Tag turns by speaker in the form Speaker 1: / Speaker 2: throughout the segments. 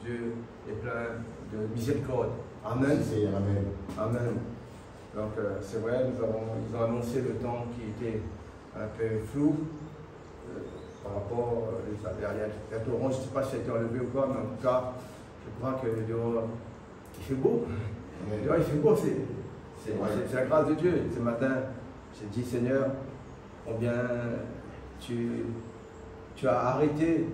Speaker 1: Dieu est plein de miséricorde. Amen.
Speaker 2: Amen.
Speaker 1: Amen. Donc c'est vrai, ils ont annoncé le temps qui était un peu flou par rapport à Toron. Je ne sais pas si ça a été enlevé ou pas, mais en tout cas, je crois que dehors, il fait beau. Dehors, il fait beau, c'est la grâce de Dieu. Ce matin, j'ai dit, Seigneur, combien tu as arrêté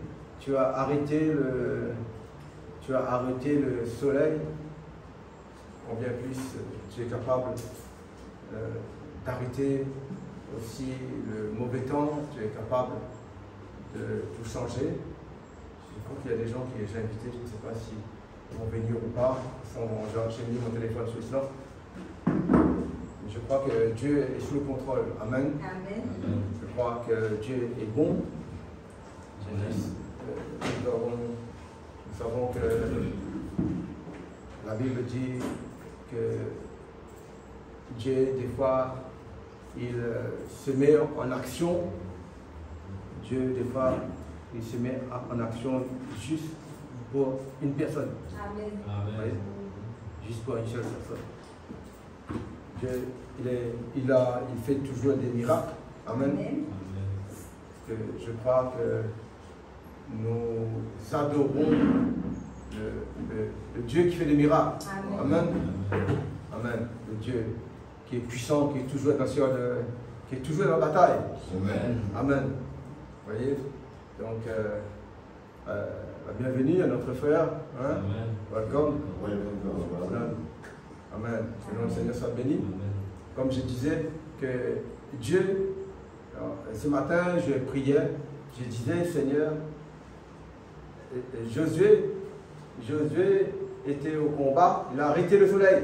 Speaker 1: le soleil, combien plus tu es capable d'arrêter aussi le mauvais temps, tu es capable de tout changer. Je crois qu'il y a des gens qui j'ai invités, je ne sais pas s'ils vont venir ou pas. J'ai mis mon téléphone sur cela. Je crois que Dieu est sous le contrôle. Amen.
Speaker 3: Amen.
Speaker 1: Je crois que Dieu est bon. Nous savons que la Bible dit que Dieu, des fois, il se met en action. Dieu, des fois, il se met en action juste pour une personne.
Speaker 3: Amen.
Speaker 1: Amen. Juste pour une seule personne. Dieu, il fait toujours des miracles. Amen.
Speaker 3: Amen.
Speaker 1: Que je crois que nous adorons le Dieu qui fait des miracles.
Speaker 3: Amen.
Speaker 1: Amen. Amen. Le Dieu qui est puissant, qui est toujours qui est toujours dans la bataille.
Speaker 2: Amen.
Speaker 1: Amen. Vous voyez? Donc, la bienvenue à notre frère. Hein?
Speaker 4: Amen.
Speaker 1: Welcome.
Speaker 2: Amen.
Speaker 1: Amen. Que le nom du Seigneur soit béni. Comme je disais, que Dieu, alors, ce matin, je priais, je disais, Seigneur, Josué était au combat, il a arrêté le soleil.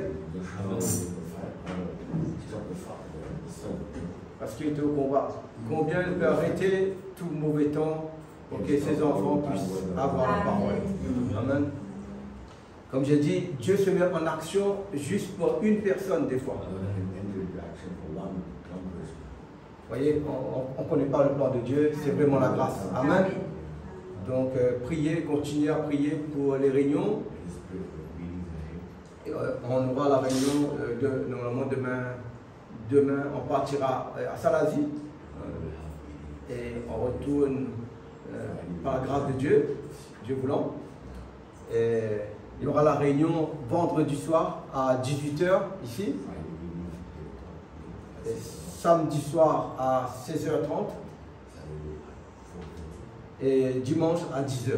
Speaker 1: Parce qu'il était au combat. Combien il peut arrêter tout mauvais temps pour que ses enfants puissent avoir la parole. Amen. Comme j'ai dit, Dieu se met en action juste pour une personne des fois. Vous voyez, on ne connaît pas le plan de Dieu, c'est vraiment la grâce. Amen. Donc, priez, continuez à prier pour les réunions. On aura la réunion normalement demain. Demain, on partira à Salazie et on retourne par la grâce de Dieu, Dieu voulant. Et il y aura la réunion vendredi soir à 18 h ici. Et samedi soir à 16h30 et dimanche à 10 h.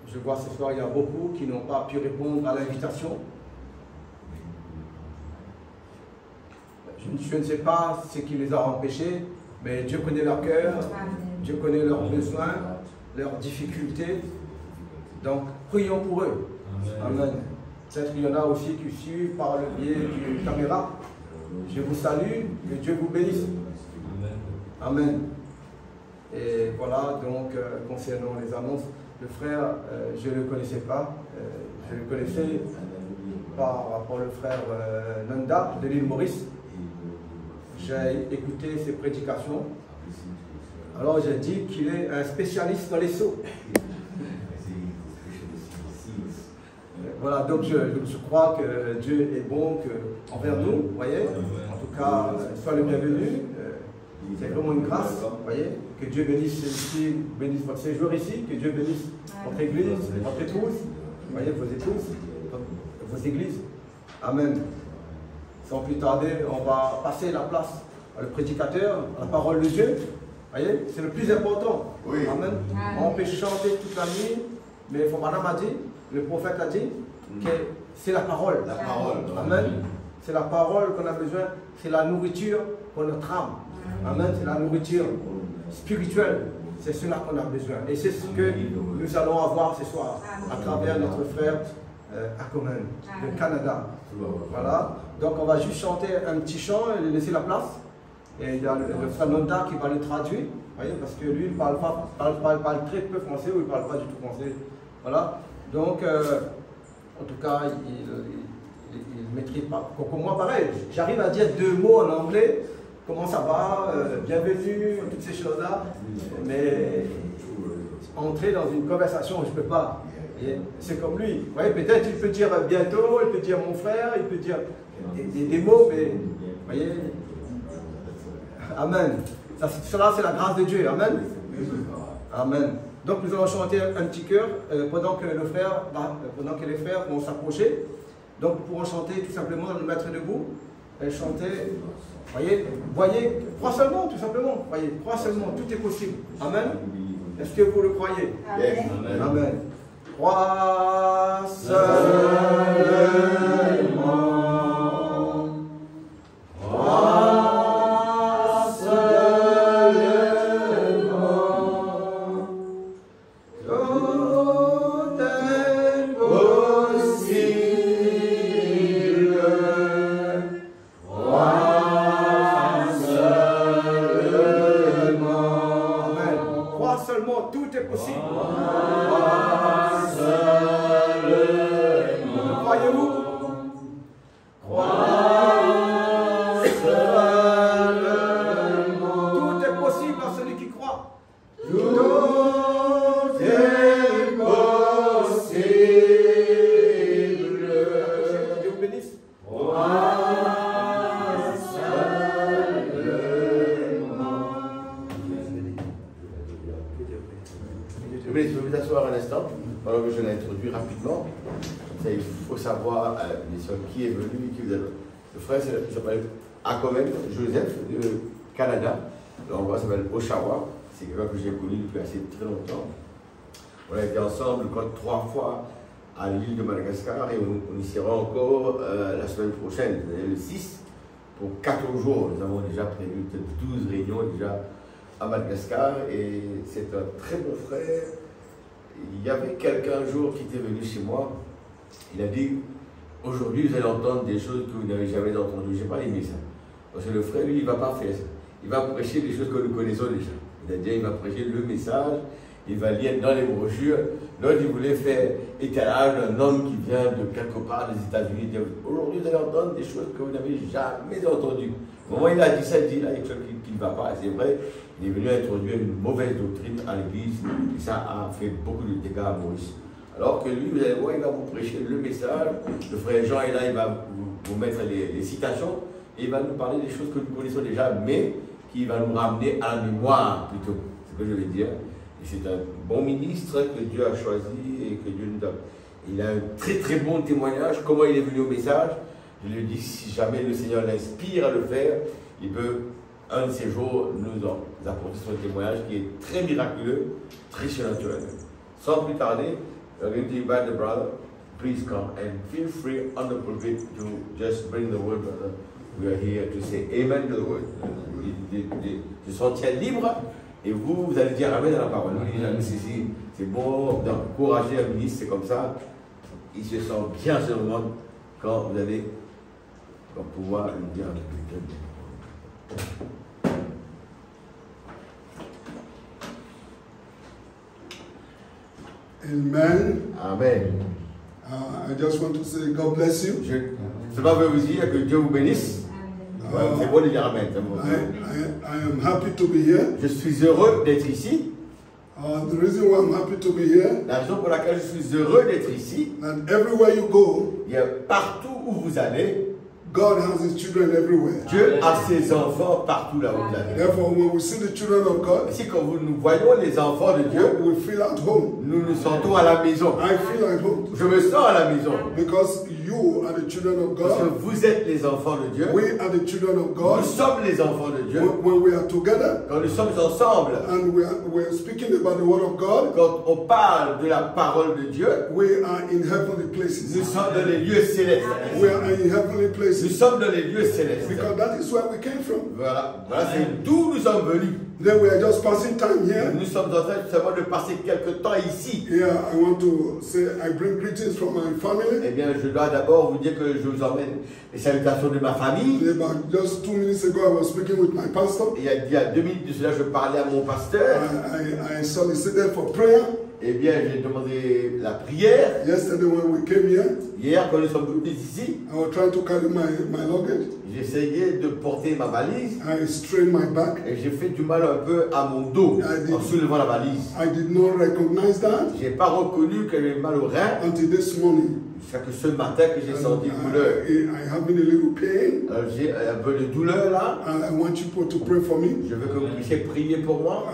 Speaker 1: Je vois ce soir, il y a beaucoup qui n'ont pas pu répondre à l'invitation. Je ne sais pas ce qui les a empêchés, mais Dieu connaît leur cœur, Dieu connaît leurs besoins, leurs difficultés. Donc, prions pour eux. Amen. Peut-être qu'il y en a aussi qui suivent par le biais du caméra. Je vous salue, que Dieu vous bénisse. Amen. Et voilà, donc, concernant les annonces, le frère, je ne le connaissais pas. Je le connaissais par rapport au frère Nanda de l'île Maurice. J'ai écouté ses prédications. Alors j'ai dit qu'il est un spécialiste dans les sceaux. Voilà, donc je crois que Dieu est bon envers nous, vous voyez. En tout cas, sois le bienvenu. C'est vraiment une grâce, vous voyez. Que Dieu bénisse ici, bénisse votre séjour ici, que Dieu bénisse votre église, votre épouse, vous voyez, vos épouses, vos églises. Amen. Sans plus tarder, on va passer la place à le prédicateur, à la parole de Dieu. Vous voyez, c'est le plus important.
Speaker 2: Oui.
Speaker 1: Amen. On peut chanter toute la nuit, mais Madame a dit, le prophète a dit, que c'est la parole.
Speaker 2: La parole.
Speaker 1: Amen. C'est la parole qu'on a besoin, c'est la nourriture pour notre âme. Amen. C'est la nourriture spirituelle. C'est cela qu'on a besoin. Et c'est ce que nous allons avoir ce soir à travers notre frère Akomen de Canada. Voilà. Donc on va juste chanter un petit chant et laisser la place. Et il y a le frère Nanda qui va le traduire. Voyez, parce que lui, il parle très peu français ou il ne parle pas du tout français. Voilà. Donc, en tout cas, il ne maîtrise pas. Comme moi, pareil, j'arrive à dire 2 mots en anglais. Comment ça va, bienvenue, toutes ces choses-là. Mais entrer dans une conversation, je ne peux pas. C'est comme lui. Vous voyez, peut-être il peut dire bientôt, il peut dire mon frère, il peut dire des mots, mais vous voyez. Amen. Cela, c'est la grâce de Dieu. Amen. Amen. Donc nous allons chanter un petit chœur pendant que les frères vont s'approcher. Donc nous pourrons chanter tout simplement, nous mettre debout et chanter. Voyez, crois seulement, tout simplement. Voyez, crois seulement, tout est possible. Amen. Est-ce que vous le croyez?
Speaker 3: Amen.
Speaker 1: Amen. Crois seulement. Crois seulement. Tout est possible. Crois seulement. Amen. Crois seulement, tout est possible. Croyez-vous? Crois seulement. Tout est possible à celui qui croit. Tout est possible. Dieu vous bénisse. Crois seulement.
Speaker 3: Je vais vous asseoir un instant, alors que je l'introduis rapidement. Il faut savoir qui est venu, qui vous a... Le frère s'appelle Akomen Joseph de Canada. L'endroit s'appelle Oshawa. C'est quelqu'un que j'ai connu depuis assez très longtemps. On a été ensemble 3 fois à l'île de Madagascar et on y sera encore la semaine prochaine, le 6, pour 4 jours. Nous avons déjà prévu 12 réunions déjà à Madagascar et c'est un très bon frère. Il y avait quelqu'un un jour qui était venu chez moi. Il a dit, aujourd'hui vous allez entendre des choses que vous n'avez jamais entendues. Je n'ai pas aimé ça. Parce que le frère, lui, il ne va pas faire ça. Il va prêcher des choses que nous connaissons déjà. C'est-à-dire, il va prêcher le message, il va lire dans les brochures. L'autre, il voulait faire étalage d'un homme qui vient de quelque part des États-Unis. Aujourd'hui, vous allez entendre des choses que vous n'avez jamais entendues. Au moment où il a dit ça, il dit, là, il y a quelque chose qui ne va pas. C'est vrai, il est venu introduire une mauvaise doctrine à l'église. Et ça a fait beaucoup de dégâts à Maurice. Alors que lui, vous allez voir, il va vous prêcher le message. Le frère Jean est là, il va vous mettre les citations. Et il va nous parler des choses que nous connaissons déjà, mais qui va nous ramener à la mémoire plutôt. C'est ce que je veux dire. Et c'est un bon ministre que Dieu a choisi et que Dieu nous donne. Il a un très très bon témoignage. Comment il est venu au message? Je lui dis, si jamais le Seigneur l'inspire à le faire, il peut, un de ces jours, nous apporter son témoignage qui est très miraculeux, très surnaturel. Sans plus tarder, I'm going to invite the brother. Please come and feel free on the pulpit to just bring the word, brother. We are here to say amen to the word. De se sentir libre et vous allez dire amen à la parole. C'est bon d'encourager un ministre, c'est comme ça. Il se sent bien ce moment quand vous allez pouvoir lui dire un peu.
Speaker 2: Amen.
Speaker 3: Amen.
Speaker 2: I just want to say God bless you.
Speaker 3: Je veux vous dire que Dieu vous bénisse. C'est bon de dire amen.
Speaker 2: I am happy to be here.
Speaker 3: Je suis heureux d'être ici.
Speaker 2: The reason why I'm happy to be here,
Speaker 3: La raison pour laquelle je suis heureux d'être ici,
Speaker 2: that everywhere you go,
Speaker 3: il y a partout où vous allez,
Speaker 2: God has His children everywhere.
Speaker 3: Dieu a ses enfants partout là où vous allez.
Speaker 2: Therefore, when we see the children of God,
Speaker 3: Ainsi, quand nous voyons les enfants de Dieu,
Speaker 2: we feel at home.
Speaker 3: nous nous sentons à la maison.
Speaker 2: I feel at home
Speaker 3: Je me sens à la maison.
Speaker 2: because you are the children of
Speaker 3: Parce que
Speaker 2: God.
Speaker 3: vous êtes les enfants de Dieu.
Speaker 2: We are the children of
Speaker 3: Nous
Speaker 2: God.
Speaker 3: sommes les enfants de Dieu.
Speaker 2: When we are together
Speaker 3: Quand nous sommes ensemble,
Speaker 2: and we are speaking about the Word of God,
Speaker 3: quand on parle de la parole de Dieu,
Speaker 2: we are in heavenly places.
Speaker 3: nous sommes dans les lieux célestes.
Speaker 2: We are in heavenly
Speaker 3: Nous
Speaker 2: places
Speaker 3: sommes dans les lieux célestes.
Speaker 2: because that is where we came from.
Speaker 3: Voilà, c'est d'où nous sommes venus.
Speaker 2: Then we are just passing time here.
Speaker 3: Nous sommes en train seulement de passer quelques temps ici.
Speaker 2: Here, I want to say I bring greetings from my family.
Speaker 3: Eh bien, je dois d'abord vous dire que je vous emmène les salutations de ma famille.
Speaker 2: About just 2 minutes ago, I was speaking with my pastor.
Speaker 3: Il y a 2 minutes de cela, je parlais à mon pasteur.
Speaker 2: I solicited for prayer.
Speaker 3: Eh bien, j'ai demandé la prière.
Speaker 2: Yesterday when we came here,
Speaker 3: Hier, quand nous sommes venus ici,
Speaker 2: I was trying to carry my luggage.
Speaker 3: j'essayais de porter ma valise
Speaker 2: I strained my back.
Speaker 3: et j'ai fait du mal un peu à mon dos en soulevant la valise.
Speaker 2: I did not recognize that
Speaker 3: Je n'ai pas reconnu que j'avais mal au rein
Speaker 2: until this morning.
Speaker 3: jusqu'à ce matin que j'ai senti une douleur.
Speaker 2: I having a little pain,
Speaker 3: J'ai un peu de douleur là.
Speaker 2: and I want you to pray for me.
Speaker 3: Je veux que vous puissiez prier pour moi.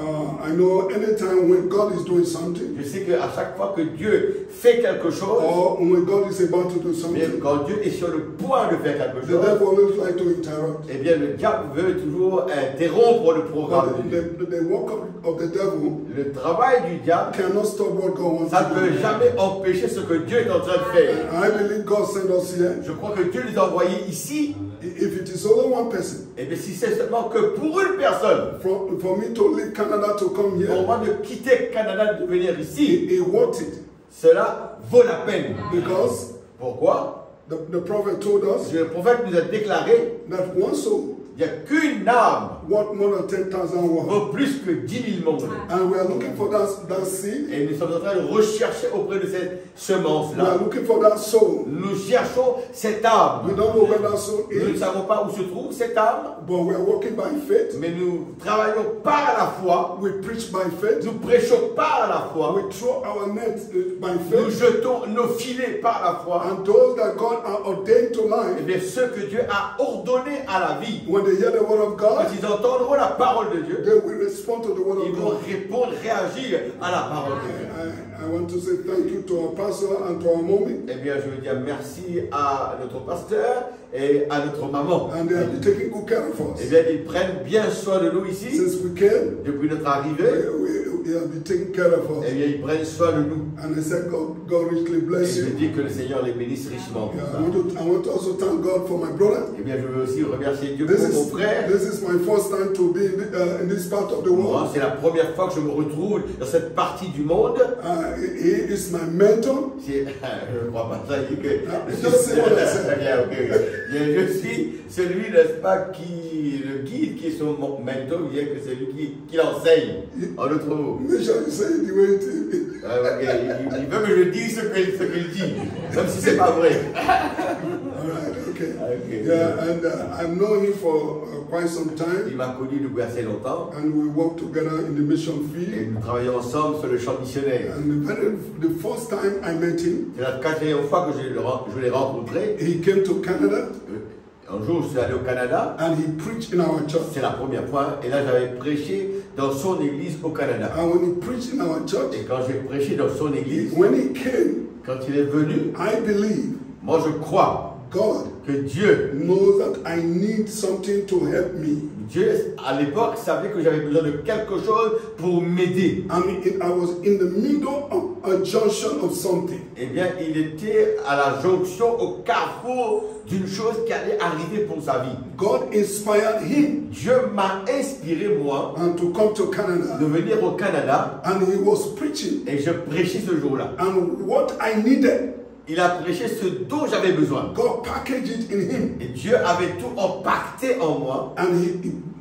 Speaker 2: I know anytime when God is doing something,
Speaker 3: Je sais qu'à chaque fois que Dieu fait quelque chose,
Speaker 2: or when God is about to do
Speaker 3: mais
Speaker 2: something,
Speaker 3: quand Dieu est sur le point de faire quelque
Speaker 2: the
Speaker 3: chose,
Speaker 2: devil always like to interrupt.
Speaker 3: eh bien le diable veut toujours interrompre le programme de Dieu.
Speaker 2: The work of the devil
Speaker 3: Le travail du diable,
Speaker 2: cannot stop what God wants
Speaker 3: ça
Speaker 2: to
Speaker 3: ne peut
Speaker 2: do.
Speaker 3: jamais empêcher ce que Dieu est en train de faire.
Speaker 2: I believe God sent us here.
Speaker 3: Je crois que Dieu les a envoyés ici.
Speaker 2: If it is only one person,
Speaker 3: Et bien si c'est seulement que pour une personne,
Speaker 2: for me to leave Canada to come
Speaker 3: pour
Speaker 2: here,
Speaker 3: moi de quitter le Canada, de venir ici,
Speaker 2: it worth it.
Speaker 3: cela vaut la peine.
Speaker 2: Because
Speaker 3: Pourquoi?
Speaker 2: the prophet told us
Speaker 3: Le prophète nous a déclaré
Speaker 2: that one soul
Speaker 3: il n'y a qu'une âme
Speaker 2: worth more than 10,000 words.
Speaker 3: vaut plus que 10 000 mondes.
Speaker 2: And we are looking for that seed.
Speaker 3: Et nous sommes en train de rechercher auprès de cette
Speaker 2: We are
Speaker 3: semence-là.
Speaker 2: looking for that soul.
Speaker 3: Nous cherchons cette
Speaker 2: We
Speaker 3: âme.
Speaker 2: don't know where that soul
Speaker 3: Nous ne
Speaker 2: is,
Speaker 3: savons pas où se trouve cette âme,
Speaker 2: but we are walking by faith.
Speaker 3: mais nous travaillons par la foi.
Speaker 2: We preach by faith.
Speaker 3: Nous prêchons par la foi.
Speaker 2: We throw our nets by
Speaker 3: Nous
Speaker 2: faith.
Speaker 3: jetons nos filets par la foi.
Speaker 2: And those that God are ordained to
Speaker 3: Et
Speaker 2: life,
Speaker 3: bien ceux que Dieu a ordonnés à la vie,
Speaker 2: when they hear the word of
Speaker 3: quand
Speaker 2: God,
Speaker 3: ils entendront la parole de Dieu,
Speaker 2: they will respond to the word
Speaker 3: ils
Speaker 2: of
Speaker 3: vont
Speaker 2: God.
Speaker 3: répondre, réagir à la parole de Dieu.
Speaker 2: I want to say thank you to our pastor and to our mommy.
Speaker 3: Eh bien, je veux dire merci à notre pasteur et à notre maman.
Speaker 2: And they have been taking good care of
Speaker 3: Eh
Speaker 2: us.
Speaker 3: bien, ils prennent bien soin de nous ici.
Speaker 2: Since we came,
Speaker 3: Depuis notre arrivée,
Speaker 2: we have been taking care of
Speaker 3: eh
Speaker 2: us.
Speaker 3: bien, ils prennent soin de nous.
Speaker 2: And I said, God richly
Speaker 3: Et
Speaker 2: bless
Speaker 3: je
Speaker 2: you.
Speaker 3: dis que le Seigneur les bénisse richement pour
Speaker 2: Yeah,
Speaker 3: ça.
Speaker 2: I want to also thank God for my brother.
Speaker 3: Eh bien, je veux aussi remercier Dieu
Speaker 2: This
Speaker 3: pour mon frère.
Speaker 2: is my first time to be in this part of the
Speaker 3: Moi,
Speaker 2: world.
Speaker 3: c'est la première fois que je me retrouve dans cette partie du monde.
Speaker 2: He is my mentor.
Speaker 3: Je ne crois pas ça. Il dit que
Speaker 2: Just say what I said.
Speaker 3: Bien, ok. Bien, je suis celui, n'est-ce pas, qui le guide, qui est son mentor, bien que c'est lui qui l'enseigne. En d'autres mots.
Speaker 2: Make sure you say it the way it is.
Speaker 3: Il veut que je dise ce qu'il dit, même si c'est pas vrai.
Speaker 2: All right, okay.
Speaker 3: Okay.
Speaker 2: Yeah, and I've known him for quite some time,
Speaker 3: Il m'a connu depuis assez longtemps
Speaker 2: and we work together in the mission
Speaker 3: et
Speaker 2: field.
Speaker 3: nous travaillons ensemble sur le champ missionnaire.
Speaker 2: And the first time I met him,
Speaker 3: C'est la quatrième fois que je l'ai rencontré.
Speaker 2: he came to Canada
Speaker 3: Un jour, je suis allé au Canada.
Speaker 2: and he preached in our church.
Speaker 3: C'est la première fois. Et là, j'avais prêché dans son église au Canada.
Speaker 2: And when he preached in our church,
Speaker 3: Et quand j'ai prêché dans son église,
Speaker 2: when he came,
Speaker 3: quand il est venu,
Speaker 2: I believe
Speaker 3: moi je crois
Speaker 2: God
Speaker 3: que Dieu,
Speaker 2: knows that I need something to help me.
Speaker 3: Dieu à l'époque savait que j'avais besoin de quelque chose pour m'aider.
Speaker 2: I was in the middle of a junction of something.
Speaker 3: Eh bien, il était à la jonction, au carrefour d'une chose qui allait arriver pour sa vie.
Speaker 2: God inspired him
Speaker 3: Dieu m'a inspiré, moi,
Speaker 2: to come to Canada.
Speaker 3: de venir au Canada
Speaker 2: And he was preaching.
Speaker 3: et je prêchais ce jour-là.
Speaker 2: And what I needed,
Speaker 3: Il a prêché ce dont j'avais besoin.
Speaker 2: God packaged it in him.
Speaker 3: Et Dieu avait tout empaqueté en moi.
Speaker 2: And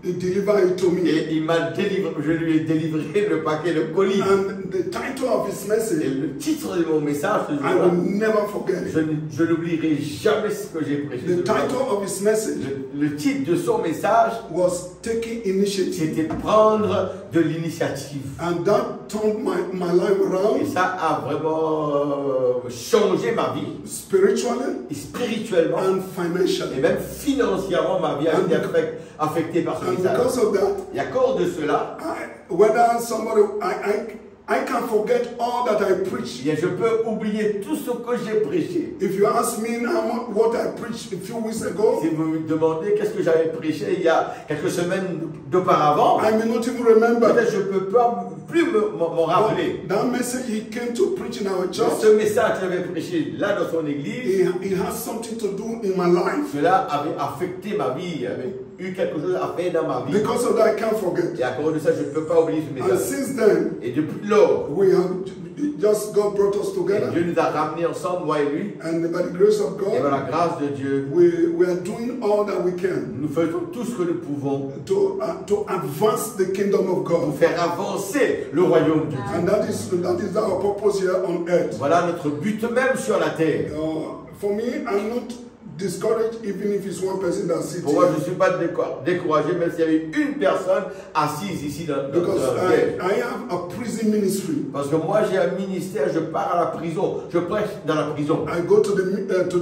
Speaker 2: he delivered it to me.
Speaker 3: Et il m'a délivré, je lui ai délivré le paquet de colis.
Speaker 2: And the title of his
Speaker 3: Et
Speaker 2: message,
Speaker 3: le titre de mon message ce
Speaker 2: I
Speaker 3: jour-là,
Speaker 2: will never forget it.
Speaker 3: je n'oublierai jamais ce que j'ai prêché.
Speaker 2: The
Speaker 3: ce jour-là.
Speaker 2: title of his message
Speaker 3: Le titre de son message,
Speaker 2: was Taking Initiative.
Speaker 3: c'était prendre de l'initiative.
Speaker 2: And that turned my life
Speaker 3: Et
Speaker 2: around
Speaker 3: ça a vraiment changé ma vie,
Speaker 2: spiritually
Speaker 3: et spirituellement,
Speaker 2: and
Speaker 3: et
Speaker 2: financially.
Speaker 3: même financièrement, ma vie a été affectée par ce
Speaker 2: And
Speaker 3: message.
Speaker 2: because of that,
Speaker 3: Et à cause de cela,
Speaker 2: whether somebody, I can forget all that I preach.
Speaker 3: eh bien, je peux oublier tout ce que j'ai prêché.
Speaker 2: If you ask me now what I preached a few weeks ago,
Speaker 3: Si vous me demandez qu'est-ce que j'avais prêché il y a quelques semaines d'auparavant,
Speaker 2: I may not even remember.
Speaker 3: peut-être je ne peux pas plus m'en rappeler.
Speaker 2: That message he came to preach in our
Speaker 3: Mais
Speaker 2: church,
Speaker 3: ce message qu'il avait prêché là dans son église,
Speaker 2: he has something to do in my life.
Speaker 3: cela avait affecté ma vie, avait eu quelque chose à faire dans ma vie.
Speaker 2: Because of that, I can't forget.
Speaker 3: Et à cause de ça, je ne peux pas oublier ce
Speaker 2: And
Speaker 3: message.
Speaker 2: since then,
Speaker 3: Et depuis lors,
Speaker 2: we have just God brought us
Speaker 3: Et
Speaker 2: together.
Speaker 3: Dieu nous a ramenés ensemble, moi et lui.
Speaker 2: And by the grace of
Speaker 3: Et par
Speaker 2: God,
Speaker 3: la grâce de Dieu,
Speaker 2: we are doing all that we can
Speaker 3: nous faisons tout ce que nous pouvons
Speaker 2: to advance the kingdom of
Speaker 3: pour
Speaker 2: God.
Speaker 3: faire avancer le royaume de Dieu.
Speaker 2: And that is our purpose here on earth.
Speaker 3: Voilà notre but même sur la terre.
Speaker 2: For me, I'm not discouraged even if it's one person that sits
Speaker 3: Pour moi, je
Speaker 2: here.
Speaker 3: ne suis pas découragé, même s'il y avait une personne assise ici dans
Speaker 2: Because
Speaker 3: le siège.
Speaker 2: I have a prison ministry.
Speaker 3: Parce que moi, j'ai un ministère, je pars à la prison, je prêche dans la prison.
Speaker 2: I go to the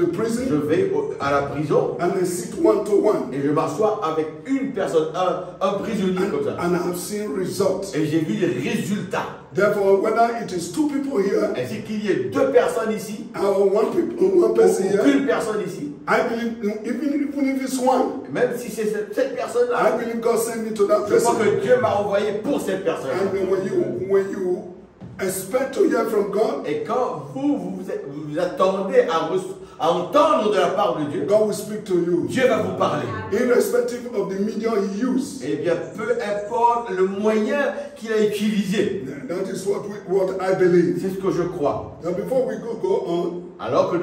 Speaker 3: Je
Speaker 2: prison
Speaker 3: vais à la prison
Speaker 2: and I sit one-to-one.
Speaker 3: et je m'assois avec une personne, un prisonnier comme ça.
Speaker 2: And I have seen results.
Speaker 3: Et j'ai vu les résultats.
Speaker 2: Therefore, whether it is two people here
Speaker 3: Ainsi qu'il y ait deux personnes ici,
Speaker 2: or one person
Speaker 3: ou
Speaker 2: here,
Speaker 3: qu'une personne ici,
Speaker 2: I believe even if it's one,
Speaker 3: même si c'est cette
Speaker 2: I
Speaker 3: personne-là,
Speaker 2: believe God sent me to that
Speaker 3: je crois
Speaker 2: person.
Speaker 3: que Dieu m'a envoyé pour cette personne.
Speaker 2: And when you expect to hear from God,
Speaker 3: Et quand vous attendez à entendre de la part de Dieu,
Speaker 2: God will speak to you,
Speaker 3: Dieu va vous parler.
Speaker 2: irrespective of the medium He used.
Speaker 3: Eh bien, peu importe le moyen qu'il a utilisé.
Speaker 2: That is what I believe.
Speaker 3: C'est ce que je crois.
Speaker 2: Now, before we go on,
Speaker 3: Alors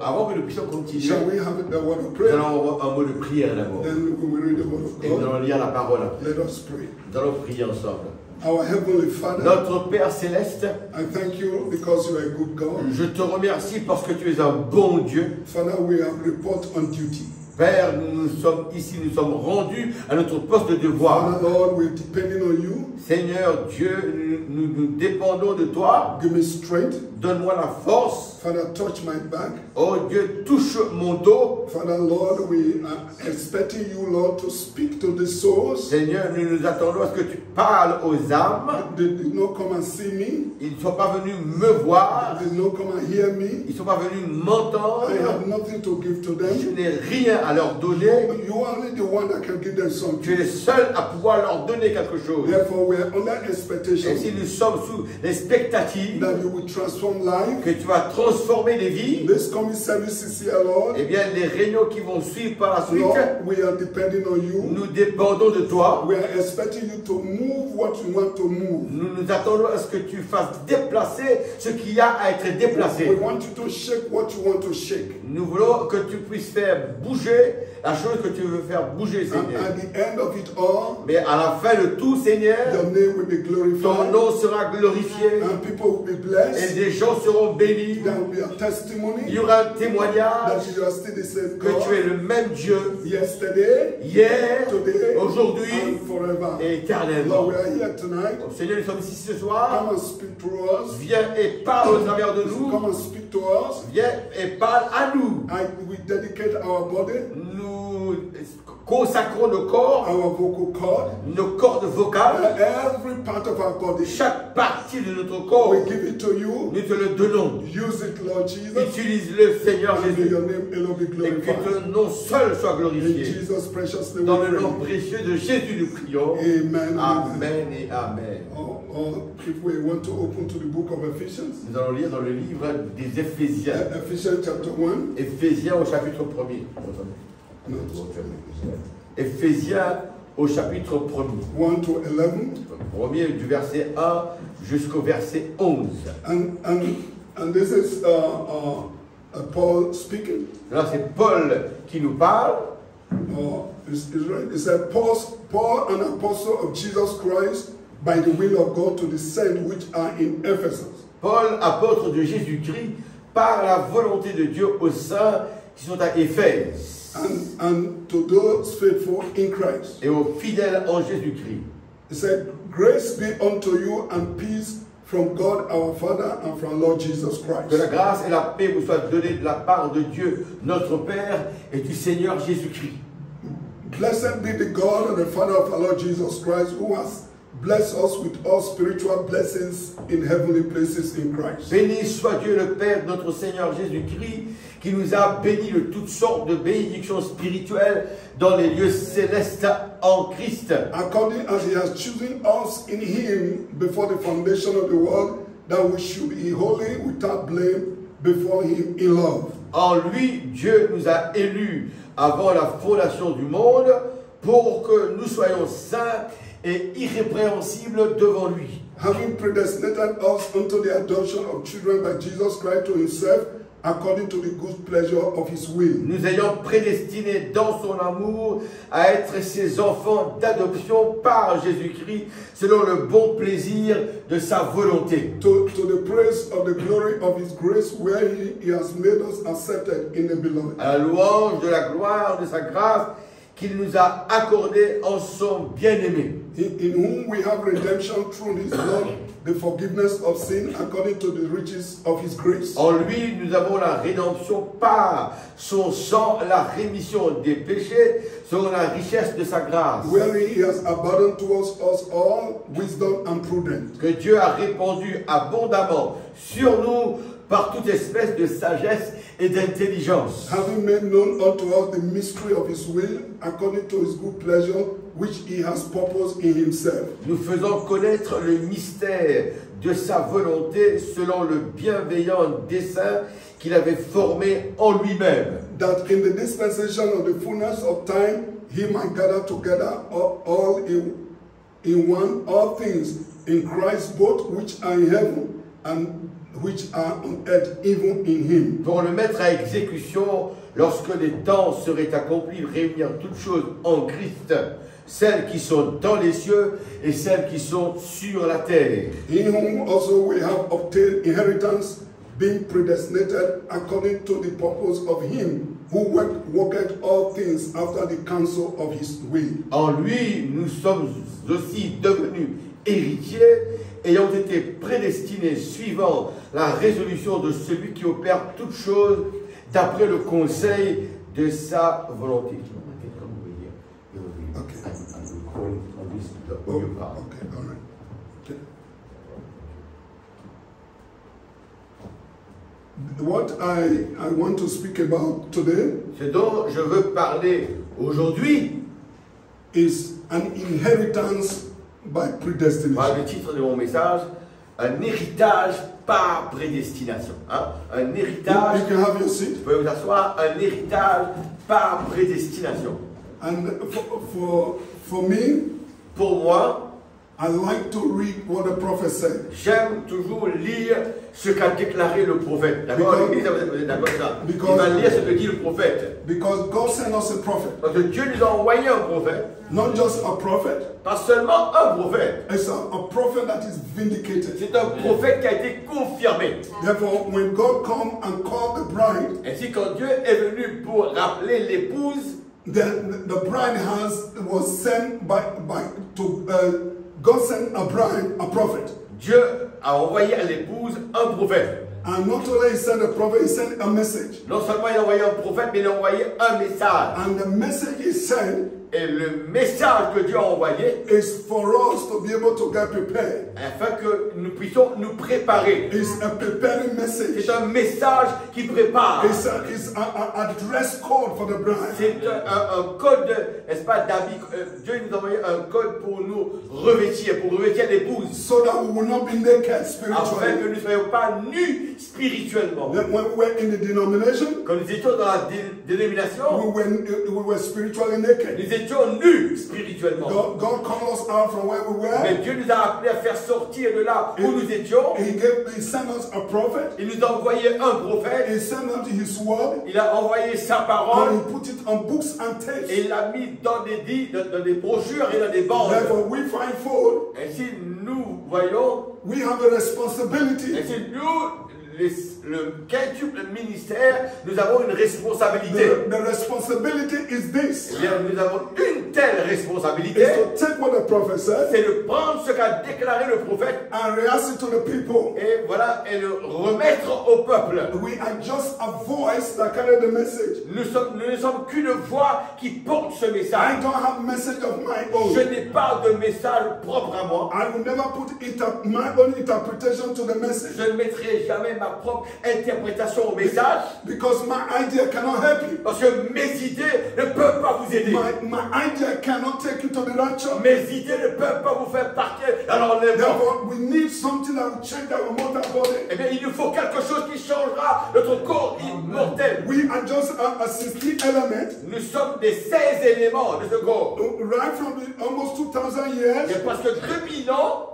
Speaker 3: avant que nous puissions continuer,
Speaker 2: shall we have the word of
Speaker 3: nous
Speaker 2: prayer?
Speaker 3: allons avoir un mot de prière d'abord.
Speaker 2: Then we will read the word
Speaker 3: Et nous
Speaker 2: of God.
Speaker 3: allons lire la parole après.
Speaker 2: Let us pray.
Speaker 3: Nous allons prier ensemble.
Speaker 2: Our Heavenly Father,
Speaker 3: Notre Père Céleste,
Speaker 2: I thank you because you are a good God.
Speaker 3: je te remercie parce que tu es un bon Dieu.
Speaker 2: Father, we have report on duty.
Speaker 3: Père, nous sommes ici, nous sommes rendus à notre poste de devoir.
Speaker 2: Father, Lord, we're depending on you.
Speaker 3: Seigneur Dieu, nous dépendons de toi.
Speaker 2: Give me strength.
Speaker 3: Donne-moi la force.
Speaker 2: Father, touch my back.
Speaker 3: Oh Dieu, touche mon dos.
Speaker 2: Father, Lord, we are expecting you, Lord, to speak to the souls.
Speaker 3: Seigneur, nous attendons à ce que tu parles aux âmes.
Speaker 2: They did not come and see me.
Speaker 3: Ils ne sont pas venus me voir.
Speaker 2: They did not come and hear me.
Speaker 3: Ils ne sont pas venus m'entendre.
Speaker 2: I have nothing to give to
Speaker 3: Je
Speaker 2: them.
Speaker 3: n'ai rien à leur donner.
Speaker 2: You are only the one that can give them
Speaker 3: Tu es
Speaker 2: something.
Speaker 3: le seul à pouvoir leur donner quelque chose.
Speaker 2: Therefore, we are under
Speaker 3: Et si
Speaker 2: expectation
Speaker 3: nous sommes sous l'expectative
Speaker 2: that you will transform life.
Speaker 3: que tu vas transformer les vies,
Speaker 2: This coming services here, Lord,
Speaker 3: eh bien les réunions qui vont suivre par la suite,
Speaker 2: Lord, we are depending on you.
Speaker 3: nous dépendons de toi.
Speaker 2: We are expecting you to move what you want to move.
Speaker 3: Nous nous attendons à ce que tu fasses déplacer ce qu'il y a à être déplacé.
Speaker 2: We want you to shake what you want to shake.
Speaker 3: Nous voulons que tu puisses faire bouger la chose que tu veux faire bouger,
Speaker 2: And
Speaker 3: Seigneur.
Speaker 2: at the end of it all,
Speaker 3: Mais à la fin de tout, Seigneur,
Speaker 2: your name will be
Speaker 3: ton
Speaker 2: glorified.
Speaker 3: nom sera glorifié
Speaker 2: And people will be
Speaker 3: et
Speaker 2: blessed.
Speaker 3: des gens seront bénis.
Speaker 2: There will be a
Speaker 3: Il y
Speaker 2: testimony
Speaker 3: aura un
Speaker 2: that
Speaker 3: témoignage
Speaker 2: you are still the same
Speaker 3: que tu es
Speaker 2: God.
Speaker 3: le même Dieu
Speaker 2: Yesterday,
Speaker 3: hier,
Speaker 2: today,
Speaker 3: aujourd'hui
Speaker 2: and forever.
Speaker 3: et éternellement.
Speaker 2: Lord, we are here tonight.
Speaker 3: Oh, Seigneur, nous sommes ici ce soir.
Speaker 2: Come and speak to us.
Speaker 3: Viens et parle au travers de nous.
Speaker 2: Come and speak to us.
Speaker 3: Viens et parle à nous.
Speaker 2: We dedicate our body,
Speaker 3: Nous consacrons nos corps,
Speaker 2: our vocal cord,
Speaker 3: nos cordes vocales,
Speaker 2: every part of our body.
Speaker 3: chaque partie de notre corps.
Speaker 2: We give it to you.
Speaker 3: Nous te le donnons.
Speaker 2: Use it, Lord Jesus.
Speaker 3: Utilise-le, Seigneur
Speaker 2: And may
Speaker 3: Jésus.
Speaker 2: your name alone be
Speaker 3: Et que
Speaker 2: glorified.
Speaker 3: ton nom seul soit
Speaker 2: In
Speaker 3: glorifié.
Speaker 2: Jesus' precious name
Speaker 3: Dans
Speaker 2: we
Speaker 3: le nom
Speaker 2: pray.
Speaker 3: précieux de Jésus, nous prions.
Speaker 2: Amen.
Speaker 3: Amen et Amen.
Speaker 2: Or if we want to open to the book of Ephesians,
Speaker 3: Nous allons lire dans le livre des Éphésiens.
Speaker 2: Ephesians chapter 1.
Speaker 3: Éphésiens au chapitre 1er. Éphésiens au chapitre 1er.
Speaker 2: 1 to 11.
Speaker 3: Premier du verset 1 jusqu'au verset 11.
Speaker 2: And this is Paul speaking.
Speaker 3: Là, c'est Paul qui nous parle.
Speaker 2: It said, Paul, an apostle of Jesus Christ, by the will of God to the saints which are in Ephesus.
Speaker 3: Paul, apôtre de Jésus-Christ, par la volonté de Dieu aux saints qui sont à Éphèse.
Speaker 2: And to those faithful in Christ.
Speaker 3: Et aux fidèles en Jésus-Christ.
Speaker 2: He said, grace be unto you and peace from God our Father and from Lord Jesus Christ.
Speaker 3: Que la grâce et la paix vous soient données de la part de Dieu, notre Père, et du Seigneur Jésus-Christ.
Speaker 2: Blessed be the God and the Father of our Lord Jesus Christ, who has blessed us with all spiritual blessings in heavenly places in Christ.
Speaker 3: Béni soit Dieu le Père, notre Seigneur Jésus-Christ, qui nous a bénis de toutes sortes de bénédictions spirituelles dans les lieux célestes en Christ.
Speaker 2: According as he has chosen us in him before the foundation of the world, that we should be holy without blame before him in love.
Speaker 3: En lui, Dieu nous a élus avant la fondation du monde pour que nous soyons saints et irrépréhensibles devant lui.
Speaker 2: having predestinated us unto the adoption of children by Jesus Christ to himself, according to the good pleasure of his will.
Speaker 3: Nous ayons prédestiné dans son amour à être ses enfants d'adoption par Jésus-Christ, selon le bon plaisir de sa volonté.
Speaker 2: To the praise of the glory of his grace, where he has made us accepted in the beloved.
Speaker 3: À la louange de la gloire de sa grâce qu'il nous a accordée en son bien-aimé.
Speaker 2: In whom we have redemption through his blood, the forgiveness of sin according to the riches of his grace.
Speaker 3: En lui, nous avons la rédemption par son sang, la rémission des péchés, selon la richesse de sa grâce.
Speaker 2: Wherein he has abundant towards us all wisdom and prudence.
Speaker 3: Que Dieu a répandu abondamment sur nous par toute espèce de sagesse et d'intelligence.
Speaker 2: Having made known unto us the mystery of his will, according to his good pleasure, which he has purposed in himself.
Speaker 3: Nous faisons connaître le mystère de sa volonté selon le bienveillant dessein qu'il avait formé en lui-même.
Speaker 2: That in the dispensation of the fullness of time, he might gather together all in one all things in Christ, both which are in heaven and which are on earth, even in him.
Speaker 3: Pour le mettre à exécution, lorsque les temps seraient accomplis, réunir toutes choses en Christ, celles qui sont dans les cieux et celles qui sont sur la terre.
Speaker 2: In whom also we have obtained inheritance, being predestinated according to the purpose of him who worketh all things after the counsel of his will.
Speaker 3: En lui, nous sommes aussi devenus héritiers, ayant été prédestinés suivant la résolution de celui qui opère toutes choses d'après le conseil de sa volonté.
Speaker 2: Okay, all right. Okay. What I want to speak about today
Speaker 3: Ce dont je veux parler aujourd'hui,
Speaker 2: is an inheritance by predestination.
Speaker 3: voilà le titre de mon message, un héritage par prédestination. Hein? Un héritage,
Speaker 2: You can have your seat.
Speaker 3: vous pouvez vous asseoir, un héritage par prédestination.
Speaker 2: And for me,
Speaker 3: Pour moi,
Speaker 2: I like to read what the prophet said.
Speaker 3: j'aime toujours lire ce qu'a déclaré le prophète. D'accord?
Speaker 2: Because-
Speaker 3: L'église, vous êtes d'accord avec ça?
Speaker 2: Because-
Speaker 3: Il va lire ce que dit le prophète.
Speaker 2: Because God sent us a prophet.
Speaker 3: Parce que Dieu nous a envoyé un prophète.
Speaker 2: Not just a prophet,
Speaker 3: Pas seulement un prophète.
Speaker 2: it's a prophet that is vindicated.
Speaker 3: C'est un prophète qui a été confirmé.
Speaker 2: Therefore, when God come and call the bride,
Speaker 3: Ainsi, quand Dieu est venu pour rappeler l'épouse,
Speaker 2: then the bride was sent God sent a bride, a prophet.
Speaker 3: Dieu a envoyé à l'épouse un prophète.
Speaker 2: And not only he sent a prophet, he sent a message.
Speaker 3: Non seulement il a envoyé un prophète, mais il a envoyé un message.
Speaker 2: And the message he sent
Speaker 3: Et le message que Dieu a envoyé,
Speaker 2: is for us to be able to get prepared.
Speaker 3: afin que nous puissions nous préparer.
Speaker 2: It's a preparing message.
Speaker 3: C'est un message qui prépare.
Speaker 2: It's a dress code for the bride.
Speaker 3: C'est un code, n'est-ce pas, d'habit. Dieu nous a envoyé un code pour nous revêtir, pour revêtir l'épouse.
Speaker 2: So that we will not be naked
Speaker 3: Afin
Speaker 2: spiritually.
Speaker 3: que nous ne soyons pas nus spirituellement.
Speaker 2: Then when we were in the denomination,
Speaker 3: Quand nous étions dans la dénomination,
Speaker 2: we were spiritually naked.
Speaker 3: nous étions nus spirituellement.
Speaker 2: God called us out from where we
Speaker 3: Mais
Speaker 2: were.
Speaker 3: Dieu nous a appelés à faire sortir de là où nous étions.
Speaker 2: He sent us a prophet.
Speaker 3: Il nous a envoyé un prophète.
Speaker 2: He sent us his word.
Speaker 3: Il a envoyé sa
Speaker 2: And
Speaker 3: parole.
Speaker 2: he put it on books and tapes.
Speaker 3: Et il l'a mis dans des brochures et dans des bandes.
Speaker 2: Therefore, we find forth,
Speaker 3: Ainsi, nous voyons,
Speaker 2: we have a responsibility
Speaker 3: ainsi nous, le quintuple ministère, nous avons une responsabilité.
Speaker 2: The responsibility is this.
Speaker 3: Eh bien, nous avons une telle responsabilité,
Speaker 2: Is to take what the prophet said
Speaker 3: c'est de prendre ce qu'a déclaré le prophète
Speaker 2: and rehearse it to the people.
Speaker 3: et voilà, et le remettre au peuple.
Speaker 2: We are just a voice that carry the message.
Speaker 3: Nous ne sommes qu'une voix qui porte ce
Speaker 2: I
Speaker 3: message.
Speaker 2: don't have message of my own.
Speaker 3: Je n'ai pas de message propre à moi.
Speaker 2: I will never put it up my my own interpretation to the message.
Speaker 3: Je ne mettrai jamais ma propre interprétation au message.
Speaker 2: Because my idea cannot help you.
Speaker 3: Parce que mes idées ne peuvent pas vous aider.
Speaker 2: My idea cannot take you to the rapture.
Speaker 3: Mes idées ne peuvent pas vous faire partir dans l'enlèvement.
Speaker 2: Therefore, we need something that will change our mortal body.
Speaker 3: Eh bien, il nous faut quelque chose qui changera notre corps immortel.
Speaker 2: We are just a 16 element.
Speaker 3: Nous sommes des 16 éléments de ce corps.
Speaker 2: Right from almost 2000 years,
Speaker 3: Et parce que 2000 ans,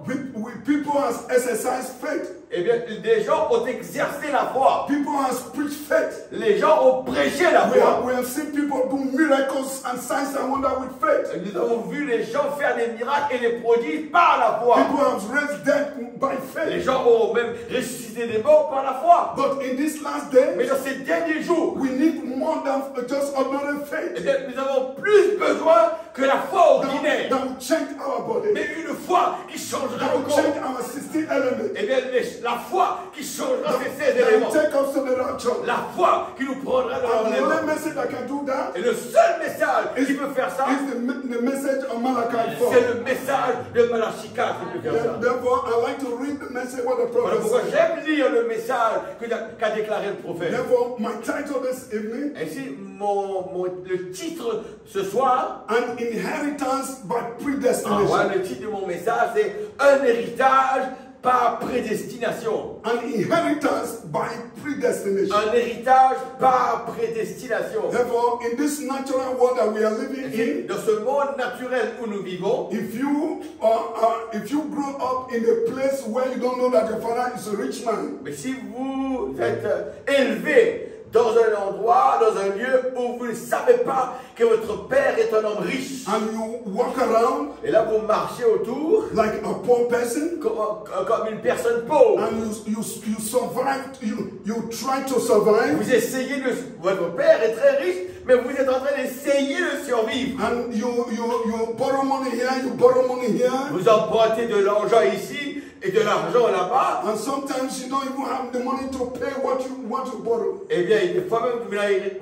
Speaker 2: people has exercised faith.
Speaker 3: eh bien, des gens ont exercé la foi.
Speaker 2: People has preached faith.
Speaker 3: Les gens ont prêché la foi.
Speaker 2: We have seen people do miracles and signs and wonders with faith.
Speaker 3: Nous avons vu les gens faire des miracles et des prodiges par la foi.
Speaker 2: People have raised dead by
Speaker 3: Les
Speaker 2: faith.
Speaker 3: gens ont même ressuscité des morts par la foi.
Speaker 2: But in this last day,
Speaker 3: Mais dans ces derniers jours,
Speaker 2: we need more than just ordinary
Speaker 3: eh
Speaker 2: faith
Speaker 3: bien, nous avons plus besoin que la foi ordinaire.
Speaker 2: that will change our body,
Speaker 3: Mais une foi qui changera
Speaker 2: that
Speaker 3: le
Speaker 2: will
Speaker 3: corps.
Speaker 2: change our 16 element,
Speaker 3: Eh bien, la foi qui changera ces 16
Speaker 2: that will
Speaker 3: éléments.
Speaker 2: take us to the rapture.
Speaker 3: La foi qui nous prendra dans
Speaker 2: And the
Speaker 3: l'enlèvement.
Speaker 2: only message that can do that
Speaker 3: Et le seul message qui peut faire ça,
Speaker 2: is the message of Malachi 4.
Speaker 3: c'est le message de Malachie 4 qui peut faire ça.
Speaker 2: Therefore, I like to read the message what the
Speaker 3: Voilà
Speaker 2: prophet
Speaker 3: pourquoi
Speaker 2: said.
Speaker 3: j'aime lire le message qu'a déclaré le prophète.
Speaker 2: Therefore, my title this evening,
Speaker 3: Ainsi, le titre ce soir,
Speaker 2: An Inheritance by Predestination.
Speaker 3: le titre de mon message, c'est Un héritage par prédestination.
Speaker 2: An inheritance by predestination.
Speaker 3: Un héritage par prédestination.
Speaker 2: Therefore, in this natural world that we are living in,
Speaker 3: Dans ce monde naturel où nous vivons,
Speaker 2: if you grow up in a place where you don't know that your father is a rich man,
Speaker 3: mais si vous êtes élevé dans un endroit, dans un lieu où vous ne savez pas que votre père est un homme riche,
Speaker 2: and you walk around
Speaker 3: et là vous marchez autour
Speaker 2: like a poor person,
Speaker 3: comme une personne pauvre,
Speaker 2: and you survive, you try to survive,
Speaker 3: vous essayez de... Votre père est très riche, mais vous êtes en train d'essayer de survivre.
Speaker 2: and you borrow money here, you borrow money here,
Speaker 3: Vous empruntez de l'argent ici et de l'argent là-bas.
Speaker 2: and sometimes you don't even have the money to pay what you borrow.
Speaker 3: Eh bien, des fois même,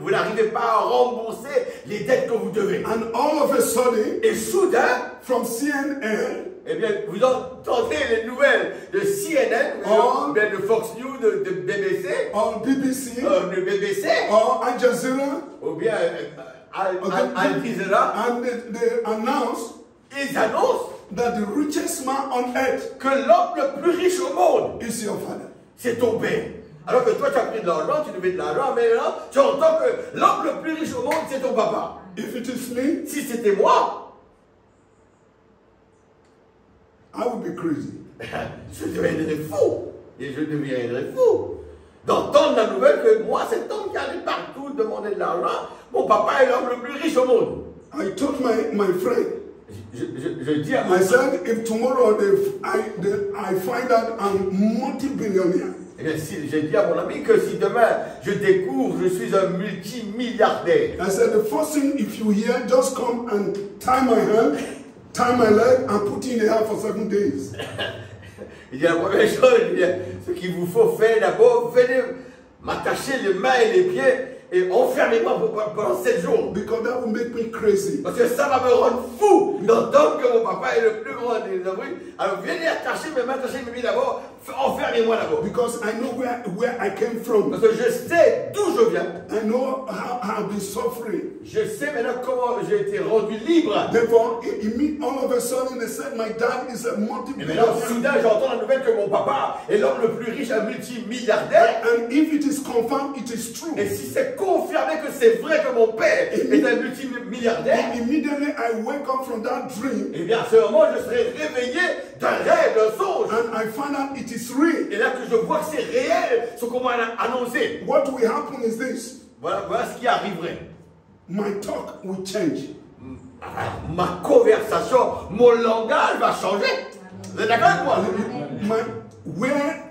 Speaker 3: vous n'arrivez pas à rembourser les dettes que vous devez.
Speaker 2: And all of a sudden,
Speaker 3: Et soudain,
Speaker 2: from CNN,
Speaker 3: eh bien, vous entendez les nouvelles de CNN, ou bien de Fox News, de BBC,
Speaker 2: or BBC,
Speaker 3: de BBC,
Speaker 2: or Al Jazeera,
Speaker 3: ou bien Al Jazeera,
Speaker 2: and they announce
Speaker 3: ils annoncent
Speaker 2: that the richest man on earth
Speaker 3: que l'homme le plus riche au monde,
Speaker 2: is your father.
Speaker 3: c'est ton père. Alors que toi, tu as pris de l'argent, tu devais de l'argent, mais là, tu entends que l'homme le plus riche au monde, c'est ton papa.
Speaker 2: If it is me,
Speaker 3: Si c'était moi,
Speaker 2: I would be crazy.
Speaker 3: je deviendrais fou. Et je deviendrais fou. D'entendre la nouvelle que moi, cet homme qui allait partout demander de l'argent, mon papa est l'homme le plus riche au monde.
Speaker 2: I told my friend,
Speaker 3: Je dis à mon
Speaker 2: I said, if tomorrow I find out I'm multi-billionaire,
Speaker 3: eh bien, j'ai dit à mon ami que si demain je découvre je suis un multimilliardaire,
Speaker 2: I said, the first thing, if you hear, just come and tie my hand, tie my leg, and put in the air for 7 days.
Speaker 3: il dit la première chose, il dit, ce qu'il vous faut faire d'abord, venez m'attacher les mains et les pieds et enfermez-moi pendant 7 jours.
Speaker 2: Because that will make me crazy.
Speaker 3: Parce que ça va me rendre fou d'entendre que mon papa est le plus grand des hommes. Alors venez attacher mes mains, attacher mes pieds d'abord, enfermez-moi d'abord.
Speaker 2: Because I know where I came from.
Speaker 3: Parce que je sais d'où je viens.
Speaker 2: I know how I've been suffering.
Speaker 3: Je sais maintenant comment j'ai été rendu libre.
Speaker 2: Therefore, all of a sudden they said my dad is a
Speaker 3: Et maintenant,
Speaker 2: multi-billionaire.
Speaker 3: soudain, j'entends la nouvelle que mon papa est l'homme le plus riche, un multimilliardaire.
Speaker 2: And if it is confirmed, it is true.
Speaker 3: Et si c'est confirmé que c'est vrai que mon père est un multimilliardaire,
Speaker 2: Immediately I wake up from that dream
Speaker 3: eh bien à ce moment, je serai réveillé d'un rêve, d'un songe.
Speaker 2: and I find out it is real.
Speaker 3: Et là que je vois que c'est réel, ce qu'on m'a annoncé.
Speaker 2: What will happen is this.
Speaker 3: Voilà ce qui arriverait.
Speaker 2: My talk will change.
Speaker 3: Ma conversation, mon langage va changer. Vous êtes d'accord avec moi?
Speaker 2: Where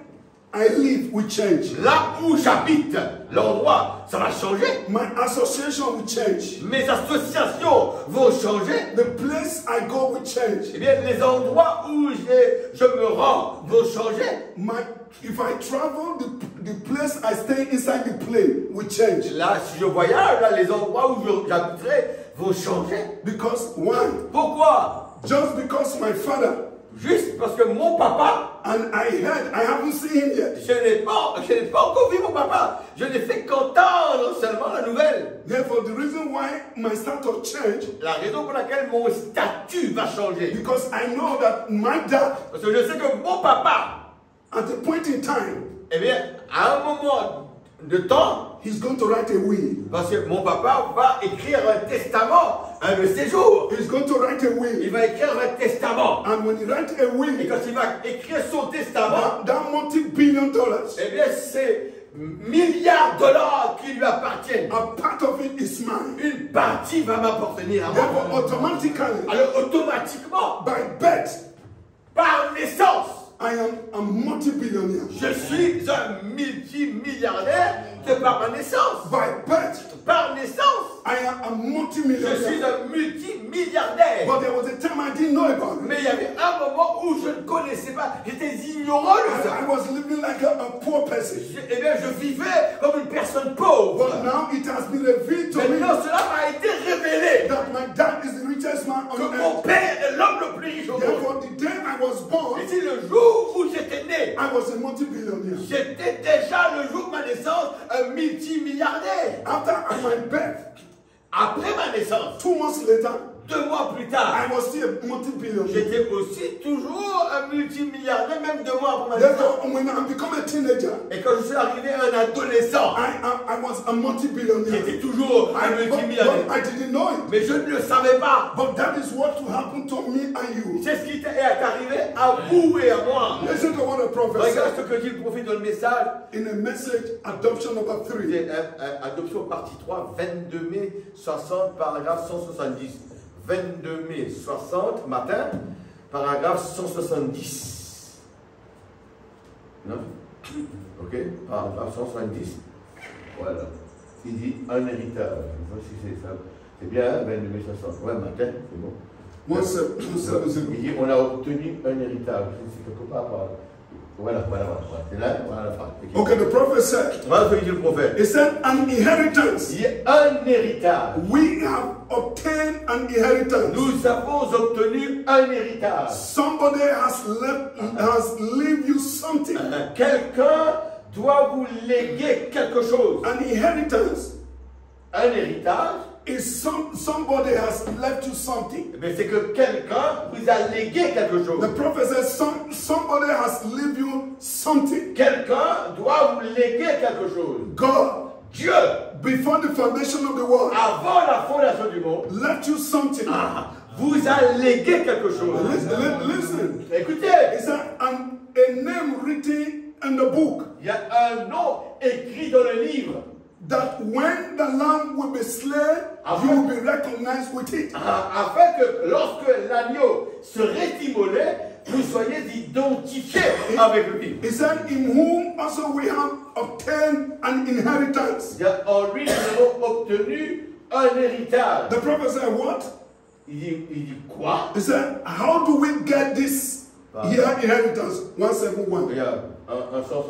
Speaker 2: I live will change.
Speaker 3: Là où j'habite, l'endroit, ça va changer.
Speaker 2: My association will change.
Speaker 3: Mes associations vont changer.
Speaker 2: The place I go will change.
Speaker 3: Eh bien, les endroits où je me rends vont changer.
Speaker 2: If I travel, the place I stay inside the plane will change.
Speaker 3: Là, si je voyage, là, les endroits où j'habiterai vont changer.
Speaker 2: Because why?
Speaker 3: Pourquoi?
Speaker 2: Just because my father
Speaker 3: Juste parce que mon papa,
Speaker 2: and I haven't seen him yet.
Speaker 3: je n'ai pas encore vu mon papa. Je n'ai fait qu'entendre seulement la nouvelle.
Speaker 2: Therefore, the reason why my status changed,
Speaker 3: La raison pour laquelle mon statut va changer.
Speaker 2: because I know that my dad,
Speaker 3: Parce que je sais que mon papa,
Speaker 2: at a point in time,
Speaker 3: eh bien, à un moment de temps,
Speaker 2: he's going to write a will.
Speaker 3: parce que mon papa va écrire un testament un de ces jours.
Speaker 2: He's going to write a
Speaker 3: Il
Speaker 2: will.
Speaker 3: va écrire un testament.
Speaker 2: And when he writes a
Speaker 3: Et
Speaker 2: will,
Speaker 3: quand il va écrire son testament,
Speaker 2: that multi-billion dollars,
Speaker 3: eh bien, c'est milliards de dollars qui lui appartiennent.
Speaker 2: a part of it is mine.
Speaker 3: Une partie va m'appartenir à
Speaker 2: Therefore,
Speaker 3: moi.
Speaker 2: automatically,
Speaker 3: Alors, automatiquement,
Speaker 2: by birth,
Speaker 3: par naissance,
Speaker 2: I am a multi-billionaire.
Speaker 3: je suis un multimilliardaire de par ma naissance.
Speaker 2: By birth,
Speaker 3: Par naissance,
Speaker 2: I am a
Speaker 3: je suis
Speaker 2: multi-millionaire.
Speaker 3: un multimilliardaire.
Speaker 2: But there was a time I didn't know about it.
Speaker 3: Mais il y avait un moment où je ne connaissais pas, j'étais ignorant de ça.
Speaker 2: I was living like a poor person.
Speaker 3: Eh bien, je vivais comme une personne pauvre.
Speaker 2: But now it has been revealed to me
Speaker 3: Maintenant, cela m'a été révélé
Speaker 2: that my dad is the richest man
Speaker 3: que
Speaker 2: on
Speaker 3: mon
Speaker 2: earth.
Speaker 3: père est l'homme le plus riche au monde.
Speaker 2: Therefore, the day I was born,
Speaker 3: Et c'est le jour où j'étais né.
Speaker 2: I was a multi-billionaire.
Speaker 3: J'étais déjà le jour de ma naissance un multimilliardaire.
Speaker 2: After my birth,
Speaker 3: Après ma naissance,
Speaker 2: 2 months later,
Speaker 3: 2 mois plus tard,
Speaker 2: I was still a multi-billionaire.
Speaker 3: j'étais aussi toujours un multimilliardaire, même 2 mois après ma naissance.
Speaker 2: Therefore, when I become a teenager,
Speaker 3: Et quand je suis arrivé un adolescent,
Speaker 2: I was a multi-billionaire.
Speaker 3: j'étais toujours un
Speaker 2: But
Speaker 3: multimilliardaire.
Speaker 2: I didn't know it.
Speaker 3: Mais je ne le savais pas.
Speaker 2: But that is what will happen to me and you.
Speaker 3: C'est ce qui est arrivé à vous et à moi.
Speaker 2: Listen to what the prophet
Speaker 3: Regarde
Speaker 2: said
Speaker 3: ce que dit le prophète dans le message.
Speaker 2: in a message, adoption number 3.
Speaker 3: C'est adoption partie 3, 22 mai 60, paragraphe 170. 22 mai 60, matin, paragraphe 170. Non? Ok, paragraphe 170. Voilà. Il dit un héritage. Je sais pas si c'est ça. C'est bien, 22 mai 60. Ouais, matin, c'est bon. Il dit on a obtenu un héritage. C'est quelque part par. Voilà. C'est là, voilà la phrase.
Speaker 2: Okay, the prophet said,
Speaker 3: Voilà ce que dit le prophète.
Speaker 2: he said, an inheritance.
Speaker 3: Il y a un héritage.
Speaker 2: We have obtained an inheritance.
Speaker 3: Nous avons obtenu un héritage.
Speaker 2: Somebody has leave you something.
Speaker 3: Quelqu'un doit vous léguer quelque chose.
Speaker 2: An inheritance
Speaker 3: Un héritage,
Speaker 2: is somebody has left you something.
Speaker 3: mais c'est que quelqu'un vous a légué quelque chose.
Speaker 2: The prophet says somebody has leave you something.
Speaker 3: Quelqu'un doit vous léguer quelque chose.
Speaker 2: God,
Speaker 3: Dieu,
Speaker 2: before the foundation of the world,
Speaker 3: avant la fondation du monde,
Speaker 2: left you something.
Speaker 3: vous a légué quelque chose.
Speaker 2: Listen.
Speaker 3: Écoutez,
Speaker 2: It's a name written in the book
Speaker 3: il y a un nom écrit dans le livre.
Speaker 2: that when the lamb will be slain, you will be recognized with it.
Speaker 3: Afin que lorsque l'agneau serait immolé, vous soyez identifiés avec lui.
Speaker 2: He said, in whom also we have obtained an inheritance.
Speaker 3: En lui, nous avons obtenu un héritage.
Speaker 2: The prophet said, what?
Speaker 3: Il dit quoi?
Speaker 2: He said, how do we get this inheritance? 171.
Speaker 3: Regarde, un sens,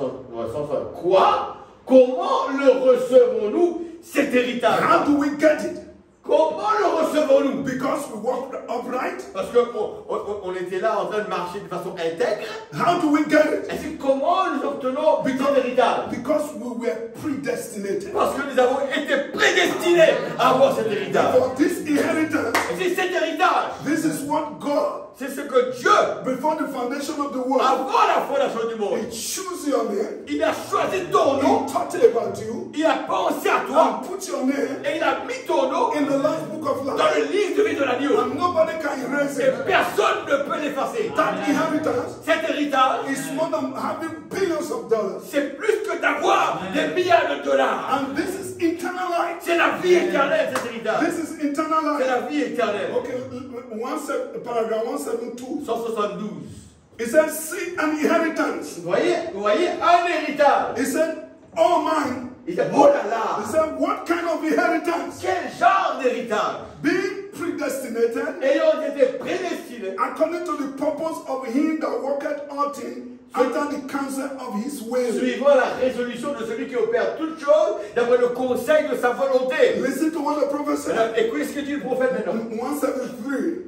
Speaker 3: quoi? Comment le recevons-nous, cet héritage?
Speaker 2: How do we get it?
Speaker 3: Comment le recevons-nous?
Speaker 2: Because we walked upright?
Speaker 3: Parce qu'on était là en train de marcher de façon intègre.
Speaker 2: How do we get it?
Speaker 3: Et c'est comment nous obtenons cet héritage?
Speaker 2: Because we were predestinated.
Speaker 3: Parce que nous avons été prédestinés à avoir cet héritage.
Speaker 2: For this inheritance,
Speaker 3: Et c'est cet héritage.
Speaker 2: this is what God,
Speaker 3: C'est ce que Dieu,
Speaker 2: before the foundation of the world,
Speaker 3: avant la fondation du monde,
Speaker 2: He chose your name,
Speaker 3: il a choisi ton nom,
Speaker 2: He thought about you,
Speaker 3: il a pensé à toi,
Speaker 2: and put your name
Speaker 3: et il a mis ton nom
Speaker 2: in the last book of
Speaker 3: dans
Speaker 2: life.
Speaker 3: le livre de vie de l'agneau.
Speaker 2: And nobody can erase
Speaker 3: Et
Speaker 2: it.
Speaker 3: personne ne peut l'effacer.
Speaker 2: That inheritance
Speaker 3: Cet héritage,
Speaker 2: is more than having billions of dollars.
Speaker 3: c'est plus que d'avoir des milliards de dollars.
Speaker 2: And this is eternal life.
Speaker 3: C'est la vie éternelle, cet héritage.
Speaker 2: This is eternal
Speaker 3: C'est
Speaker 2: life.
Speaker 3: la vie éternelle.
Speaker 2: Okay, paragraph 172.
Speaker 3: 172.
Speaker 2: It says, see an inheritance.
Speaker 3: Vous voyez un héritage.
Speaker 2: He said, oh mine.
Speaker 3: Il dit, oh là là,
Speaker 2: He said, what kind of inheritance?
Speaker 3: quel genre d'héritage?
Speaker 2: Being predestinated
Speaker 3: Ayant été prédestinés
Speaker 2: according to the purpose of him that worketh all things after the counsel of his will.
Speaker 3: suivant la résolution de celui qui opère toutes choses d'après le conseil de sa volonté.
Speaker 2: Listen to what the prophet said.
Speaker 3: Écoutez ce que dit le prophète maintenant.
Speaker 2: 173.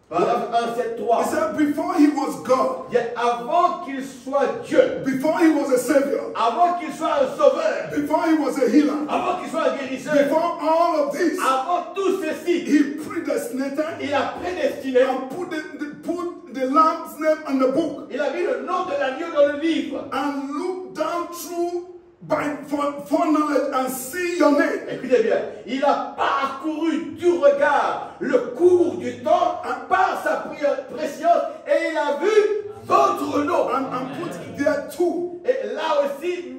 Speaker 3: Paragraphe 1, 7, 3.
Speaker 2: He said, before he was God,
Speaker 3: Avant qu'il soit Dieu,
Speaker 2: before he was a savior,
Speaker 3: avant qu'il soit un sauveur,
Speaker 2: before he was a healer,
Speaker 3: avant qu'il soit un guérisseur,
Speaker 2: before all of this,
Speaker 3: avant tout ceci,
Speaker 2: he predestinated
Speaker 3: il a prédestiné,
Speaker 2: and put the lamb's name on the book
Speaker 3: il a mis le nom de l'agneau dans le livre.
Speaker 2: and looked down through for knowledge and see your name.
Speaker 3: Écoutez bien, il a parcouru du regard le cours du temps par sa préscience et il a vu votre nom.
Speaker 2: And put there too.
Speaker 3: Et là aussi,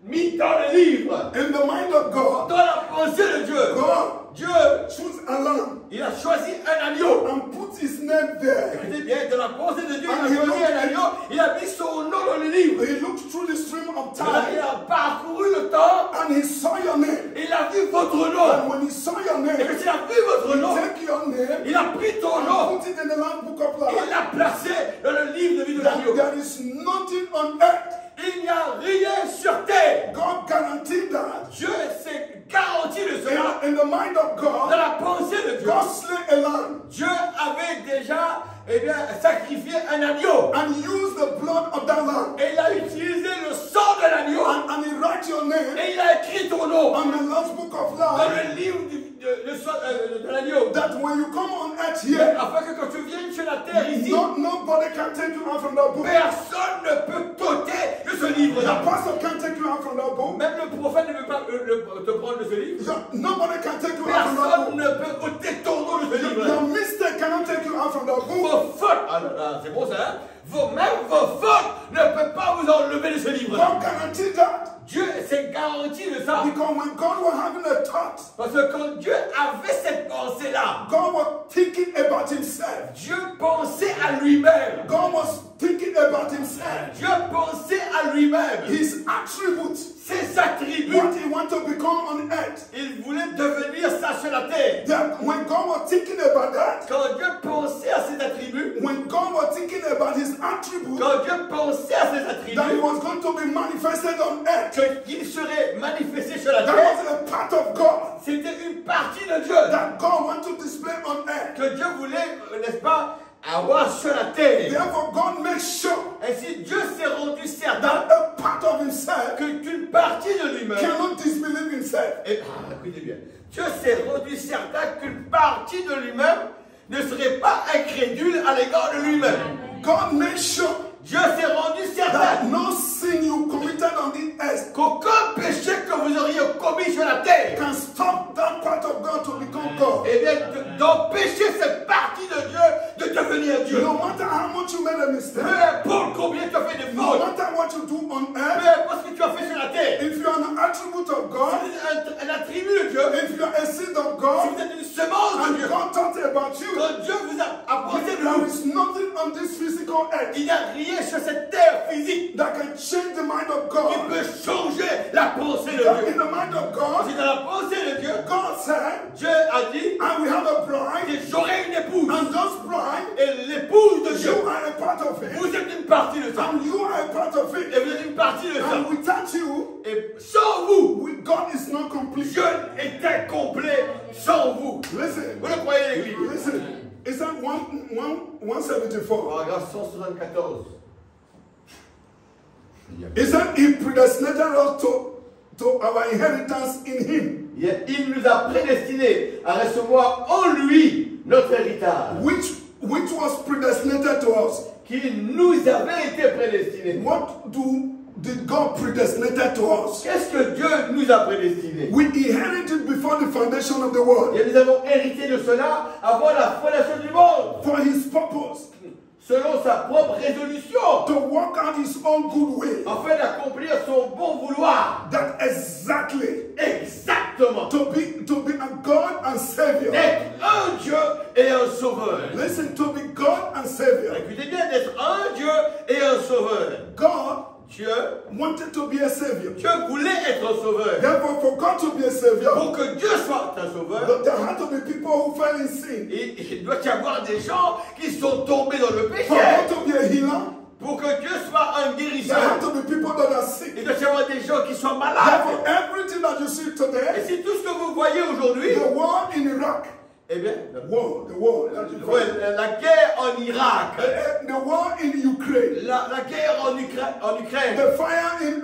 Speaker 3: mis dans le livre,
Speaker 2: In the mind of God,
Speaker 3: dans la pensée de Dieu, Dieu
Speaker 2: choose a lamb
Speaker 3: il a choisi un agneau.
Speaker 2: and put his name there.
Speaker 3: Écoutez bien, dans la pensée de Dieu, il a choisi un agneau, il a mis son nom dans le livre.
Speaker 2: He looked through the stream of
Speaker 3: Il
Speaker 2: time
Speaker 3: a parcouru le temps
Speaker 2: and he saw your name.
Speaker 3: et il a vu votre
Speaker 2: And
Speaker 3: nom.
Speaker 2: when he saw your
Speaker 3: Et
Speaker 2: name,
Speaker 3: quand il a vu votre
Speaker 2: he
Speaker 3: nom,
Speaker 2: take your name
Speaker 3: il a pris ton nom,
Speaker 2: and put it in the Lamb Book of
Speaker 3: il
Speaker 2: Life.
Speaker 3: l'a placé dans le livre de vie de l'agneau.
Speaker 2: There is nothing on earth.
Speaker 3: Il n'y a rien sur terre.
Speaker 2: God guaranteed that.
Speaker 3: Dieu s'est garanti de cela.
Speaker 2: In the mind of
Speaker 3: Dans
Speaker 2: God,
Speaker 3: la pensée de Dieu,
Speaker 2: God slay a lamb
Speaker 3: Dieu avait déjà sacrifié un agneau.
Speaker 2: and used the blood of that lamb.
Speaker 3: Et il a utilisé le sang de l'agneau.
Speaker 2: And he write your name
Speaker 3: Et il a écrit ton nom
Speaker 2: on the Lamb's Book of
Speaker 3: dans
Speaker 2: Life.
Speaker 3: le livre de l'agneau.
Speaker 2: That when you come on earth here,
Speaker 3: Afin que quand tu viennes sur la terre ici,
Speaker 2: nobody can take you out from that book.
Speaker 3: personne ne peut t'ôter de ce
Speaker 2: The
Speaker 3: livre-là.
Speaker 2: pastor can't take you out from that book.
Speaker 3: Même le prophète ne peut pas te prendre de ce livre.
Speaker 2: Nobody can take you out from that
Speaker 3: Personne
Speaker 2: book.
Speaker 3: ne peut ôter ton nom de ce livre-là.
Speaker 2: Your mistake cannot take you out from that book.
Speaker 3: Vos fautes, c'est bon ça, hein? Même vos fautes ne peuvent pas vous enlever de ce livre-là.
Speaker 2: God guaranteed that.
Speaker 3: Dieu s'est garanti de ça.
Speaker 2: Because when God was having a thought,
Speaker 3: Parce que quand Dieu avait cette pensée-là,
Speaker 2: God was thinking about himself.
Speaker 3: Dieu pensait à lui-même.
Speaker 2: God was thinking about himself.
Speaker 3: Dieu pensait à lui-même.
Speaker 2: His attributes.
Speaker 3: Ses attributs.
Speaker 2: What he wanted to become on earth.
Speaker 3: Il voulait devenir ça sur la terre.
Speaker 2: That when God was thinking about that,
Speaker 3: Quand Dieu pensait à ses attributs,
Speaker 2: when God was thinking about his attributes,
Speaker 3: quand Dieu pensait à ses
Speaker 2: that he
Speaker 3: attributs,
Speaker 2: was going to be manifested on earth.
Speaker 3: qu'il serait manifesté sur la
Speaker 2: That
Speaker 3: terre,
Speaker 2: was a part of God
Speaker 3: c'était une partie de Dieu
Speaker 2: that God wanted to display on earth.
Speaker 3: que Dieu voulait, n'est-ce pas, avoir sur la terre.
Speaker 2: Therefore, God makes sure
Speaker 3: Ainsi, Dieu s'est rendu certain
Speaker 2: that a part of himself
Speaker 3: qu'une partie de lui-même,
Speaker 2: cannot disbelieve himself.
Speaker 3: écoutez bien, Dieu s'est rendu certain qu'une partie de lui-même ne serait pas incrédule à l'égard de lui-même.
Speaker 2: God makes sure
Speaker 3: Dieu s'est rendu
Speaker 2: that
Speaker 3: certain
Speaker 2: no sin you committed on the earth
Speaker 3: qu'aucun péché que vous auriez commis sur la terre,
Speaker 2: can stop that part of God to become God.
Speaker 3: eh bien, d'empêcher cette partie de Dieu de devenir Dieu.
Speaker 2: No matter how much you made a mistake,
Speaker 3: Peu importe combien tu as fait de
Speaker 2: no
Speaker 3: fautes,
Speaker 2: matter what you do on
Speaker 3: peu
Speaker 2: earth,
Speaker 3: importe ce que tu as fait sur la terre,
Speaker 2: if you are an attribute of God,
Speaker 3: un attribut de Dieu,
Speaker 2: if you are a seed of
Speaker 3: si
Speaker 2: God,
Speaker 3: vous êtes une semence de
Speaker 2: and
Speaker 3: Dieu,
Speaker 2: God thought about you,
Speaker 3: quand Dieu vous a apporté de
Speaker 2: there
Speaker 3: l'eau,
Speaker 2: is nothing on this physical earth
Speaker 3: il n'y a rien sur cette terre physique
Speaker 2: that can change the mind of
Speaker 3: qui
Speaker 2: God.
Speaker 3: peut changer la pensée de
Speaker 2: That
Speaker 3: Dieu.
Speaker 2: in the mind of God,
Speaker 3: C'est dans la pensée de Dieu,
Speaker 2: God said,
Speaker 3: Dieu a dit,
Speaker 2: and we have a bride,
Speaker 3: j'aurai une épouse,
Speaker 2: and those bride,
Speaker 3: et l'épouse de Dieu,
Speaker 2: you are a part of it,
Speaker 3: vous êtes une partie de ça,
Speaker 2: and you are a part of it.
Speaker 3: et vous êtes une partie de ça,
Speaker 2: And without you,
Speaker 3: et sans vous,
Speaker 2: God is not complete.
Speaker 3: Dieu est incomplet sans vous.
Speaker 2: Listen,
Speaker 3: Vous le croyez, l'Église?
Speaker 2: listen. It's that 174.
Speaker 3: Paragraphe 174.
Speaker 2: It said he predestinated us to our inheritance in him,
Speaker 3: Il nous a prédestinés à recevoir en lui notre héritage,
Speaker 2: which was predestinated to us.
Speaker 3: qui nous avait été prédestiné.
Speaker 2: What did God predestinate to us?
Speaker 3: Qu'est-ce que Dieu nous a prédestiné?
Speaker 2: We inherited before the foundation of the world
Speaker 3: Et nous avons hérité de cela avant la fondation du monde,
Speaker 2: for his purpose,
Speaker 3: selon sa propre résolution,
Speaker 2: to work out his own good will.
Speaker 3: afin d'accomplir son bon vouloir.
Speaker 2: That exactly
Speaker 3: Exactement.
Speaker 2: to be a God and Savior.
Speaker 3: D'être un Dieu et un sauveur.
Speaker 2: Listen, to be God and Savior.
Speaker 3: Écoutez bien, d'être un Dieu et un sauveur.
Speaker 2: God
Speaker 3: Dieu
Speaker 2: wanted to be a Savior.
Speaker 3: Dieu voulait être un sauveur.
Speaker 2: Therefore, for God to be a Savior,
Speaker 3: Pour que Dieu soit un sauveur,
Speaker 2: there had to be people who fell in sin.
Speaker 3: il doit y avoir des gens qui sont tombés dans le péché.
Speaker 2: For God to be a healer,
Speaker 3: Pour que Dieu soit un
Speaker 2: there
Speaker 3: guérisseur,
Speaker 2: had to be people that are sick.
Speaker 3: il doit y avoir des gens qui sont malades.
Speaker 2: Therefore, everything that you see
Speaker 3: Et
Speaker 2: today,
Speaker 3: si tout ce que vous voyez aujourd'hui,
Speaker 2: the war in Iraq,
Speaker 3: Eh bien,
Speaker 2: the war that you
Speaker 3: ouais, la guerre en Irak,
Speaker 2: the war in Ukraine,
Speaker 3: la guerre en Ukraine,
Speaker 2: the fire in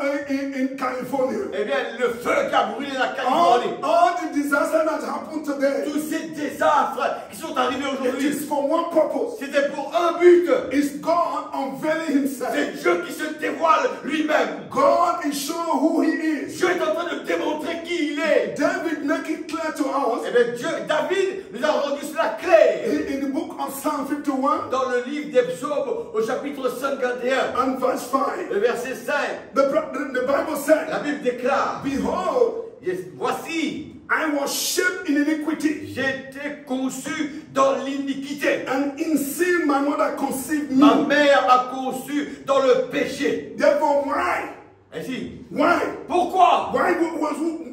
Speaker 2: California,
Speaker 3: eh bien, le feu qui a brûlé la Californie,
Speaker 2: all the disasters that happened today,
Speaker 3: tous ces désastres qui sont arrivés
Speaker 2: it
Speaker 3: aujourd'hui,
Speaker 2: is for one purpose.
Speaker 3: c'était pour un but.
Speaker 2: It's God unveiling himself.
Speaker 3: C'est Dieu qui se dévoile lui-même.
Speaker 2: God is showing who he is.
Speaker 3: Dieu est en train de démontrer qui il est.
Speaker 2: David make it clear to us
Speaker 3: Eh bien, David nous a rendu cela clair.
Speaker 2: in the book of Psalm 51
Speaker 3: Dans le livre des psaumes, au chapitre 51,
Speaker 2: and verse 5.
Speaker 3: le verset 5,
Speaker 2: The Bible said,
Speaker 3: la Bible déclare,
Speaker 2: behold,
Speaker 3: voici,
Speaker 2: I was shaped in iniquity,
Speaker 3: j'ai été conçu dans l'iniquité.
Speaker 2: and in sin my mother conceived
Speaker 3: Ma
Speaker 2: me.
Speaker 3: mère a conçu dans le péché.
Speaker 2: Therefore, why?
Speaker 3: Ainsi,
Speaker 2: Why?
Speaker 3: pourquoi?
Speaker 2: Why we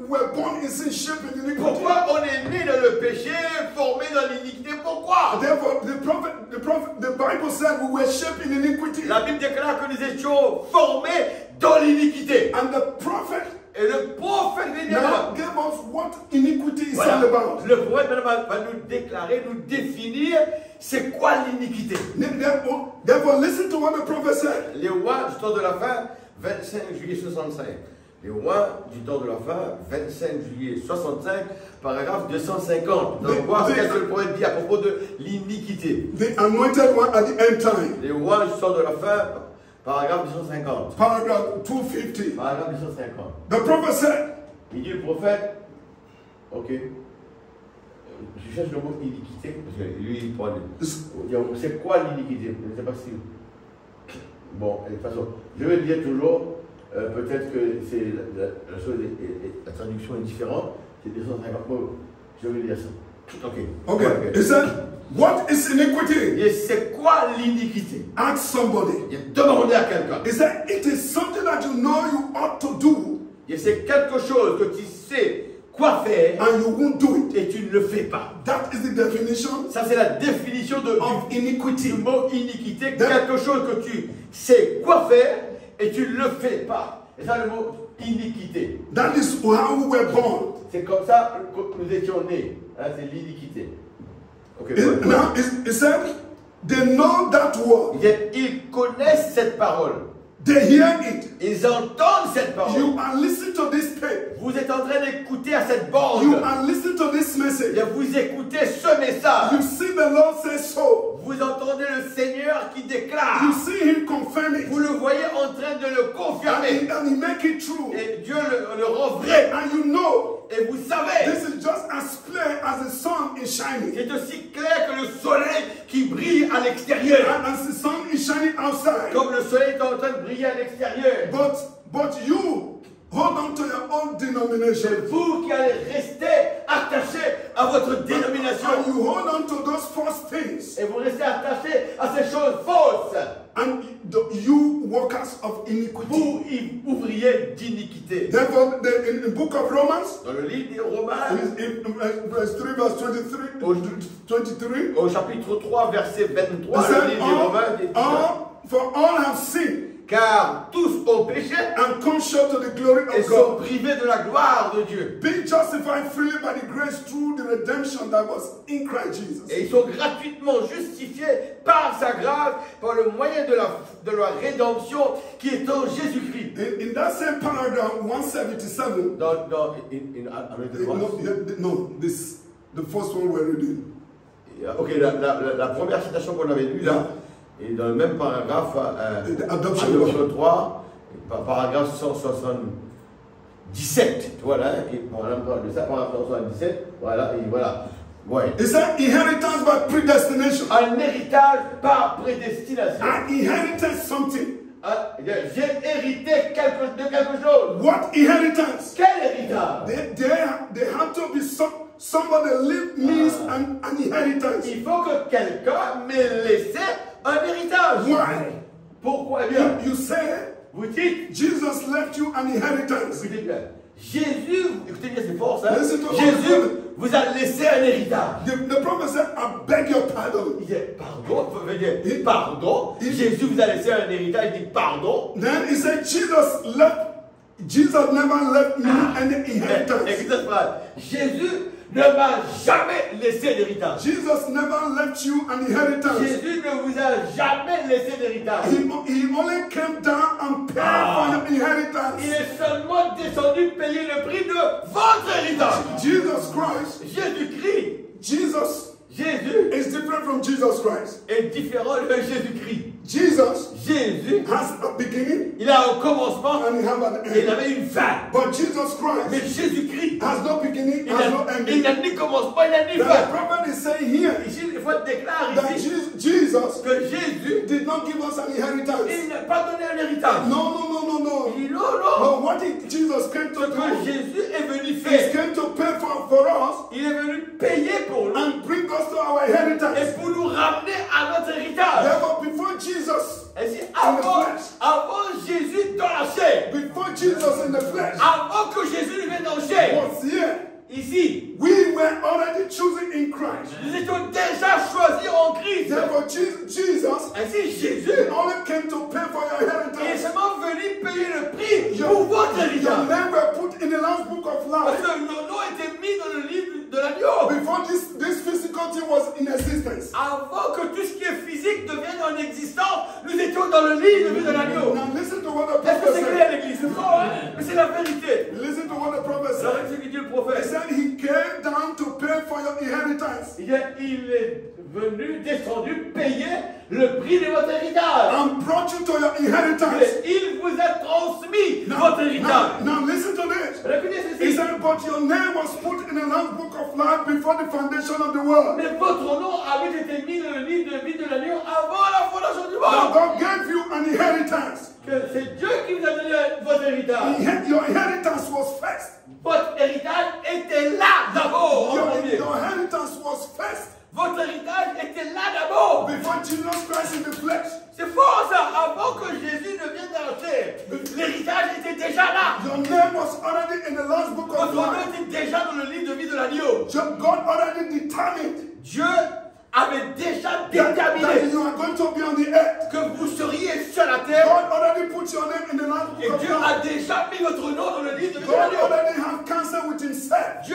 Speaker 2: were born in sin, shaped in iniquity?
Speaker 3: Pourquoi on est né dans le péché, formé dans l'iniquité? Pourquoi?
Speaker 2: Therefore, the Bible said we were shaped in iniquity.
Speaker 3: La Bible déclare que nous étions formés dans l'iniquité.
Speaker 2: And the prophet
Speaker 3: Et le prophète
Speaker 2: now gave us what iniquity is
Speaker 3: voilà,
Speaker 2: all about.
Speaker 3: le prophète va nous déclarer, nous définir c'est quoi l'iniquité.
Speaker 2: Therefore, listen to what the prophet said.
Speaker 3: Les rois du temps de la fin, 25 juillet 65. Les rois du temps de la fin, 25 juillet 65, paragraphe 250. Donc, voir ce que le prophète dit à propos de l'iniquité.
Speaker 2: The anointed one at the end time.
Speaker 3: Les rois du temps de la fin, paragraphe 250.
Speaker 2: Paragraph 250.
Speaker 3: Paragraphe 250.
Speaker 2: The prophet said,
Speaker 3: Il dit le prophète, ok, je cherche le mot iniquité, parce que lui il parle. C'est quoi l'iniquité? Je ne sais pas si. Bon, de toute façon, je vais le dire toujours, peut-être que c'est la chose, la traduction est différente, c'est 250 mots, je vais dire ça. Ok.
Speaker 2: okay. He said, what is iniquity?
Speaker 3: Et c'est quoi l'iniquité?
Speaker 2: Ask somebody.
Speaker 3: Demandez à quelqu'un.
Speaker 2: He said, it is something that you know you ought to do.
Speaker 3: Et c'est quelque chose que tu sais quoi faire
Speaker 2: and you won't do it.
Speaker 3: et tu ne le fais pas.
Speaker 2: That is the definition
Speaker 3: Ça, c'est la définition
Speaker 2: of iniquity.
Speaker 3: du mot iniquité. Quelque chose que tu sais quoi faire et tu ne le fais pas. Et ça, le mot iniquité.
Speaker 2: That is how we were born.
Speaker 3: C'est comme ça que nous étions nés. Hein, c'est l'iniquité. Okay,
Speaker 2: Now, it said, they know that word.
Speaker 3: Ils connaissent cette parole.
Speaker 2: They hear it.
Speaker 3: Ils entendent cette parole.
Speaker 2: You are listening to this tape.
Speaker 3: Vous êtes en train d'écouter à cette bande.
Speaker 2: You are listening to this message.
Speaker 3: Et vous écoutez ce message.
Speaker 2: You see the Lord say so.
Speaker 3: Vous entendez le Seigneur qui déclare.
Speaker 2: You see him confirm it.
Speaker 3: Vous le voyez en train de le confirmer.
Speaker 2: And he make it true.
Speaker 3: Et Dieu le rend vrai.
Speaker 2: And you know,
Speaker 3: et vous savez,
Speaker 2: this is just as clear as the sun is shining.
Speaker 3: C'est aussi clair que le soleil qui brille à l'extérieur.
Speaker 2: And as the sun is shining outside.
Speaker 3: Comme le soleil est en train de briller à l'extérieur.
Speaker 2: But you hold on to your own denomination.
Speaker 3: C'est vous qui allez rester attaché à votre dénomination.
Speaker 2: And you hold on to those false things.
Speaker 3: Et vous restez attaché à ces choses fausses.
Speaker 2: And you workers of iniquity.
Speaker 3: Vous ouvriers d'iniquité.
Speaker 2: Therefore, in the book of Romans,
Speaker 3: dans le livre des Romains,
Speaker 2: in verse 3, verse 23,
Speaker 3: au chapitre 3, verset 23, le livre des Romains dit
Speaker 2: for all have sinned.
Speaker 3: Car tous ont péché
Speaker 2: and come short of the glory
Speaker 3: et
Speaker 2: of
Speaker 3: sont
Speaker 2: God.
Speaker 3: privés de la gloire de Dieu.
Speaker 2: Being justified freely by the grace through the redemption that was in Christ Jesus.
Speaker 3: Et ils sont gratuitement justifiés par sa grâce, par le moyen de la rédemption qui est en Jésus-Christ.
Speaker 2: In that same paragraph 177. The first one we're reading.
Speaker 3: Ok, la première citation qu'on avait lue là. Et dans le même paragraphe, Adoption 3, paragraphe 177, voilà, et on parle de ça, paragraphe 177, voilà, et voilà. Ouais.
Speaker 2: It's an inheritance by predestination.
Speaker 3: Un héritage par prédestination.
Speaker 2: I inherited something.
Speaker 3: J'ai hérité de quelque chose.
Speaker 2: What inheritance?
Speaker 3: Quel héritage?
Speaker 2: There had to be somebody leave me an inheritance.
Speaker 3: Il faut que quelqu'un m'ait laissé un héritage.
Speaker 2: Why?
Speaker 3: Pourquoi bien?
Speaker 2: You say,
Speaker 3: vous dites,
Speaker 2: Jesus left you an inheritance.
Speaker 3: Écoutez bien. Jésus, écoutez bien, c'est fort ça.
Speaker 2: Jésus
Speaker 3: vous a laissé un héritage.
Speaker 2: The prophet said, I beg your pardon.
Speaker 3: Il dit, pardon, pardon. Jésus vous a laissé un héritage, il dit, pardon.
Speaker 2: Then he said, Jesus never left me any inheritance.
Speaker 3: Écoutez cette phrase. Jésus ne m'a jamais laissé d'héritage.
Speaker 2: Jesus never left you an inheritance.
Speaker 3: Jésus ne vous a jamais laissé d'héritage.
Speaker 2: He only came down and paid for your inheritance.
Speaker 3: Il est seulement descendu payer le prix de votre héritage.
Speaker 2: Jesus Christ,
Speaker 3: Jésus
Speaker 2: is different from Jesus Christ.
Speaker 3: est différent de Jésus-Christ.
Speaker 2: Jésus has a beginning,
Speaker 3: il a un commencement
Speaker 2: and he has an
Speaker 3: et il
Speaker 2: end.
Speaker 3: avait une fin.
Speaker 2: But Jesus
Speaker 3: Mais
Speaker 2: Christ
Speaker 3: Jésus-Christ,
Speaker 2: has no beginning,
Speaker 3: il
Speaker 2: has no
Speaker 3: n'a
Speaker 2: ending.
Speaker 3: ni commencement, il n'a ni
Speaker 2: The
Speaker 3: fin.
Speaker 2: prophet is saying here
Speaker 3: Ici, il faut déclarer
Speaker 2: that
Speaker 3: ici
Speaker 2: Jesus
Speaker 3: que Jésus,
Speaker 2: did not give us an inheritance.
Speaker 3: il n'a pas donné un héritage.
Speaker 2: No.
Speaker 3: Il dit non.
Speaker 2: No, what did Jesus came to
Speaker 3: Ce que
Speaker 2: do?
Speaker 3: Jésus est venu
Speaker 2: He
Speaker 3: faire,
Speaker 2: came to pay for us
Speaker 3: il est venu payer pour nous
Speaker 2: and bring us to our
Speaker 3: et
Speaker 2: inheritance.
Speaker 3: pour nous ramener à notre héritage.
Speaker 2: Therefore, before Jesus,
Speaker 3: Et si avant Jésus dans la chair,
Speaker 2: before Jesus in the flesh
Speaker 3: avant que Jésus ne vienne en chair,
Speaker 2: was here,
Speaker 3: ici,
Speaker 2: we were already chosen in Christ.
Speaker 3: nous étions déjà choisis en Christ.
Speaker 2: Therefore, Jesus
Speaker 3: Ainsi, Jésus
Speaker 2: only came to pay for your
Speaker 3: est
Speaker 2: inheritance.
Speaker 3: seulement venu payer le prix pour votre
Speaker 2: Your
Speaker 3: héritage.
Speaker 2: name were put in the Lamb's Book of
Speaker 3: Parce
Speaker 2: Life
Speaker 3: que nos noms étaient mis dans le livre de l'agneau.
Speaker 2: before this physical thing was in existence.
Speaker 3: Avant que tout ce qui est physique devienne en existence, nous étions dans le livre de l'agneau.
Speaker 2: Now listen to what the
Speaker 3: Est-ce que
Speaker 2: prophet
Speaker 3: c'est
Speaker 2: said.
Speaker 3: clair l'église? C'est fort, hein? Mais c'est la vérité.
Speaker 2: Listen to what the prophet
Speaker 3: Alors,
Speaker 2: said.
Speaker 3: c'est ce que dit le
Speaker 2: He
Speaker 3: prophète.
Speaker 2: said he came down to pay for your inheritance
Speaker 3: Il est venu, descendu, payer le prix de votre héritage.
Speaker 2: and brought you to your inheritance.
Speaker 3: Et il vous a transmis votre héritage.
Speaker 2: Now listen to this.
Speaker 3: Écoutez
Speaker 2: He
Speaker 3: ceci.
Speaker 2: said, but your name was put in the Lamb's Book of Life before the foundation of the world.
Speaker 3: Mais votre nom avait été mis dans le livre de vie de l'agneau avant la fondation du
Speaker 2: Now
Speaker 3: monde.
Speaker 2: God gave you an inheritance.
Speaker 3: Que c'est Dieu qui vous a donné votre héritage.
Speaker 2: Your inheritance was first.
Speaker 3: Votre héritage était là d'abord. en premier.
Speaker 2: Your inheritance was first
Speaker 3: Votre héritage était là d'abord.
Speaker 2: before Jesus Christ in the flesh.
Speaker 3: C'est fort ça. Avant que Jésus ne vienne dans la chair, l'héritage était déjà là.
Speaker 2: Your name was already in the Lamb's Book of
Speaker 3: Votre nom
Speaker 2: Life.
Speaker 3: était déjà dans le livre de vie de l'agneau.
Speaker 2: God already determined
Speaker 3: Dieu avait déjà
Speaker 2: that
Speaker 3: déterminé
Speaker 2: you are going to be on the earth.
Speaker 3: que vous seriez sur la terre.
Speaker 2: God already put your name in the Lamb's
Speaker 3: Et
Speaker 2: Book of
Speaker 3: Dieu
Speaker 2: Life.
Speaker 3: a déjà mis votre nom dans le livre de vie de
Speaker 2: God
Speaker 3: l'agneau.
Speaker 2: already have counsel with himself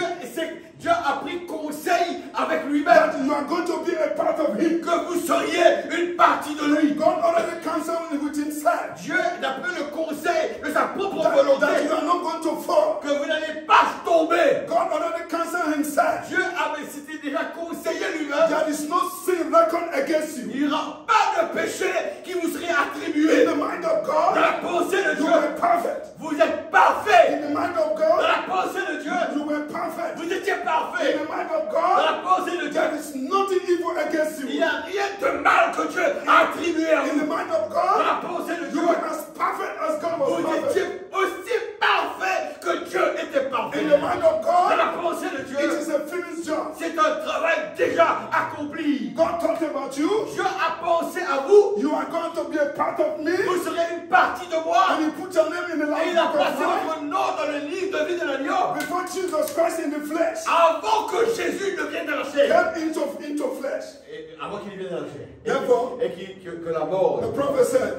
Speaker 3: Dieu a pris conseil avec
Speaker 2: that
Speaker 3: lui-même
Speaker 2: you are going to be a part of him.
Speaker 3: que vous seriez une partie de lui.
Speaker 2: God already counseled with himself
Speaker 3: Dieu n'a pris le conseil de sa propre
Speaker 2: that
Speaker 3: volonté
Speaker 2: you are not going to fall.
Speaker 3: que vous n'allez pas tomber.
Speaker 2: God already counseled himself.
Speaker 3: Dieu avait s'était déjà conseillé lui-même.
Speaker 2: There is no sin reckoned against you.
Speaker 3: Il n'y aura pas de péché qui vous serait
Speaker 2: In
Speaker 3: attribué.
Speaker 2: the mind of
Speaker 3: Dans
Speaker 2: God,
Speaker 3: la pensée de
Speaker 2: you
Speaker 3: Dieu,
Speaker 2: were perfect.
Speaker 3: vous êtes parfait.
Speaker 2: In the mind of
Speaker 3: Dans
Speaker 2: God,
Speaker 3: la pensée de Dieu,
Speaker 2: you were perfect.
Speaker 3: vous étiez
Speaker 2: In
Speaker 3: parfait.
Speaker 2: the mind of
Speaker 3: Dans
Speaker 2: God,
Speaker 3: la pensée de Dieu,
Speaker 2: there is nothing evil against
Speaker 3: il n'y
Speaker 2: you.
Speaker 3: a rien de mal que Dieu a attribué à
Speaker 2: In
Speaker 3: vous.
Speaker 2: the mind of
Speaker 3: Dans
Speaker 2: God,
Speaker 3: la pensée de
Speaker 2: you
Speaker 3: Dieu,
Speaker 2: were as perfect as God was
Speaker 3: vous
Speaker 2: perfect.
Speaker 3: étiez aussi parfait que Dieu était parfait.
Speaker 2: In the mind of
Speaker 3: Dans
Speaker 2: God,
Speaker 3: la pensée de
Speaker 2: it
Speaker 3: Dieu,
Speaker 2: is a finished job.
Speaker 3: c'est un travail déjà accompli.
Speaker 2: God talked about you.
Speaker 3: Dieu a pensé à vous.
Speaker 2: You are going to be a part of me.
Speaker 3: Vous serez une partie de moi.
Speaker 2: And he put your name in the
Speaker 3: Et il a
Speaker 2: Lamb's Book
Speaker 3: placé
Speaker 2: of Life
Speaker 3: votre nom dans le livre de vie de l'agneau.
Speaker 2: before Jesus Christ in the flesh
Speaker 3: Avant que Jésus ne vienne dans la chair.
Speaker 2: came into flesh.
Speaker 3: Et avant qu'il vienne dans la chair.
Speaker 2: Therefore,
Speaker 3: Que la mort.
Speaker 2: the prophet said,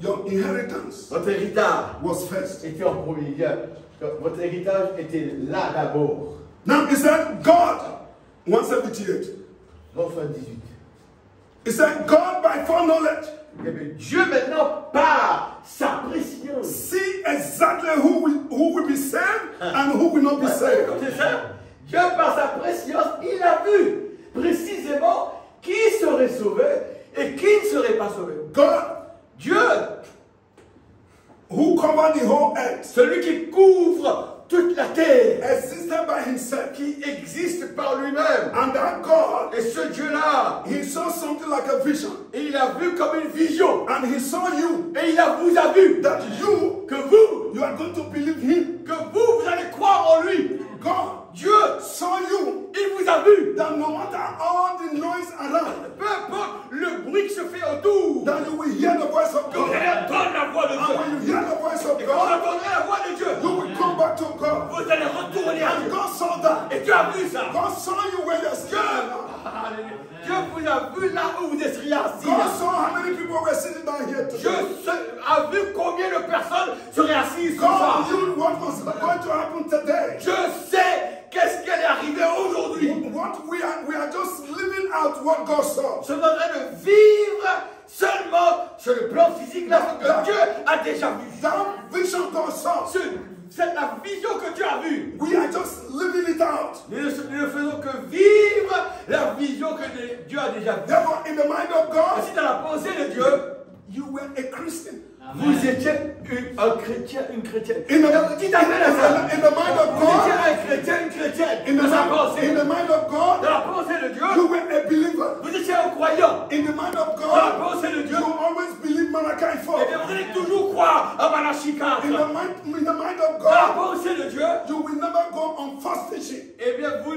Speaker 2: your inheritance
Speaker 3: Votre héritage
Speaker 2: was first.
Speaker 3: était en premier lieu. Votre héritage était là d'abord.
Speaker 2: Now he said, God, 178.
Speaker 3: Verset 18.
Speaker 2: He said, God by foreknowledge,
Speaker 3: Dieu maintenant par sa préscience.
Speaker 2: see exactly who will be saved and who will not be saved.
Speaker 3: C'est ça? Dieu par sa préscience, il a vu précisément qui serait sauvé et qui ne serait pas sauvé.
Speaker 2: God,
Speaker 3: Dieu,
Speaker 2: who covered the whole earth,
Speaker 3: celui qui couvre toute la terre,
Speaker 2: existed by himself.
Speaker 3: qui existe par lui-même.
Speaker 2: And that God,
Speaker 3: Et ce Dieu-là,
Speaker 2: he saw something like a vision.
Speaker 3: il a vu comme une vision.
Speaker 2: And he saw you,
Speaker 3: Et il vous a vu
Speaker 2: that you
Speaker 3: que vous,
Speaker 2: are going to believe him.
Speaker 3: vous allez croire en lui.
Speaker 2: God
Speaker 3: Dieu,
Speaker 2: saw you,
Speaker 3: il vous a vu.
Speaker 2: that no matter all the noise around,
Speaker 3: Peu importe le bruit qui se fait autour,
Speaker 2: that you will hear the voice of
Speaker 3: que vous
Speaker 2: God.
Speaker 3: allez entendre la voix de
Speaker 2: And when you
Speaker 3: Dieu.
Speaker 2: hear the voice of
Speaker 3: Et quand vous
Speaker 2: God,
Speaker 3: entendrez la voix de Dieu,
Speaker 2: you will come back to God.
Speaker 3: vous allez retourner à
Speaker 2: And
Speaker 3: Dieu.
Speaker 2: God saw that.
Speaker 3: Et Dieu a vu ça.
Speaker 2: God saw you when you're
Speaker 3: Dieu,
Speaker 2: sitting down.
Speaker 3: Alléluia. Dieu vous a vu là où vous étiez assis.
Speaker 2: God saw how many people were sitting down here
Speaker 3: Dieu
Speaker 2: today.
Speaker 3: a vu combien de personnes seraient assises ce
Speaker 2: God
Speaker 3: soir.
Speaker 2: knew what was going to happen today.
Speaker 3: Je sais qu'est-ce qui allait
Speaker 2: out what God saw.
Speaker 3: sont en train de vivre seulement sur le plan physique là ce que Dieu a déjà vu.
Speaker 2: That vision God saw.
Speaker 3: C'est la vision que Dieu a vue.
Speaker 2: We are just living it out.
Speaker 3: Nous ne faisons que vivre la vision que Dieu a déjà vue.
Speaker 2: Therefore, in the mind of
Speaker 3: Et
Speaker 2: God,
Speaker 3: si dans la pensée de Dieu,
Speaker 2: you were a Christian.
Speaker 3: vous étiez un chrétien, une chrétienne.
Speaker 2: In
Speaker 3: Dites amen à ça.
Speaker 2: the mind of
Speaker 3: Vous étiez
Speaker 2: God,
Speaker 3: un chrétien, une chrétienne.
Speaker 2: in
Speaker 3: Dans sa pensée.
Speaker 2: the mind of God,
Speaker 3: Dans la pensée de Dieu,
Speaker 2: you were a believer.
Speaker 3: vous étiez un croyant.
Speaker 2: In the mind of
Speaker 3: Dans la
Speaker 2: God,
Speaker 3: pensée de Dieu,
Speaker 2: you always believe Malachi 4.
Speaker 3: eh bien, vous allez toujours croire à Malachie 4.
Speaker 2: In the mind of
Speaker 3: Dans la
Speaker 2: God,
Speaker 3: pensée de Dieu,
Speaker 2: you will never go on false teaching.
Speaker 3: eh bien, vous